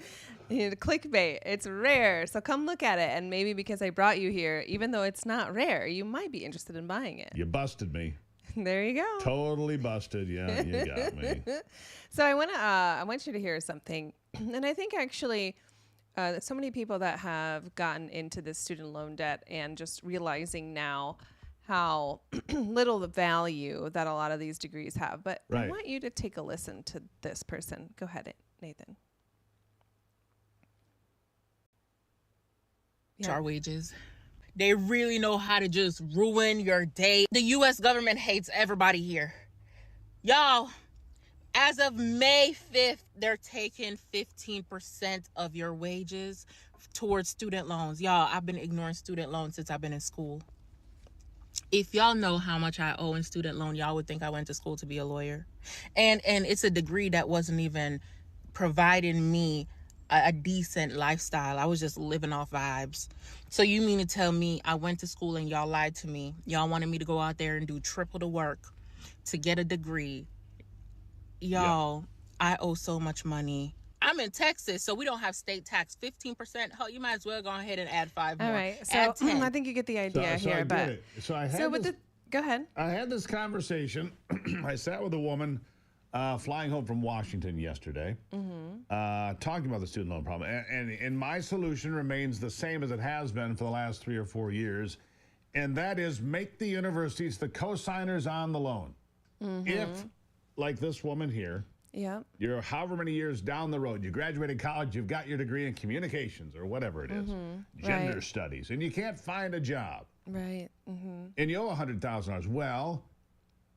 Clickbait. It's rare. So come look at it. And maybe because I brought you here, even though it's not rare, you might be interested in buying it.
You busted me.
There you go.
Totally busted. Yeah, you got me.
So I want you to hear something. And I think actually so many people that have gotten into this student loan debt and just realizing now how little the value that a lot of these degrees have. But
right.
I want you to take a listen to this person. Go ahead, Nathan.
Our wages. They really know how to just ruin your day. The U.S. government hates everybody here. Y'all, as of May 5th, they're taking 15% of your wages towards student loans. Y'all, I've been ignoring student loans since I've been in school. If y'all know how much I owe in student loan, y'all would think I went to school to be a lawyer. And it's a degree that wasn't even providing me a decent lifestyle. I was just living off vibes. So you mean to tell me I went to school and y'all lied to me? Y'all wanted me to go out there and do triple the work to get a degree. Y'all, yep. I owe so much money. I'm in Texas, so we don't have state tax. 15%. Hell, you might as well go ahead and add 5 more.
All right. So
add 10.
I think you get the idea
so
here. Go ahead.
I had this conversation. I sat with a woman flying home from Washington yesterday, talking about the student loan problem. And my solution remains the same as it has been for the last 3 or 4 years, and that is make the universities the co-signers on the loan. If, like this woman here, you're however many years down the road, you graduated college, you've got your degree in communications or whatever it is, gender studies, and you can't find a job.
Right.
And you owe $100,000. Well,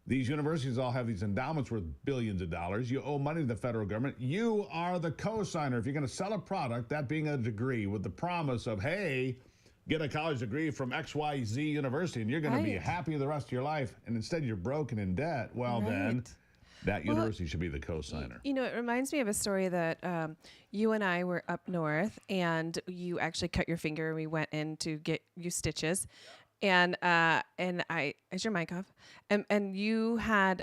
these universities all have these endowments worth billions of dollars. You owe money to the federal government. You are the co-signer. If you're going to sell a product, that being a degree with the promise of, hey, get a college degree from XYZ University and you're going to be happy the rest of your life, and instead you're broken in debt, well then, that university should be the co-signer.
It reminds me of a story that you and I were up north, and you actually cut your finger, and we went in to get you stitches. And is your mic off? And you had,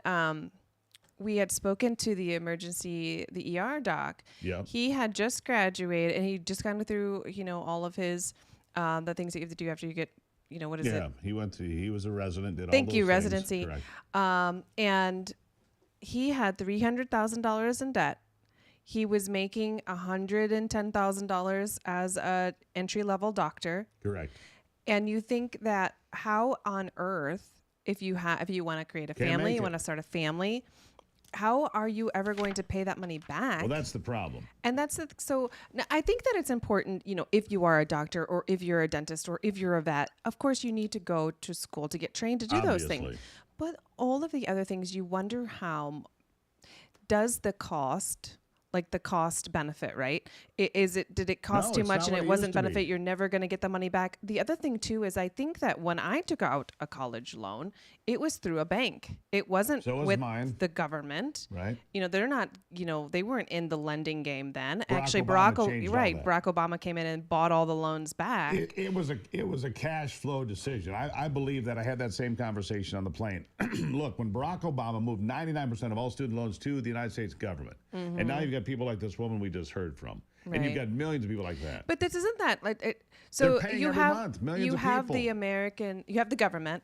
we had spoken to the ER doc.
Yeah.
He had just graduated, and he just gone through, all of his, the things that you have to do after you get, what is it?
Yeah, he was a resident, did
Thank
all those
you,
things.
residency.
Correct.
And he had $300,000 in debt. He was making $110,000 as a entry-level doctor.
Correct.
And you think that how on earth, if you want to create a family, you want to start a family, how are you ever going to pay that money back?
Well, that's the problem.
And so I think that it's important, if you are a doctor or if you're a dentist or if you're a vet, of course you need to go to school to get trained to do those things. But all of the other things, you wonder how does the cost, like the cost benefit, right? Did it cost too much and it wasn't benefit? You're never going to get the money back. The other thing too is I think that when I took out a college loan, it was through a bank. It wasn't with the government.
Right.
They're not, they weren't in the lending game then.
Barack
Obama came in and bought all the loans back.
It was a cash flow decision. I believe that. I had that same conversation on the plane. Look, when Barack Obama moved 99% of all student loans to the United States government, and now you've got people like this woman we just heard from.
Right.
And you've got millions of people like that.
But this isn't that like it. So
they're paying
you
every
have
month, millions
you
of
have
people.
you have the government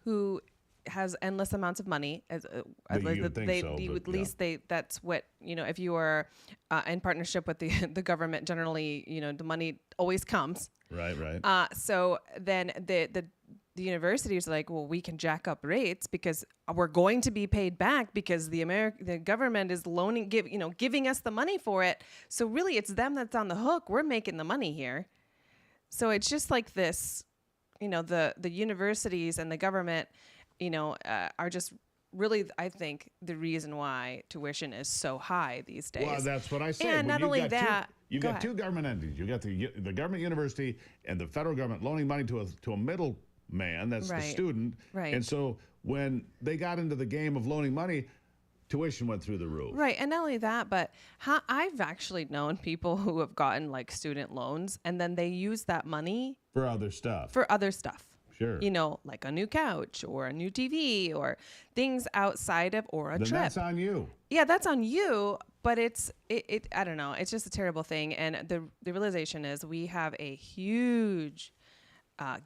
who has endless amounts of money. That's what if you are in partnership with the government, generally the money always comes.
Right.
So then the universities are like, well, we can jack up rates because we're going to be paid back because the government is giving us the money for it. So really, it's them that's on the hook. We're making the money here. So it's just like this, the universities and the government, are just really, I think, the reason why tuition is so high these days.
Well, that's what I say.
And not only that,
you've got two government entities. You've got the government university and the federal government loaning money to a middle man, that's the student.
Right.
And so when they got into the game of loaning money, tuition went through the roof.
Right. And not only that, but I've actually known people who have gotten like student loans and then they use that money
for other stuff. Sure.
Like a new couch or a new TV or things outside of or a
then
trip.
That's on you.
Yeah, that's on you. But it I don't know. It's just a terrible thing. And the realization is we have a huge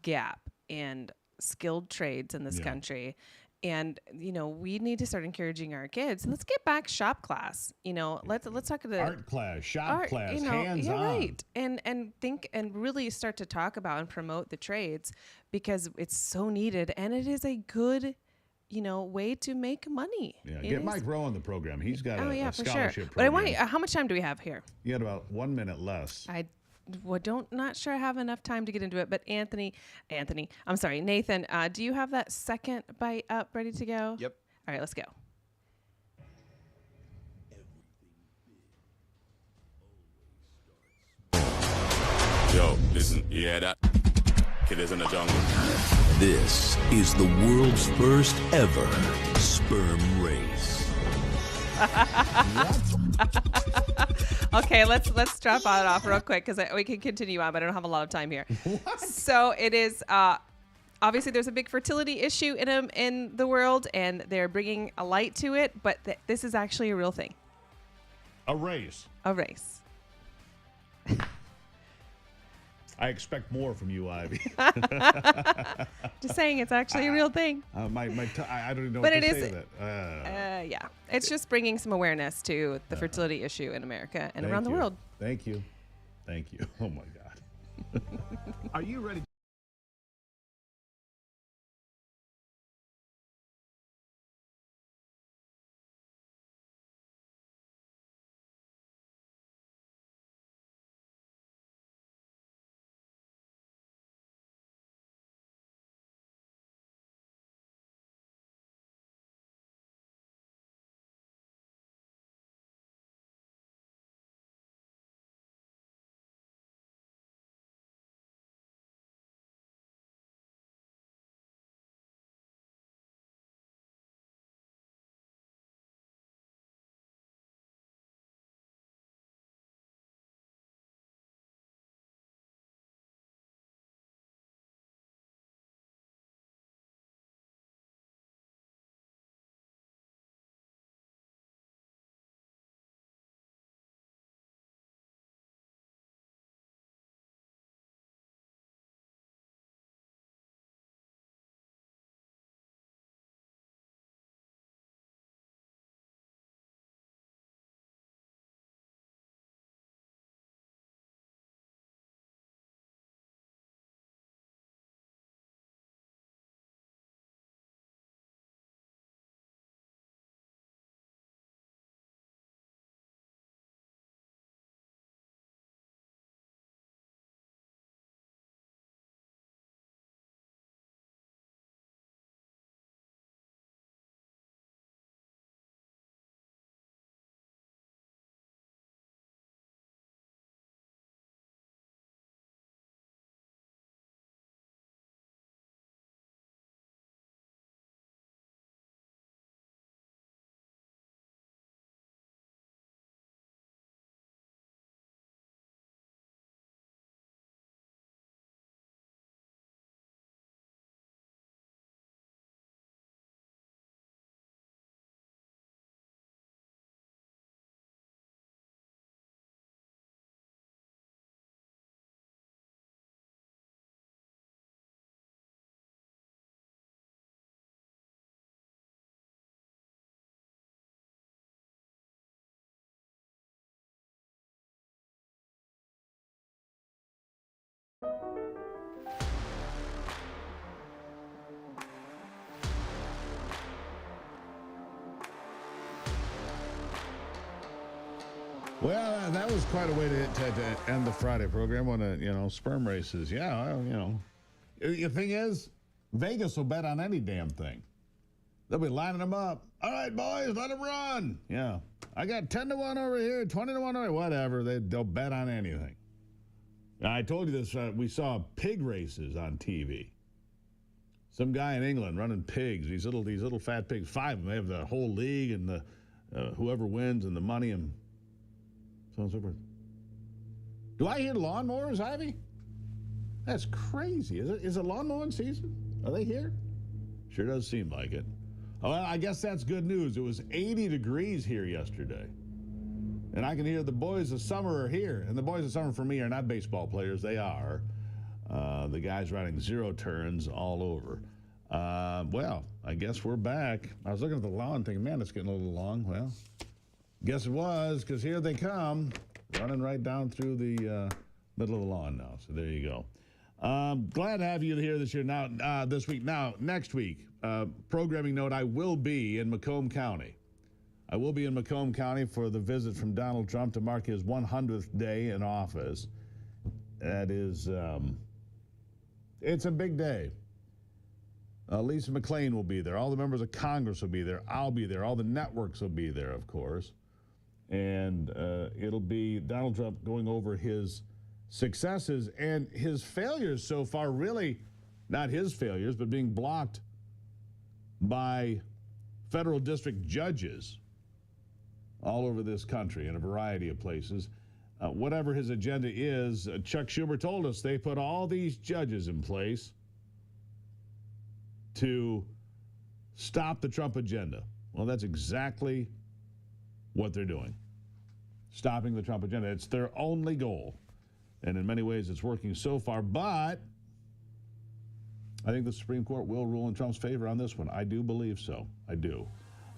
gap in skilled trades in this country. And, we need to start encouraging our kids. Let's get back shop class. Let's talk about
art class, shop class, hands
on.
Right.
And think and really start to talk about and promote the trades because it's so needed. And it is a good, way to make money.
Yeah. Get Mike Rowe on the program. He's got a scholarship
program.
But
how much time do we have here?
You had about 1 minute less.
Not sure I have enough time to get into it, but Nathan, do you have that second bite up ready to go?
Yep.
All right, let's go.
Yo, listen, you hear that? Killers in the jungle.
This is the world's first ever sperm race.
Okay, let's drop that off real quick because we can continue on, but I don't have a lot of time here. So it is obviously there's a big fertility issue in the world, and they're bringing a light to it. But this is actually a real thing.
A race.
A race.
I expect more from you, Ivy.
Just saying, it's actually a real thing.
I don't even know what to say to that.
Yeah, it's just bringing some awareness to the fertility issue in America and around the world.
Thank you. Oh my God. Are you ready? Well, that was quite a way to end the Friday program on sperm races. Yeah, well, the thing is, Vegas will bet on any damn thing. They'll be lining them up. All right, boys, let them run. Yeah, I got 10-1 over here, 20-1 over here, whatever. They'll bet on anything. I told you this. We saw pig races on TV. Some guy in England running pigs. These little fat pigs. 5 of them. They have the whole league and the whoever wins and the money and so on and so forth. Do I hear lawnmowers, Ivy? That's crazy. Is it lawn mowing season? Are they here? Sure does seem like it. Well, I guess that's good news. It was 80 degrees here yesterday. And I can hear the boys of summer are here. And the boys of summer for me are not baseball players. They are. The guys riding zero turns all over. Well, I guess we're back. I was looking at the lawn thinking, man, it's getting a little long. Well, guess it was, because here they come, running right down through the middle of the lawn now. So there you go. Glad to have you here this year. Now, this week. Now, next week, programming note, I will be in Macomb County. I will be in Macomb County for the visit from Donald Trump to mark his 100th day in office. That is, it's a big day. Lisa McClain will be there. All the members of Congress will be there. I'll be there. All the networks will be there, of course. And it'll be Donald Trump going over his successes and his failures so far, really not his failures, but being blocked by federal district judges all over this country in a variety of places. Whatever his agenda is, Chuck Schumer told us they put all these judges in place to stop the Trump agenda. Well, that's exactly what they're doing. Stopping the Trump agenda. It's their only goal. And in many ways, it's working so far. But I think the Supreme Court will rule in Trump's favor on this one. I do believe so. I do.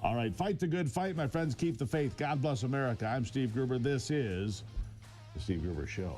All right, fight the good fight, my friends. Keep the faith. God bless America. I'm Steve Gruber. This is The Steve Gruber Show.